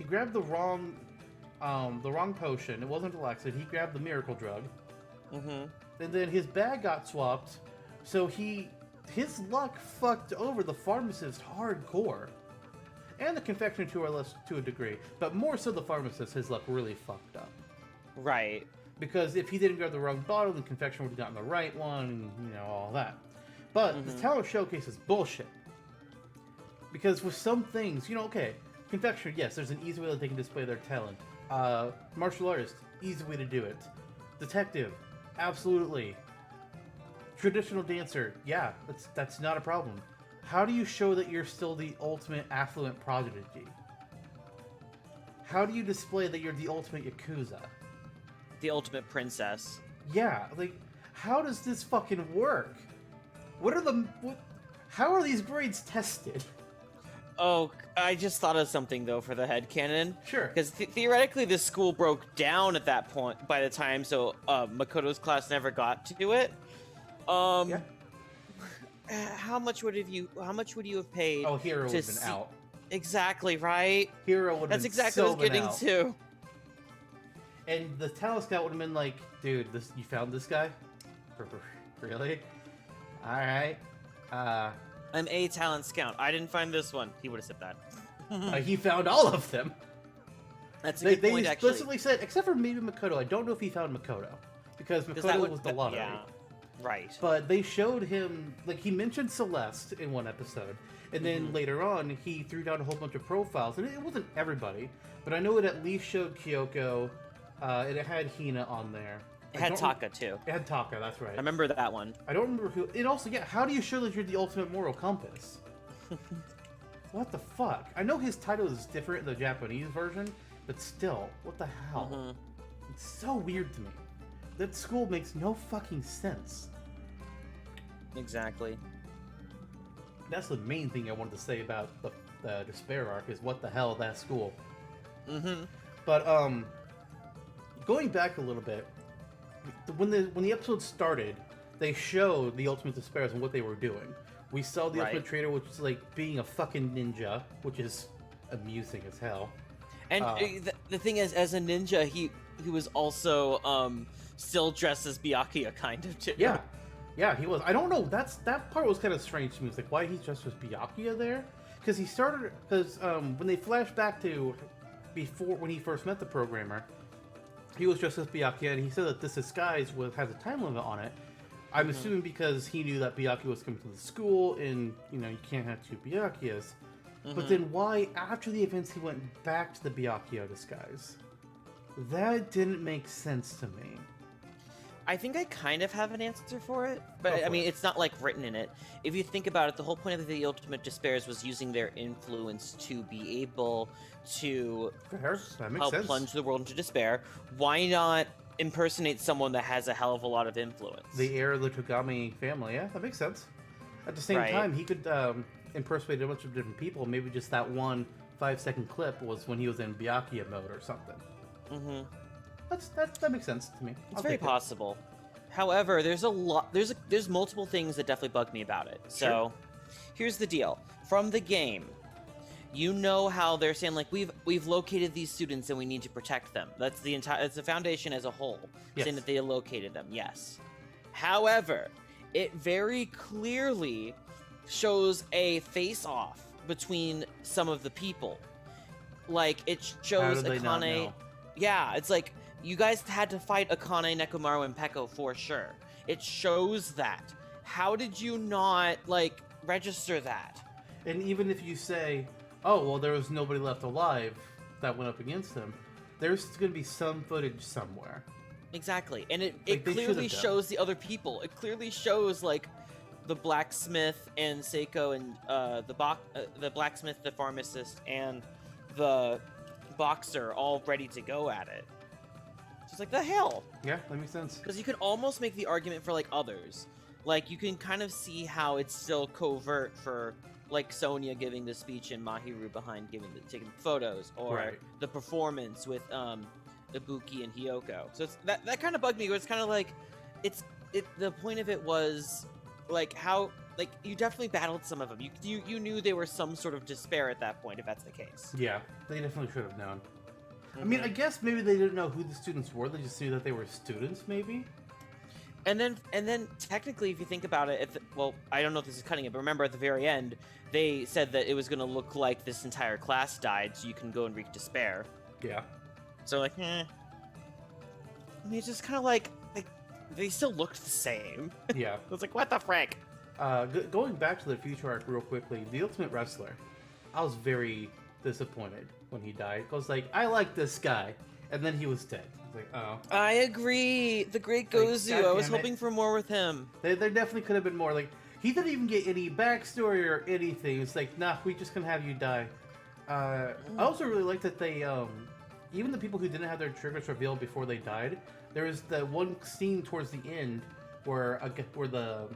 the wrong potion. It wasn't the laxative. He grabbed the miracle drug. And then his bag got swapped. So his luck fucked over the pharmacist hardcore. And the confectioner to a degree. But more so the pharmacist, his luck really fucked up. Right. Because if he didn't grab the wrong bottle, the confectioner would have gotten the right one, and, all that. But this talent showcase is bullshit. Because with some things, okay, confectioner, yes, there's an easy way that they can display their talent. Martial artist, easy way to do it. Detective, absolutely. Traditional dancer, yeah, that's not a problem. How do you show that you're still the ultimate affluent prodigy? How do you display that you're the ultimate Yakuza? The ultimate princess. Yeah, like, how does this fucking work? How are these grades tested? Oh, I just thought of something, though, for the headcanon. Sure. Because theoretically, the school broke down at that point, by the time, so Makoto's class never got to do it. Yeah. How much would you have paid? Oh, Hero would have been out. Exactly, right? Hero would have That's been exactly what I so was getting out. to. And the talent scout would have been like, dude, you found this guy? Really? Alright. I'm a talent scout. I didn't find this one. He would have said that. He found all of them. That's a good point, They actually. explicitly said, except for maybe Makoto. I don't know if he found Makoto. Because Makoto was the lottery. Yeah, right. But they showed him, like, he mentioned Celeste in one episode. And then later on, he threw down a whole bunch of profiles. And it wasn't everybody. But I know it at least showed Kyoko. And it had Hina on there. It had Taka, too. It had Taka, that's right. I remember that one. I don't remember who. It also, yeah, how do you show that you're the ultimate moral compass? What the fuck? I know his title is different in the Japanese version, but still, what the hell? It's so weird to me. That school makes no fucking sense. Exactly. That's the main thing I wanted to say about the Despair arc is what the hell that school. But going back a little bit, when the episode started, they showed the Ultimate Despairs and what they were doing. We saw the Ultimate Trader, which is like being a fucking ninja, which is amusing as hell. And the thing is, as a ninja, he was also still dressed as Byakuya, kind of, too. Yeah, he was. I don't know. That part was kind of strange to me. It's like, why he's dressed as Byakuya there? Because when they flash back to before when he first met the programmer, he was dressed as Byakuya, and he said that this disguise has a time limit on it. I'm assuming because he knew that Byakuya was coming to the school, and you can't have two Byakuyas. But then why, after the events, he went back to the Byakuya disguise? That didn't make sense to me. I think I kind of have an answer for it, but I mean, it's not like written in it. If you think about it, the whole point of the Ultimate Despairs was using their influence to be able to help plunge the world into despair. Why not impersonate someone that has a hell of a lot of influence? The heir of the Togami family, yeah, that makes sense. At the same time, he could impersonate a bunch of different people. Maybe just that one 5-second clip was when he was in Byakuya mode or something. That makes sense to me. It's very possible. However, there's multiple things that definitely bug me about it. So, here's the deal. From the game, you know how they're saying like we've located these students and we need to protect them. That's the foundation as a whole, saying that they located them. Yes. However, it very clearly shows a face-off between some of the people. Like it shows Akane. Yeah, it's like you guys had to fight Akane, Nekomaru, and Peko for sure. It shows that. How did you not like register that? And even if you say, oh, well, there was nobody left alive that went up against them, there's going to be some footage somewhere. Exactly. And it clearly shows the other people. It clearly shows, like, the blacksmith and Seiko and the blacksmith, the pharmacist, and the boxer all ready to go at it. So it's like, the hell? Yeah, that makes sense. Because you can almost make the argument for, like, others. Like, you can kind of see how it's still covert for, like, Sonya giving the speech and Mahiru behind taking photos, or the performance with Ibuki and Hiyoko. So it's, that kind of bugged me. Where it's kind of like, the point of it was like how you definitely battled some of them. You knew they were some sort of despair at that point, if that's the case. Yeah, they definitely should have known. I mean, I guess maybe they didn't know who the students were. They just knew that they were students, maybe. And then technically, if you think about it, well, I don't know if this is cutting it, but remember at the very end, they said that it was going to look like this entire class died, so you can go and wreak despair. Yeah. So like, I mean, it's just kind of like they still looked the same. Yeah. It's like, what the frick? Going back to the future arc real quickly, the Ultimate Wrestler, I was very disappointed when he died. I was like, I like this guy, and then he was dead. I was like, oh. I agree. The great Gozu. I was hoping for more with him. There definitely could have been more. Like, he didn't even get any backstory or anything. It's like, nah, we just gonna have you die. I also really like that they, even the people who didn't have their triggers revealed before they died, there was the one scene towards the end where the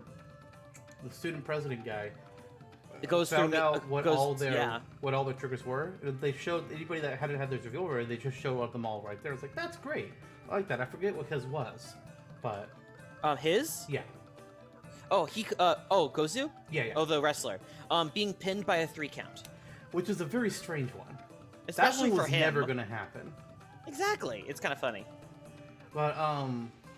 student president guy found out what all their triggers were. They showed anybody that hadn't had their reveal already. They just showed them all right there. It's like, that's great. I like that. I forget what his was, but his? Yeah. Oh, Gozu? Yeah. Oh, the wrestler. Being pinned by a 3 count. which is a very strange one. Especially that one for was him. never gonna happen. Exactly. It's kind of funny. But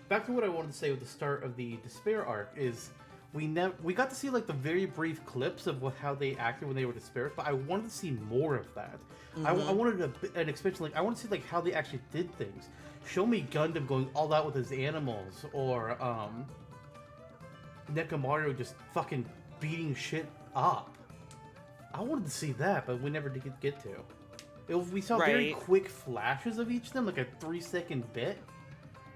back to what I wanted to say with the start of the Despair arc is we got to see like the very brief clips of how they acted when they were Despair, but I wanted to see more of that. I wanted an expansion, like I want to see like how they actually did things. Show me Gundam going all out with his animals, or Nekomaru just fucking beating shit up. I wanted to see that, but we never did get to. We saw very quick flashes of each of them, like a 3-second bit.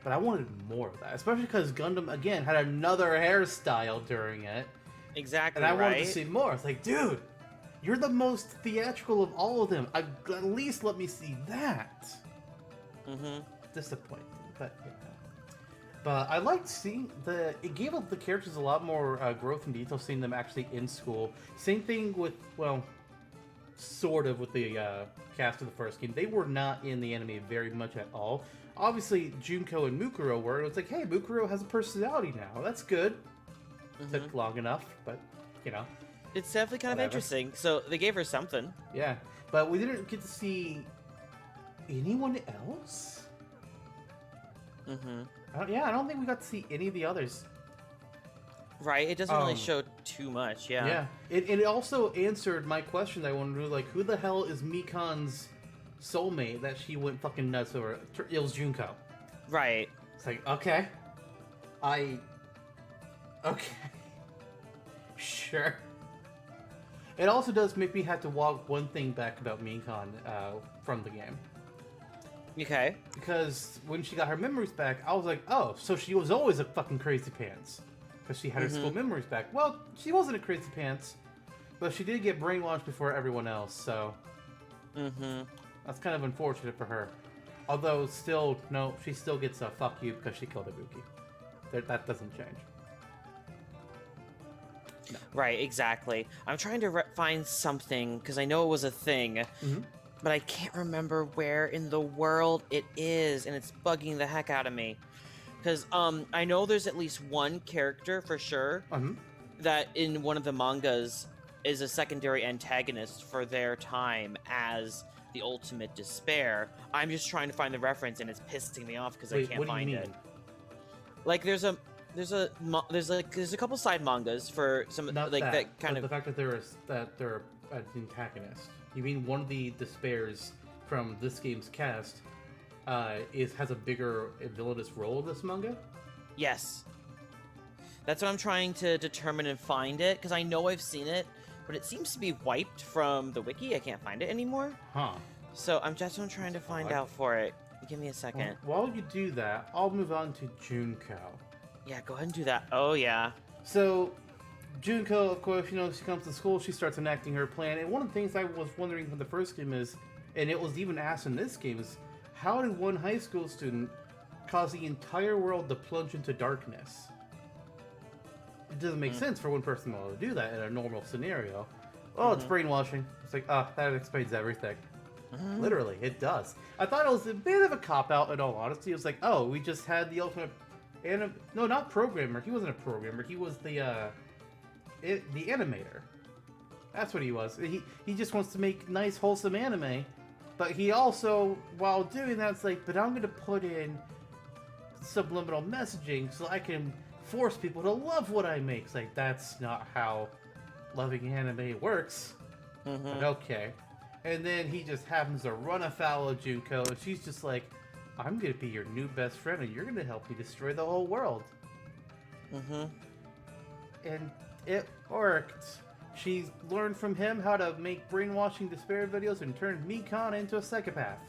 But I wanted more of that, especially because Gundam, again, had another hairstyle during it. Exactly, and I wanted to see more. It's like, dude, you're the most theatrical of all of them. At least let me see that. Disappointing, but yeah. But I liked seeing it gave the characters a lot more growth and detail, seeing them actually in school. Same thing with, well, sort of with the cast of the first game. They were not in the anime very much at all. Obviously, Junko and Mukuro were. It was like, hey, Mukuro has a personality now. That's good. Took long enough, but, you know. It's definitely kind of interesting. So, they gave her something. Yeah, but we didn't get to see anyone else? I don't think we got to see any of the others. Right, it doesn't really show too much, yeah. Yeah, it also answered my question that I wanted to know, like, who the hell is Mikan's soulmate that she went fucking nuts over? It was Junko. Right. It's like, okay. Okay. Sure. It also does make me have to walk one thing back about Mikan from the game. Okay. Because when she got her memories back, I was like, oh, so she was always a fucking crazy pants. Because she had her school memories back. Well, she wasn't a crazy pants, but she did get brainwashed before everyone else, so... That's kind of unfortunate for her. Although, still, no, she still gets a fuck you because she killed Ibuki. That doesn't change. No. Right, exactly. I'm trying to find something, because I know it was a thing, but I can't remember where in the world it is, and it's bugging the heck out of me. Because I know there's at least one character, for sure, that in one of the mangas is a secondary antagonist for their time as the ultimate despair. I'm just trying to find the reference, and it's pissing me off because I can't find it. Like, there's a couple side mangas for some that kind of the fact that they're an antagonist. You mean one of the despairs from this game's cast has a bigger villainous role in this manga? Yes. That's what I'm trying to determine and find it, because I know I've seen it, but it seems to be wiped from the wiki. I can't find it anymore. Huh. So I'm trying to find out for it. Give me a second. Well, while you do that, I'll move on to Junko. Yeah, go ahead and do that. Oh, yeah. So, Junko, of course, she comes to school, she starts enacting her plan, and one of the things I was wondering from the first game is, and it was even asked in this game, is how did one high school student cause the entire world to plunge into darkness? It doesn't make sense for one person to be able to do that in a normal scenario. Oh, it's brainwashing. It's like, that explains everything. Literally, it does. I thought it was a bit of a cop-out, in all honesty. It was like, oh, we just had the ultimate... No, not programmer. He wasn't a programmer. He was the animator. That's what he was. He just wants to make nice, wholesome anime. But he also, while doing that, it's like, but I'm going to put in subliminal messaging so I can force people to love what I make. It's like, that's not how loving anime works. But okay. And then he just happens to run afoul of Junko, and she's just like, I'm going to be your new best friend, and you're going to help me destroy the whole world. And it worked. She learned from him how to make brainwashing despair videos and turned Mikan into a psychopath.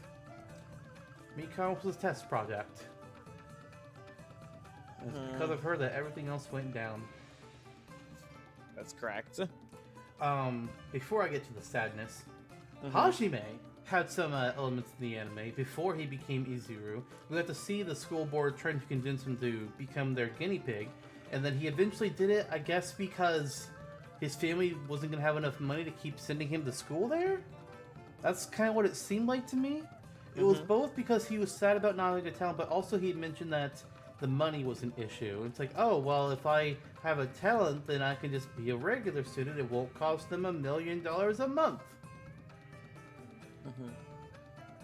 Mikan was his test project. It's because of her that everything else went down. That's correct. Before I get to the sadness, Hajime had some elements in the anime before he became Izuru. We got to see the school board trying to convince him to become their guinea pig, and then he eventually did it, I guess, because his family wasn't going to have enough money to keep sending him to school there? That's kind of what it seemed like to me. It was both because he was sad about not having a talent, but also he had mentioned that the money was an issue. It's like, oh, well, if I have a talent, then I can just be a regular student. It won't cost them $1 million a month.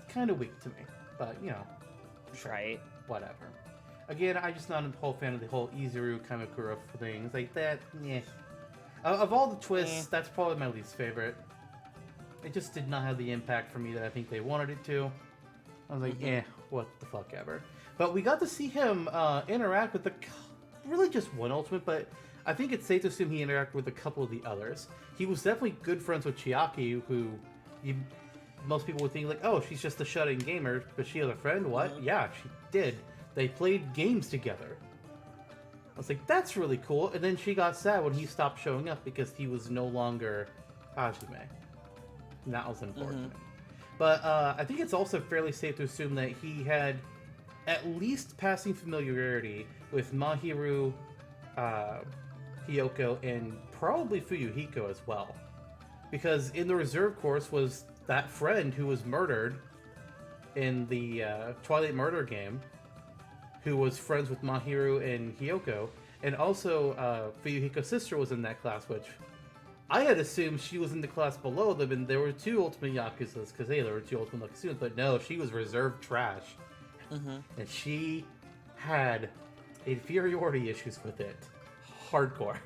Kind of weak to me, but you know, Right. whatever. Again, I'm just not a whole fan of the whole Izuru Kamakura things like that. Yeah. Of all the twists, that's probably my least favorite. It just did not have the impact for me that I think they wanted it to. I was like, what the fuck ever. But we got to see him interact with really just one ultimate, but I think it's safe to assume he interacted with a couple of the others. He was definitely good friends with Chiaki, who most people would think like, oh, she's just a shut-in gamer, but she has a friend? What? Yeah, she did. They played games together. I was like, that's really cool. And then she got sad when he stopped showing up because he was no longer Hajime. And that was unfortunate. But I think it's also fairly safe to assume that he had at least passing familiarity with Mahiru, Hiyoko, and probably Fuyuhiko as well. Because in the reserve course was that friend who was murdered in the Twilight Murder game, who was friends with Mahiru and Hiyoko, and also Fuyuhiko's sister was in that class, which I had assumed she was in the class below them, and there were two Ultimate Yakuzas, because hey, there were two Ultimate Lucky students, but no, she was reserved trash. And she had inferiority issues with it. Hardcore.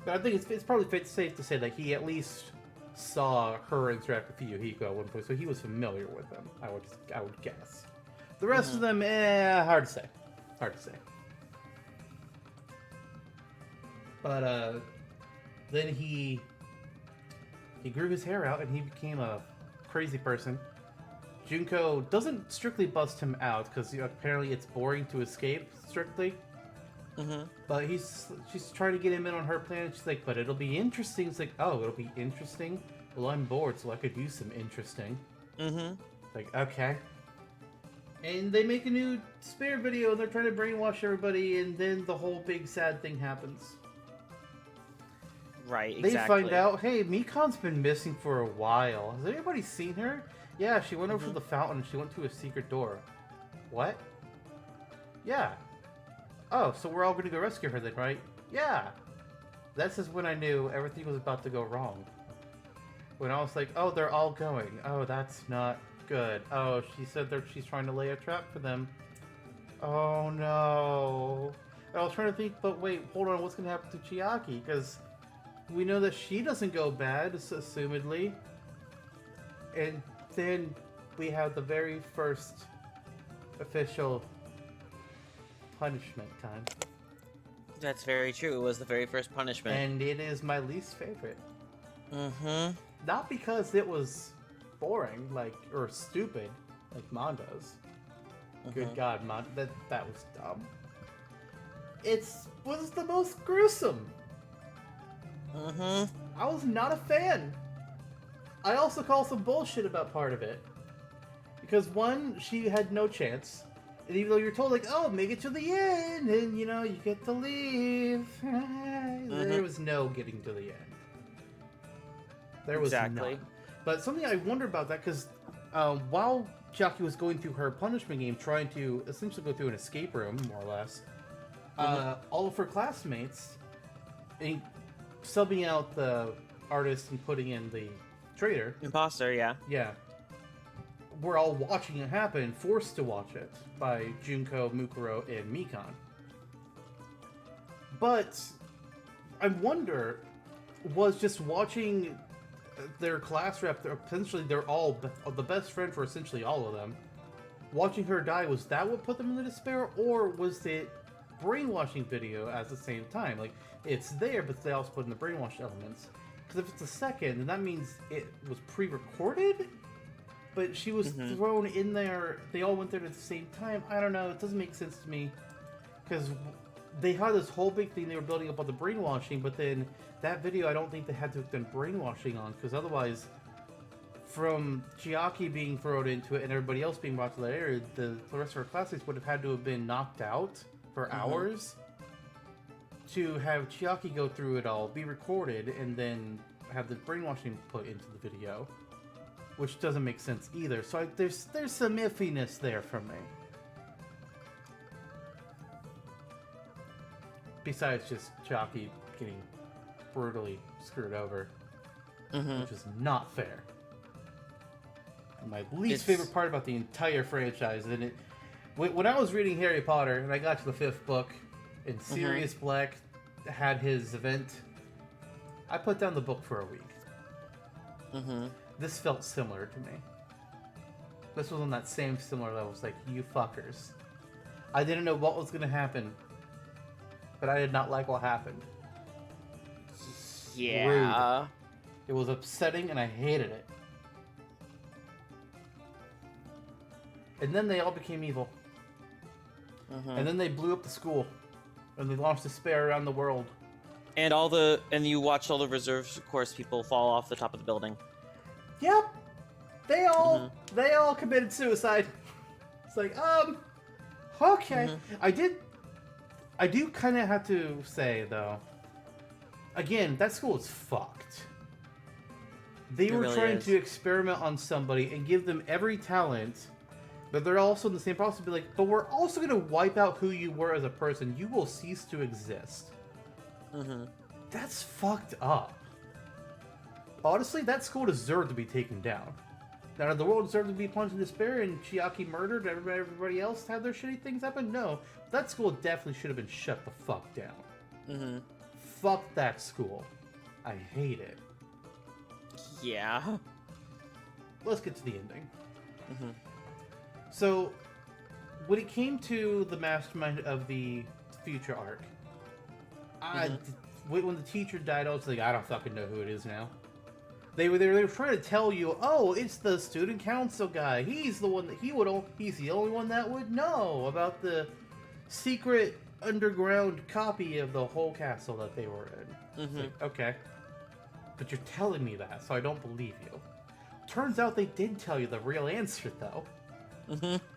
But I think it's probably safe to say that he at least saw her interact with Fuyuhiko at one point, so he was familiar with them, I would guess. The rest of them, hard to say. Hard to say. But, then he grew his hair out and he became a crazy person. Junko doesn't strictly bust him out because apparently it's boring to escape strictly. But she's trying to get him in on her plan. She's like, but it'll be interesting. It's like, oh, it'll be interesting? Well, I'm bored, so I could use some interesting. Like, okay. And they make a new spare video and they're trying to brainwash everybody, and then the whole big sad thing happens. Right, exactly. They find out, hey, Mikan's been missing for a while. Has anybody seen her? Yeah, she went over to the fountain and she went to a secret door. What? Yeah. Oh, so we're all going to go rescue her then, right? Yeah. This is when I knew everything was about to go wrong. When I was like, oh, they're all going. Oh, that's not good. Oh, she said that she's trying to lay a trap for them. Oh, no. I was trying to think, but wait, hold on, what's going to happen to Chiaki? Because we know that she doesn't go bad, assumedly. And then we have the very first official punishment time. That's very true. It was the very first punishment. And it is my least favorite. Not because it was boring, or stupid, like Mondo's. Good God, Mondo, that was dumb. It was the most gruesome. I was not a fan. I also call some bullshit about part of it. Because one, she had no chance. And even though you're told, like, oh, make it to the end, and, you get to leave. There was no getting to the end. There was none. But something I wonder about that, because while Chiaki was going through her punishment game, trying to essentially go through an escape room, more or less, all of her classmates, subbing out the artist and putting in the traitor. Imposter, yeah. Yeah. We're all watching it happen, forced to watch it by Junko, Mukuro, and Mikan. But I wonder, was just watching their class rep, essentially they're all the best friend for essentially all of them, watching her die, was that what put them in the despair, or was it brainwashing video at the same time? Like, it's there, but they also put in the brainwash elements. Because if it's a second, then that means it was pre-recorded? But she was thrown in there, they all went there at the same time. I don't know, it doesn't make sense to me. Because they had this whole big thing they were building up on the brainwashing, but then that video I don't think they had to have done brainwashing on, because otherwise, from Chiaki being thrown into it and everybody else being brought to that area, the rest of her classmates would have had to have been knocked out for hours to have Chiaki go through it all, be recorded, and then have the brainwashing put into the video. Which doesn't make sense either. So there's some iffiness there from me. Besides just Chiaki getting brutally screwed over. Which is not fair. My least favorite part about the entire franchise. And when I was reading Harry Potter and I got to the 5th book, and Sirius Black had his event, I put down the book for a week. This felt similar to me. This was on that same similar level. It's like, you fuckers. I didn't know what was going to happen, but I did not like what happened. Yeah. Rude. It was upsetting and I hated it. And then they all became evil. And then they blew up the school. And they launched despair around the world. And you watched all the reserve course people fall off the top of the building. Yep. They all committed suicide. It's like, okay. I do kind of have to say though, again, that school is fucked. They were really trying is. to experiment on somebody and give them every talent, but they're also in the same process to be like, but we're also going to wipe out who you were as a person. You will cease to exist. That's fucked up. Honestly, that school deserved to be taken down. Now, did the world deserve to be plunged in despair and Chiaki murdered and everybody else had their shitty things happen? No. That school definitely should have been shut the fuck down. Fuck that school. I hate it. Yeah. Let's get to the ending. So, when it came to the mastermind of the future arc, when the teacher died, I was like, I don't fucking know who it is now. They were trying to tell you, oh, it's the student council guy. He's the one that he's the only one that would know about the secret underground copy of the whole castle that they were in. It's like, okay. But you're telling me that, so I don't believe you. Turns out they did tell you the real answer, though.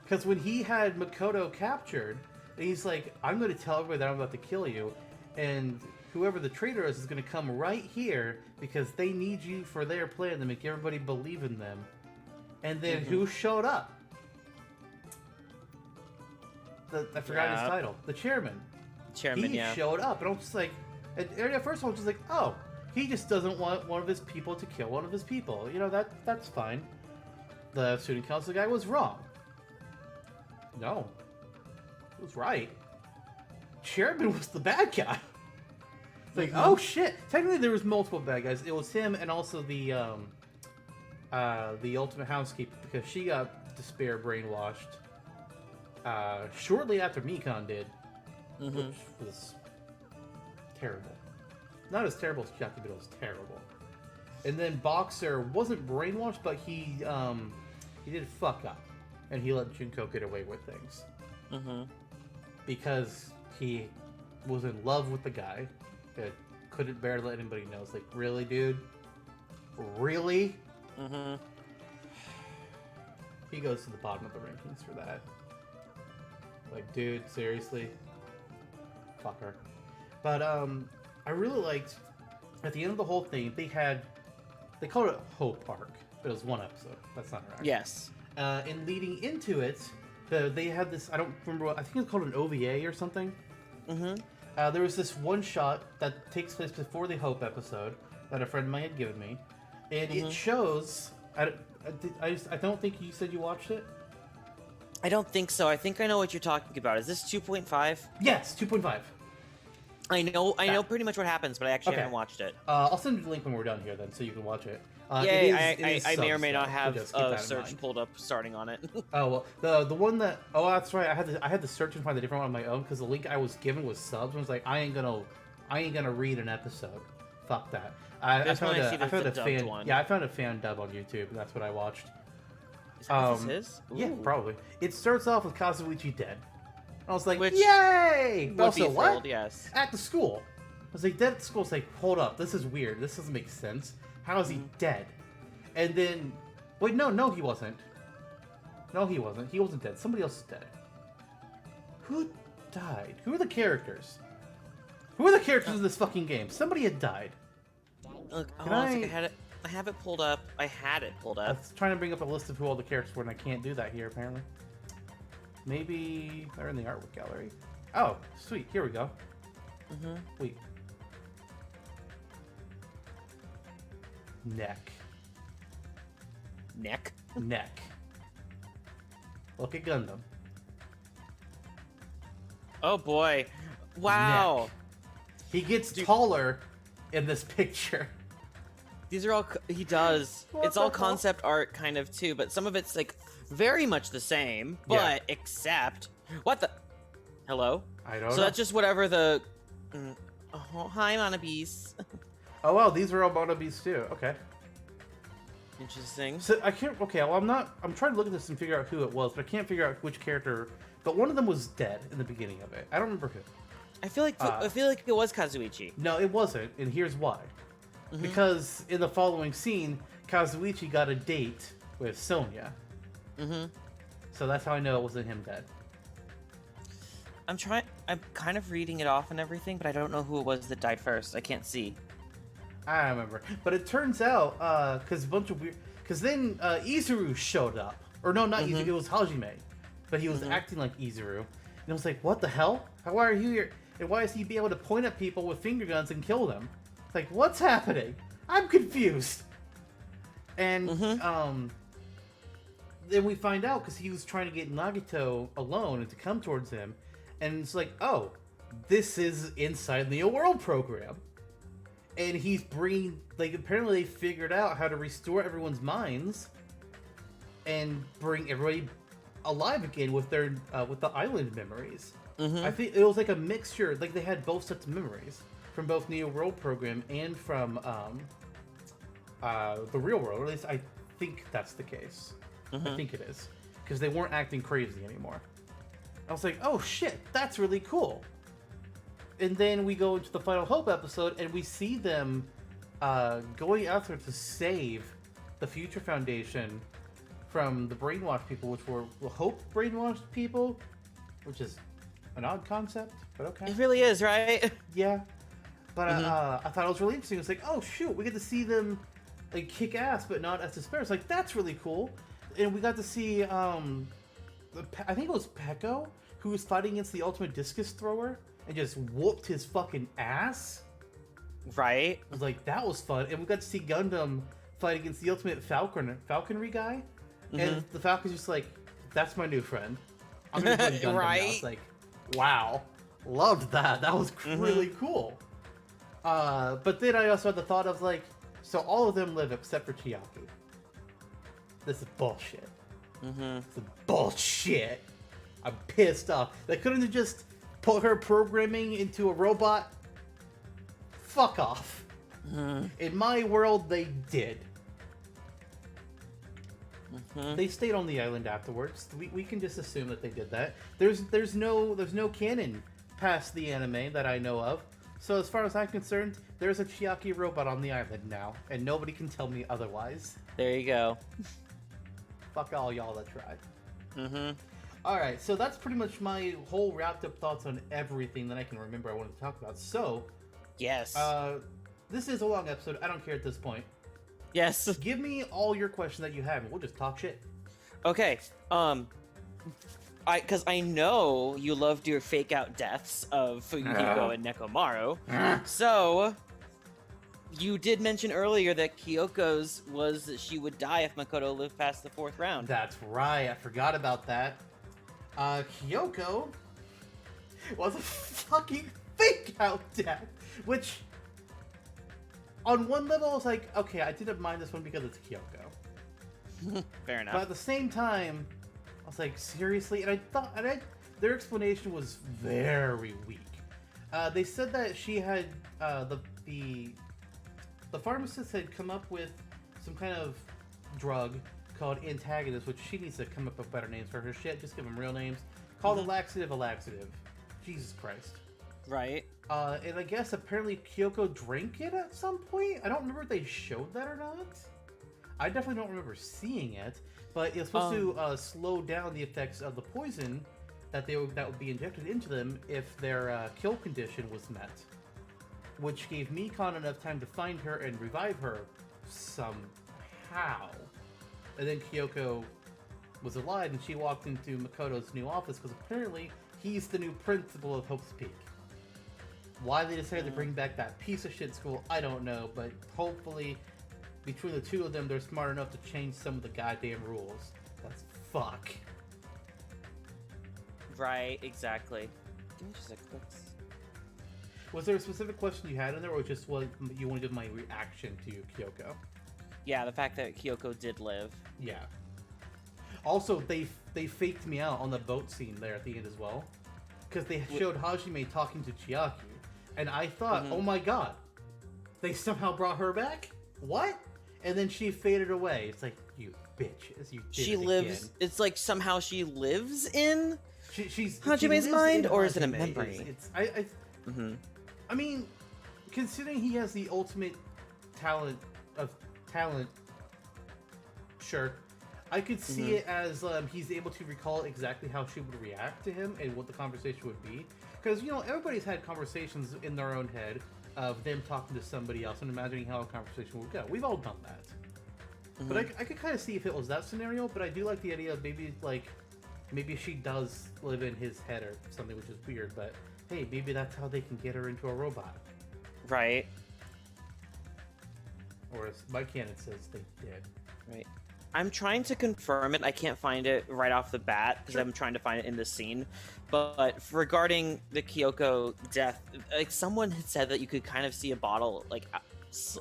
Because when he had Makoto captured, he's like, I'm going to tell everybody that I'm about to kill you, and whoever the traitor is going to come right here because they need you for their plan to make everybody believe in them. And then who showed up? I forgot his title. The chairman. He showed up, and I was just like, at first I was just like, oh, he just doesn't want one of his people to kill one of his people. You know, that's fine. The student council guy was wrong. No. He was right. Chairman was the bad guy. It's like, oh shit. Technically there was multiple bad guys. It was him and also the ultimate housekeeper, because she got despair brainwashed shortly after Mikon did. Which was terrible. Not as terrible as Chiaki, but it was terrible. And then Boxer wasn't brainwashed, but he did fuck up. And he let Junko get away with things. Because he was in love with the guy that couldn't bear to let anybody know. It's like, really, dude? Really? He goes to the bottom of the rankings for that. Like, dude, seriously? Fuck her. But, I really liked, at the end of the whole thing, they called it Hope Arc, but it was one episode. That's not right. Yes. And leading into it, they had this, I don't remember what, I think it's called an OVA or something. There was this one shot that takes place before the Hope episode that a friend of mine had given me. And it shows, I don't think you said you watched it? I don't think so. I think I know what you're talking about. Is this 2.5? Yes, 2.5. I know pretty much what happens, but I actually haven't watched it. I'll send you the link when we're done here then, so you can watch it. Yay, it is I may or may not Substack, have so just keep a that in search mind. pulled up starting on it. Oh, well, the one that... Oh, that's right. I had to search and find a different one on my own, because the link I was given was subs. I was like, I ain't gonna read an episode. Fuck that. I found a fan... Yeah, I found a fan dub on YouTube. That's what I watched. Is that what this is? Yeah, Ooh. probably. It starts off with Kazuichi dead. I was like, Which yay! But would be also, what? thrilled, yes. At the school. I was like, dead at the school. It's like, hold up, this is weird. This doesn't make sense. How is he dead? And then, wait, no, he wasn't. No, he wasn't. He wasn't dead. Somebody else is dead. Who died? Who are the characters? Who are the characters in this fucking game? Somebody had died. Look, Can I have it pulled up. I had it pulled I up. was trying to bring up a list of who all the characters were, and I can't do that here, apparently. Maybe they're in the artwork gallery. Oh, sweet. Here we go. Wait. Neck. Neck. Look at Gundam. Oh boy. Wow. Neck. He gets taller in this picture. These are all he does. What It's the all hell? concept art kind of too, but some of it's like very much the same, but Yeah. except what the hello? I don't So know. that's just whatever the oh, hi Monobeasts. Oh wow, these are all Monobeasts too. Okay. Interesting. So I can't. Okay, well I'm trying to look at this and figure out who it was, but I can't figure out which character. But one of them was dead in the beginning of it. I don't remember who. I feel like it was Kazuichi. No, it wasn't, and here's why. Because in the following scene, Kazuichi got a date with Sonya. So that's how I know it wasn't him dead. I'm kind of reading it off and everything, but I don't know who it was that died first. I can't see. I don't remember. But it turns out, because a bunch of weird... Because then Izuru showed up. Or no, not Izuru, it was Hajime. But he was acting like Izuru. And I was like, what the hell? Why are you here? And why is he be able to point at people with finger guns and kill them? It's like, what's happening? I'm confused. And then we find out because he was trying to get Nagito alone and to come towards him. And it's like, oh, this is inside the World program. And he's bringing, like, apparently they figured out how to restore everyone's minds and bring everybody alive again with their with the island memories. I think it was like a mixture, like they had both sets of memories from both Neo World program and from the real world. Or at least I think that's the case. I think it is because they weren't acting crazy anymore. I was like, oh shit, that's really cool. And then we go into the Final Hope episode and we see them going out there to save the Future Foundation from the brainwashed people, which were Hope brainwashed people, which is an odd concept, but okay. It really is, right? Yeah. But I thought it was really interesting. It's like, oh shoot, we get to see them like kick ass, but not as despair. It's like, that's really cool. And we got to see, I think it was Peko, who was fighting against the ultimate discus thrower and just whooped his fucking ass. Right. I was like, that was fun. And we got to see Gundam fight against the ultimate falconry guy. And the Falcon's just like, that's my new friend. I'm gonna play Gundam now. It's like, wow. Loved that. That was really cool. But then I also had the thought of like, so all of them live except for Chiaki. This is bullshit. This is bullshit. I'm pissed off. They couldn't have just put her programming into a robot. Fuck off. In my world, they did. They stayed on the island afterwards. We can just assume that they did that. There's no canon past the anime that I know of. So as far as I'm concerned, there's a Chiaki robot on the island now, and nobody can tell me otherwise. There you go. Fuck all y'all that tried. Alright, so that's pretty much my whole wrapped up thoughts on everything that I can remember I wanted to talk about. So, Yes. this is a long episode. I don't care at this point. Yes. Give me all your questions that you have, and we'll just talk shit. Okay. Because I know you loved your fake out deaths of Fuyuhiko and Nekomaru. So, you did mention earlier that Kyoko's was that she would die if Makoto lived past the 4th round. That's right. I forgot about that. Kyoko was a fucking fake out death, which on one level I was like, okay, I didn't mind this one because it's Kyoko. Fair enough. But at the same time, I was like, seriously? And I thought, their explanation was very weak. They said that she had, the pharmacist had come up with some kind of drug called antagonist, which she needs to come up with better names for her shit. Just give them real names. Called a laxative. Jesus Christ. Right. And I guess apparently Kyoko drank it at some point. I don't remember if they showed that or not. I definitely don't remember seeing it, but it was supposed to slow down the effects of the poison that would be injected into them if their kill condition was met, which gave Mikon enough time to find her and revive her somehow. And then Kyoko was alive, and she walked into Makoto's new office because apparently he's the new principal of Hope's Peak. Why they decided to bring back that piece of shit school, I don't know, but hopefully between the two of them, they're smart enough to change some of the goddamn rules. That's fuck. Right, exactly. Give me just a quick... Was there a specific question you had in there, or just what you wanted my reaction to Kyoko? Yeah, the fact that Kyoko did live. Yeah. Also, they faked me out on the boat scene there at the end as well, because they showed Hajime talking to Chiaki, and I thought, oh my god, they somehow brought her back? What? And then she faded away. It's like, you bitches, you did She it lives. again. It's like somehow she lives in She's Hajime's lives mind, in or is it a Hajime. memory? I mean, considering he has the ultimate talent, sure, I could see it as he's able to recall exactly how she would react to him and what the conversation would be. Because, you know, everybody's had conversations in their own head of them talking to somebody else and imagining how a conversation would go. We've all done that. But I could kind of see if it was that scenario, but I do like the idea of maybe she does live in his head or something, which is weird, but hey, maybe that's how they can get her into a robot. Right. Or as my canon says, they did. Right. I'm trying to confirm it. I can't find it right off the bat because I'm trying to find it in this scene. But regarding the Kyoko death, like someone had said that you could kind of see a bottle like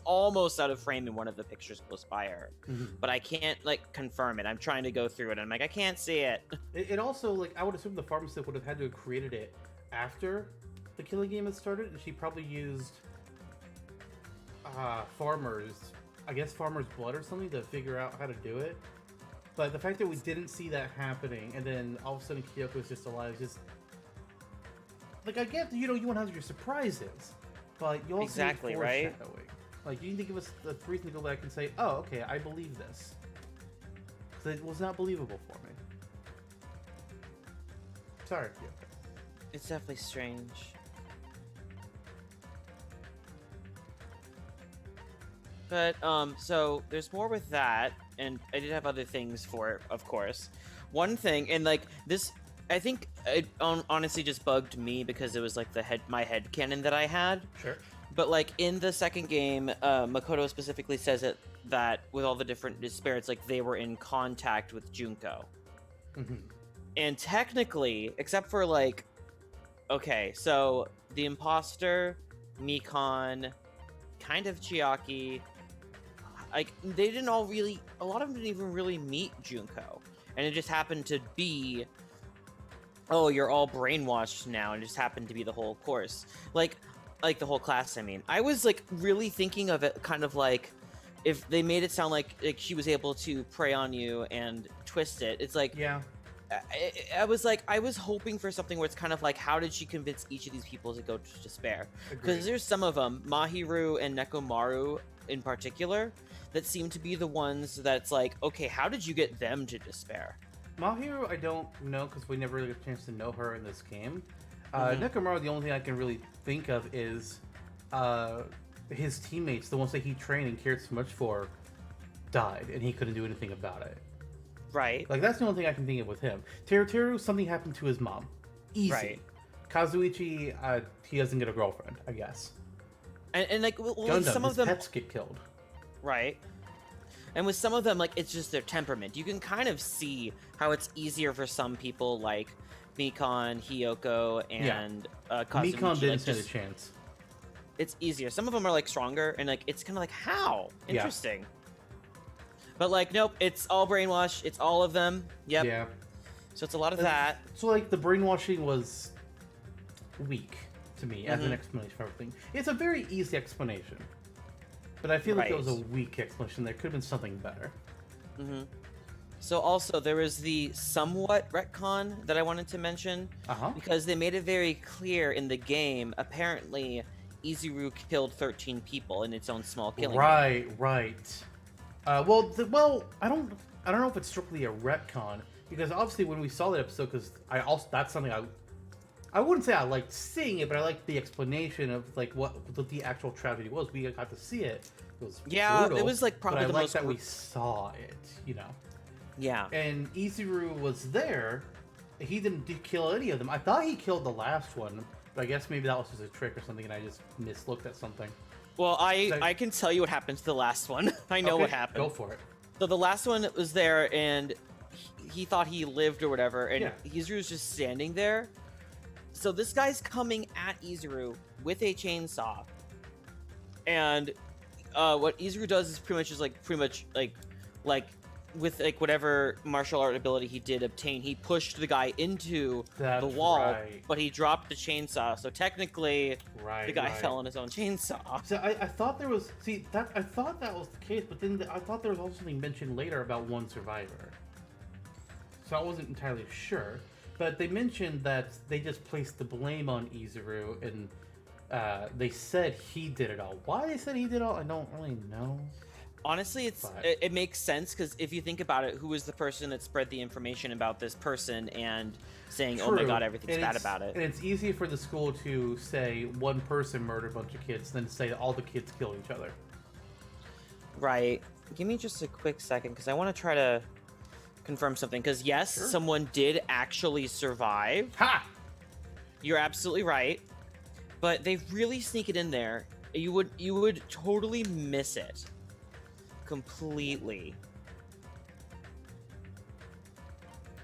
almost out of frame in one of the pictures close by her. But I can't like confirm it. I'm trying to go through it and I'm like, I can't see it. It also, like, I would assume the pharmacist would have had to have created it after the killing game had started, and she probably used farmers blood or something to figure out how to do it. But the fact that we didn't see that happening, and then all of a sudden Kyoko's just alive, just like, I get, you know, you want to have your surprises, but you also Exactly, need right? foreshadowing. Like, you need to give us the reason to go back and say, oh, okay, I believe this. Because it was not believable for me. Sorry, Kyoko. It's definitely strange. But, so, there's more with that, and I did have other things for it, of course. One thing, and, like, this, I think it honestly just bugged me because it was, like, my headcanon that I had. Sure. But, like, in the second game, Makoto specifically says that with all the different spirits, like, they were in contact with Junko. And technically, except for, like, okay, so the imposter, Mikan, kind of Chiaki, like, they didn't all really, a lot of them didn't even really meet Junko. And it just happened to be, oh, you're all brainwashed now, and it just happened to be the whole course. Like the whole class, I mean. I was, like, really thinking of it kind of like, if they made it sound like she was able to prey on you and twist it, it's like... Yeah. I was hoping for something where it's kind of like, how did she convince each of these people to go to despair? Because there's some of them, Mahiru and Nekomaru in particular, that seem to be the ones that's like, okay, how did you get them to despair? Mahiru, I don't know, because we never really got a chance to know her in this game. Nekomaru, the only thing I can really think of is his teammates, the ones that he trained and cared so much for, died, and he couldn't do anything about it. Right. Like, that's the only thing I can think of with him. Teruteru, something happened to his mom. Easy. Right. Kazuichi, he doesn't get a girlfriend, I guess. And like, well, Gundam, some of his them... pets get killed. Right. And with some of them, like, it's just their temperament. You can kind of see how it's easier for some people, like Mikan, Hiyoko, and Kazuichi. Mikan didn't like, stand a chance. It's easier. Some of them are, like, stronger, and, like, it's kind of like, how? Interesting. But, like, nope, it's all brainwash. It's all of them. Yep. Yeah. So it's a lot of that. So, like, the brainwashing was weak to me as an explanation for everything. It's a very easy explanation. But I feel like it was a weak explanation. There could have been something better. So also, there was the somewhat retcon that I wanted to mention. Because they made it very clear in the game, apparently, Izuru killed 13 people in its own small killing game. Right. Well, I don't know if it's strictly a retcon, because obviously when we saw that episode, because that's something I wouldn't say I liked seeing it, but I liked the explanation of like what the actual tragedy was. We got to see it. It was brutal, it was like probably but the I most that we saw it, you know. Yeah. And Izuru was there. He didn't kill any of them. I thought he killed the last one, but I guess maybe that was just a trick or something, and I just mislooked at something. Well, I can tell you what happened to the last one. I know what happened. Go for it. So the last one was there, and he thought he lived or whatever, and Izuru's just standing there. So this guy's coming at Izuru with a chainsaw, and what Izuru does is pretty much like with like whatever martial art ability he did obtain, he pushed the guy into the wall, but he dropped the chainsaw. So technically, the guy fell on his own chainsaw. So I thought there was I thought that was the case, but then I thought there was also something mentioned later about one survivor. So I wasn't entirely sure, but they mentioned that they just placed the blame on Izuru, and they said he did it all. Why they said he did it all, I don't really know. Honestly, it makes sense, because if you think about it, who was the person that spread the information about this person and saying, oh my god, everything's bad about it? And it's easy for the school to say one person murdered a bunch of kids than to say all the kids kill each other. Right. Give me just a quick second, because I want to try to confirm something, because yes, someone did actually survive. Ha! You're absolutely right, but they really sneak it in there. You would totally miss it completely.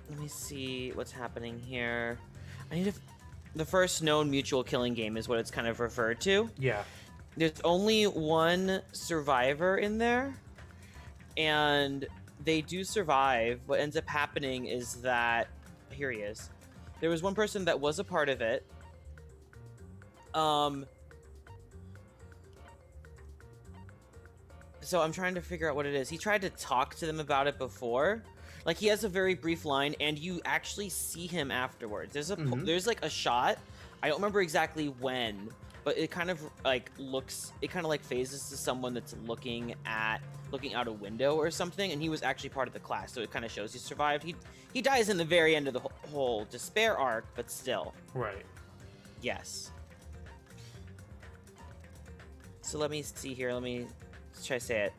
Let me see what's happening here. I need the first known mutual killing game is what it's kind of referred to. Yeah. There's only one survivor in there, and they do survive. What ends up happening is that here he is. There was one person that was a part of it. So I'm trying to figure out what it is. He tried to talk to them about it before. Like, he has a very brief line, and you actually see him afterwards. There's like a shot. I don't remember exactly when, but it kind of like phases to someone that's looking out a window or something, and he was actually part of the class, so it kind of shows he survived. He dies in the very end of the whole despair arc, but still. Right. Yes. So let me see here. Let's try to say it.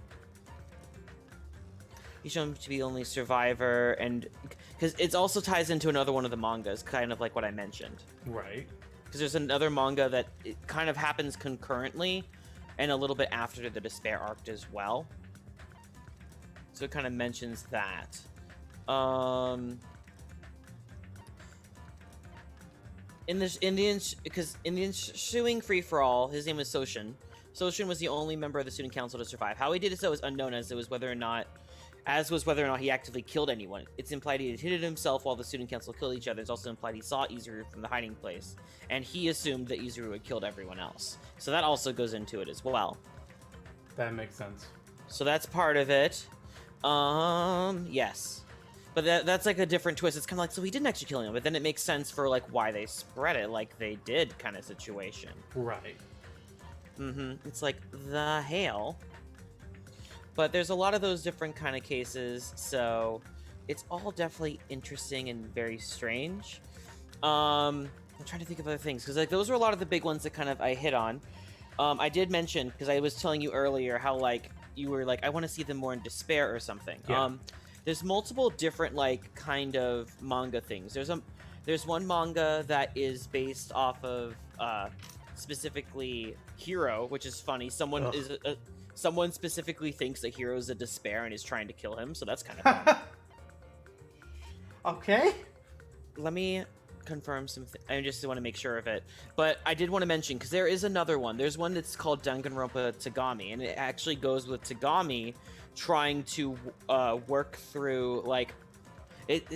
You show him to be the only survivor, and because it also ties into another one of the mangas, kind of like what I mentioned. Right. Because there's another manga that it kind of happens concurrently and a little bit after the despair arc as well. So it kind of mentions that. In the ensuing free-for-all, his name was Soshin. Soshin was the only member of the student council to survive. How he did so is unknown, as was whether or not he actively killed anyone. It's implied he had hidden himself while the student council killed each other. It's also implied he saw Izuru from the hiding place, and he assumed that Izuru had killed everyone else. So that also goes into it as well. That makes sense. So that's part of it. Yes. But that's like a different twist. It's kind of like, so he didn't actually kill anyone, but then it makes sense for like why they spread it like they did kind of situation. Right. It's like the hail. But there's a lot of those different kind of cases, so it's all definitely interesting and very strange. I'm trying to think of other things, because like those were a lot of the big ones that kind of I hit on. I did mention, because I was telling you earlier how like you were like, I want to see them more in despair or something. Yeah. There's multiple different like kind of manga things. There's one manga that is based off of specifically Hero, which is funny. Someone specifically thinks that Hero is a despair and is trying to kill him, so that's kind of fun. Okay. Let me confirm something. I just want to make sure of it. But I did want to mention, because there is another one. There's one that's called Danganronpa Tagami, and it actually goes with Tagami trying to work through like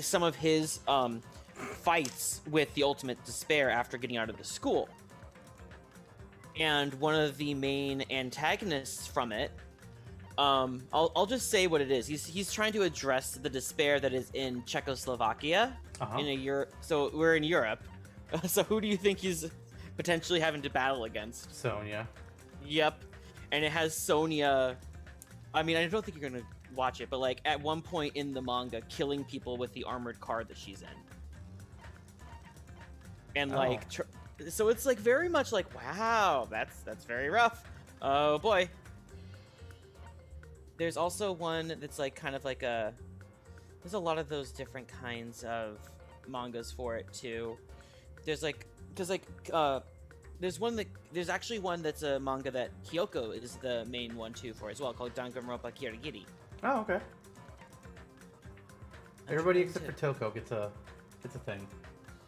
some of his fights with the ultimate despair after getting out of the school. And one of the main antagonists from it, I'll just say what it is. He's trying to address the despair that is in Czechoslovakia. So we're in Europe. So who do you think he's potentially having to battle against? Sonya. Yep. And it has Sonya. I mean, I don't think you're gonna watch it, but like at one point in the manga, killing people with the armored car that she's in. And like, so it's like very much like, wow, that's very rough. Oh boy. There's also one that's like kind of like there's a lot of those different kinds of mangas for it too. There's like, because like there's actually one that's a manga that Kyoko is the main one too for as well, called Danganronpa Kirigiri. Oh, okay. Everybody except for Toko gets a thing.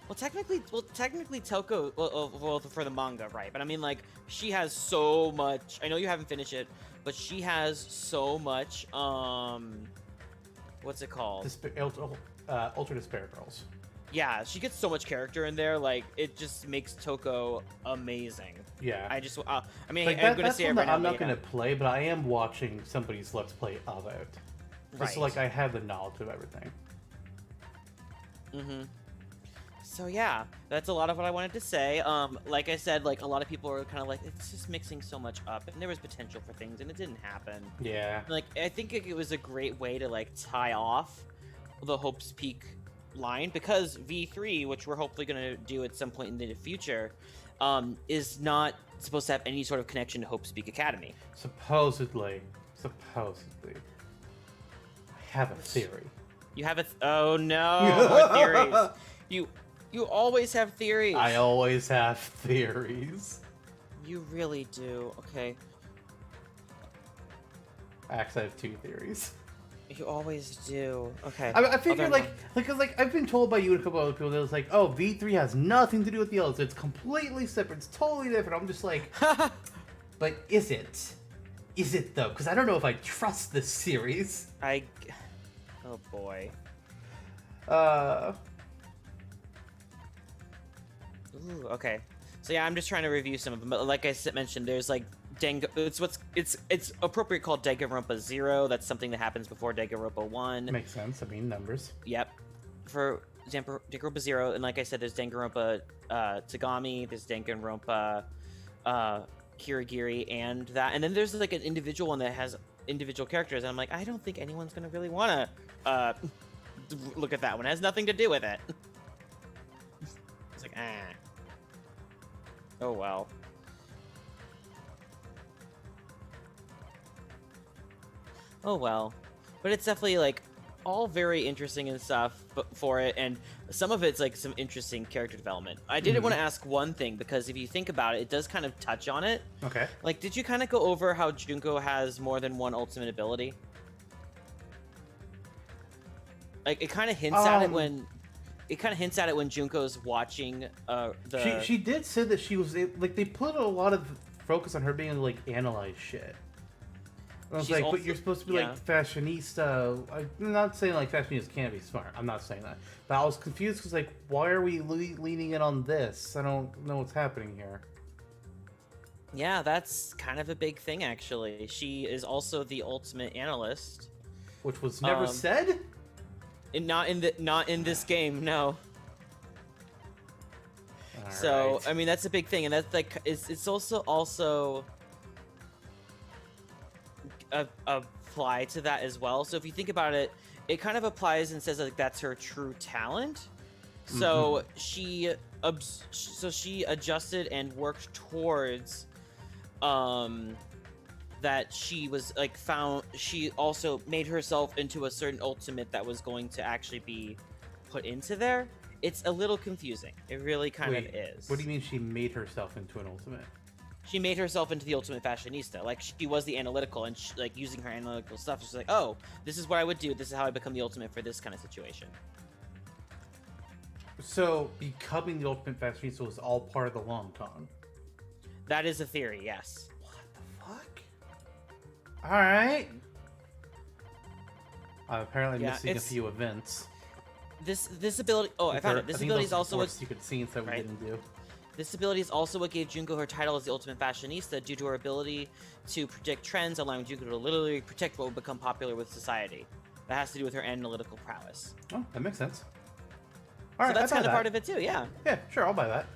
Well, technically Toko, well, for the manga, right? But I mean, like, she has so much. I know you haven't finished it, but she has so much. What's it called? Ultra Despair Girls. Yeah, she gets so much character in there. Like, it just makes Toko amazing. Yeah. I mean, like I'm gonna say it right now. I'm not gonna play, but I am watching somebody's Let's Play of it. Just so, like, I have the knowledge of everything. Mm-hmm. So yeah, that's a lot of what I wanted to say. Like I said, like, a lot of people are kind of like, it's just mixing so much up, and there was potential for things, and it didn't happen. Yeah. Like, I think it was a great way to, like, tie off the Hope's Peak line, because V3, which we're hopefully going to do at some point in the future, is not supposed to have any sort of connection to Hope's Peak Academy. Supposedly. I have a theory. You have oh no, what theories? You always have theories. I always have theories. You really do. Okay. Actually, I have 2 theories. You always do. Okay. I figured, because I've been told by you and a couple other people that it was like, oh, V3 has nothing to do with the others. It's completely separate. It's totally different. I'm just like, but is it? Is it, though? Because I don't know if I trust this series. Oh, boy. Ooh, okay. So yeah, I'm just trying to review some of them. But like I mentioned, there's like it's appropriate called Danganronpa 0. That's something that happens before Danganronpa 1. Makes sense. I mean, numbers. Yep. For example, Danganronpa 0, and like I said, there's Danganronpa Tagami, there's Danganronpa Kirigiri, and that. And then there's like an individual one that has individual characters, and I'm like, I don't think anyone's gonna really want to look at that one. It has nothing to do with it. It's like, oh well. Oh well. But it's definitely like all very interesting and stuff for it, and some of it's like some interesting character development. I did want to ask one thing, because if you think about it, it does kind of touch on it. Okay. Like, did you kind of go over how Junko has more than one ultimate ability? Like, it kind of hints at it when Junko's watching the. She did say that she was like, they put a lot of focus on her being able to, like, analyze shit. I was like, but you're supposed to be like fashionista. I'm not saying like fashionistas can't be smart. I'm not saying that. But I was confused because, like, why are we leaning in on this? I don't know what's happening here. Yeah, that's kind of a big thing, actually. She is also the ultimate analyst, which was never said. Not in this game, no. All so right. I mean, that's a big thing, and that's like it's also apply to that as well. So if you think about it, it kind of applies and says like that's her true talent. So she adjusted and worked towards that she was like she also made herself into a certain ultimate that was going to actually be put into there. It's a little confusing. It really kind of is. What do you mean she made herself into an ultimate? She made herself into the ultimate fashionista. Like, she was the analytical, and like using her analytical stuff, she's like, oh, this is what I would do. This is how I become the ultimate for this kind of situation. So becoming the ultimate fashionista was all part of the long con. That is a theory, yes. What the fuck? All right. I'm apparently missing a few events. This ability. Oh, I found it. This ability is also what secret scenes that we didn't do. This ability is also what gave Junko her title as the ultimate fashionista, due to her ability to predict trends, allowing Junko to literally predict what would become popular with society. That has to do with her analytical prowess. Oh, that makes sense. All right, so that's kind of part of it too, yeah. Yeah, sure, I'll buy that.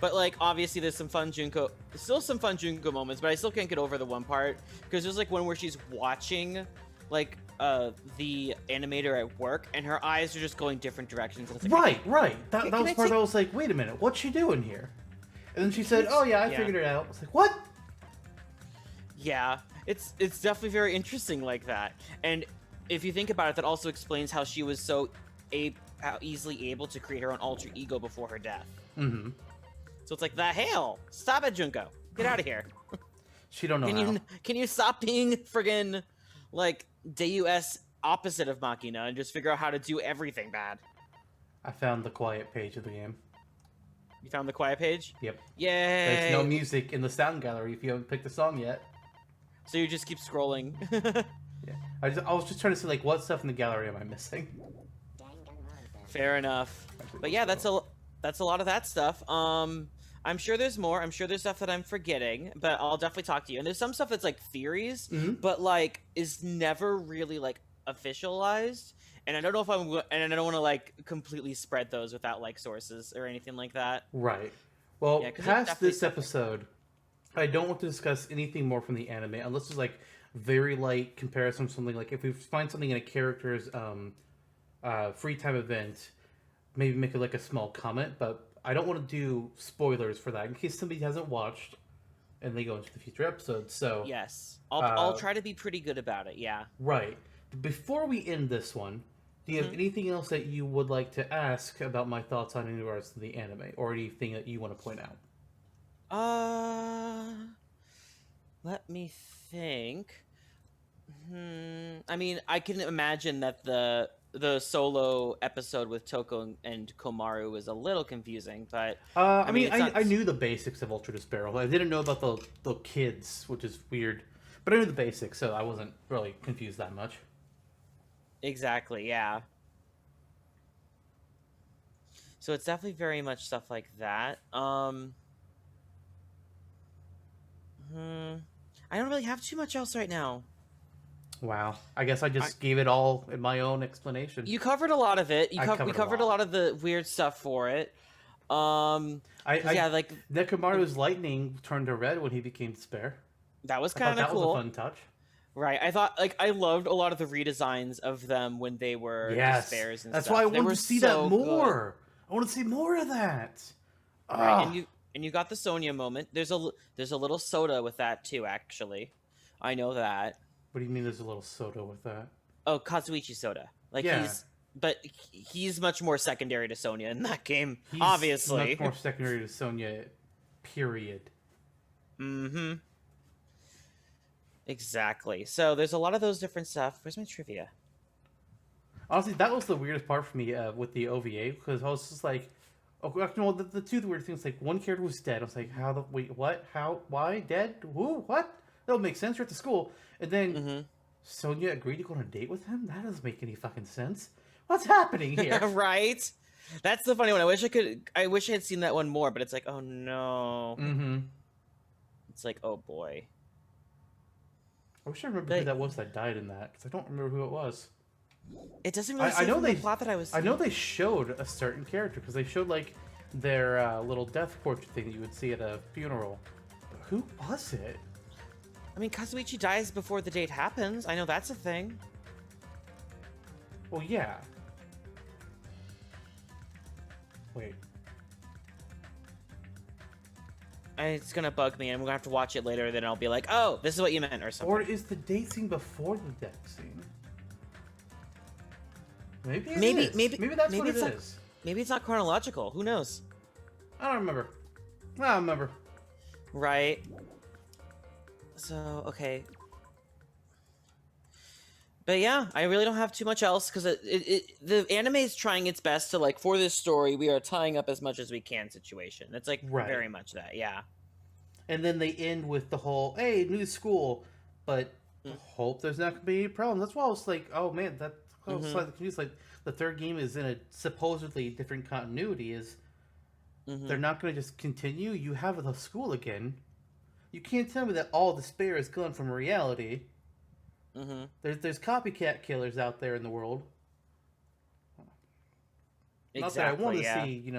But like, obviously, there's some fun Junko moments, but I still can't get over the one part, because there's like one where she's watching, like, the animator at work, and her eyes are just going different directions. And it's like, right. That was part I was like, wait a minute, what's she doing here? And then she said, oh yeah, I figured it out. I was like, what? Yeah, it's definitely very interesting like that. And if you think about it, that also explains how she was so easily able to create her own alter ego before her death. So it's like, the hell? Stop it, Junko. Get out of here. She don't know how. Can you stop being friggin' like Deus opposite of Machina and just figure out how to do everything bad? I found the quiet page of the game. You found the quiet page? Yep. Yay! There's no music in the sound gallery if you haven't picked a song yet. So you just keep scrolling. Yeah. I was just trying to see like what stuff in the gallery am I missing. Fair enough. But yeah, that's a lot of that stuff. I'm sure there's more. I'm sure there's stuff that I'm forgetting, but I'll definitely talk to you. And there's some stuff that's like theories, but like is never really like officialized. And I don't know if and I don't want to like completely spread those without like sources or anything like that. Right. Well, Yeah, past this episode, I don't want to discuss anything more from the anime unless it's like very light comparison, something like if we find something in a character's free time event, maybe make it like a small comment, but I don't want to do spoilers for that in case somebody hasn't watched and they go into the future episodes. So yes, I'll try to be pretty good about it. Yeah. Right. Before we end this one, do you have anything else that you would like to ask about my thoughts on in regards to the anime, or anything that you want to point out? Let me think. I mean, I can imagine that the solo episode with Toko and Komaru was a little confusing, but I mean, I knew the basics of Ultra Despair. I didn't know about the kids, which is weird, but I knew the basics, so I wasn't really confused that much. Exactly, yeah. So it's definitely very much stuff like that. I don't really have too much else right now. Wow. I guess I just gave it all in my own explanation. You covered a lot of it. We covered a lot of the weird stuff for it. Yeah, like Nekomaru's lightning turned to red when he became despair. That was kind of cool. That was a fun touch. Right. I thought, like, I loved a lot of the redesigns of them when they were despairs and that's stuff. That's why I wanted to see that more. Good. I want to see more of that. Right. And you got the Sonya moment. There's a little soda with that too, actually. I know that. What do you mean there's a little soda with that? Oh, Kazuichi soda. Like he's much more secondary to Sonya in that game, obviously. Much more secondary to Sonya, period. Mm-hmm. Exactly. So there's a lot of those different stuff. Where's my trivia? Honestly, that was the weirdest part for me with the OVA, because I was just like, the two weird things, like, one character was dead. I was like, wait, what? How? Why? Dead? Who? What? That would make sense. You're at the school. And then Sonya agreed to go on a date with him? That doesn't make any fucking sense. What's happening here? Right? That's the funny one. I wish I had seen that one more, but it's like, oh no. Mm-hmm. It's like, oh boy. I wish I remember who that was that died in that, because I don't remember who it was. It doesn't really say the plot that I was seeing. I know they showed a certain character, because they showed, like, their little death portrait thing that you would see at a funeral. But who was it? I mean, Kazuichi dies before the date happens. I know that's a thing. Well, yeah. Wait. It's gonna bug me, and I'm gonna have to watch it later, then I'll be like, oh, this is what you meant, or something. Or is the date scene before the death scene? Maybe that's what it is. Maybe it's not chronological. Who knows? I don't remember. I don't remember. Right. So, okay. But yeah, I really don't have too much else, because the anime is trying its best to, like, for this story, we are tying up as much as we can situation. It's, like, very much that, yeah. And then they end with the whole, hey, new school, but hope there's not going to be any problems. That's why I was like, oh man, that was slightly confused. Like, the third game is in a supposedly different continuity, they're not going to just continue. You have the school again. You can't tell me that all despair is gone from reality. There's copycat killers out there in the world. Exactly, not that I want to see,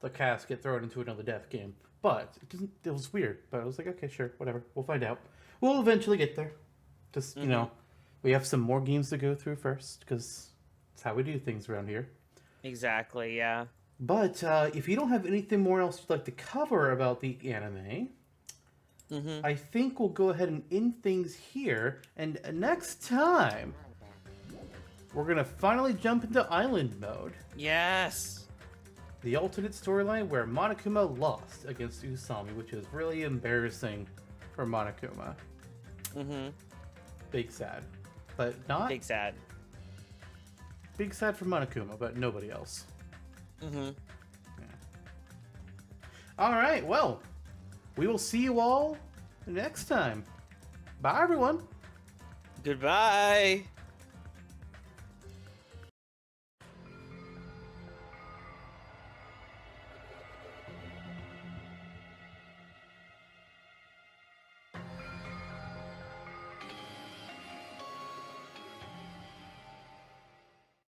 the cast get thrown into another death game. But it was weird. But I was like, okay, sure, whatever. We'll find out. We'll eventually get there. Just, we have some more games to go through first, because that's how we do things around here. Exactly, yeah. But if you don't have anything more else you'd like to cover about the anime, I think we'll go ahead and end things here. And next time, we're going to finally jump into island mode. Yes. the alternate storyline where Monokuma lost against Usami, which is really embarrassing for Monokuma. Mm-hmm. Big sad. But not... Big sad. Big sad for Monokuma, but nobody else. Mm-hmm. Yeah. Alright, well, we will see you all next time. Bye, everyone. Goodbye.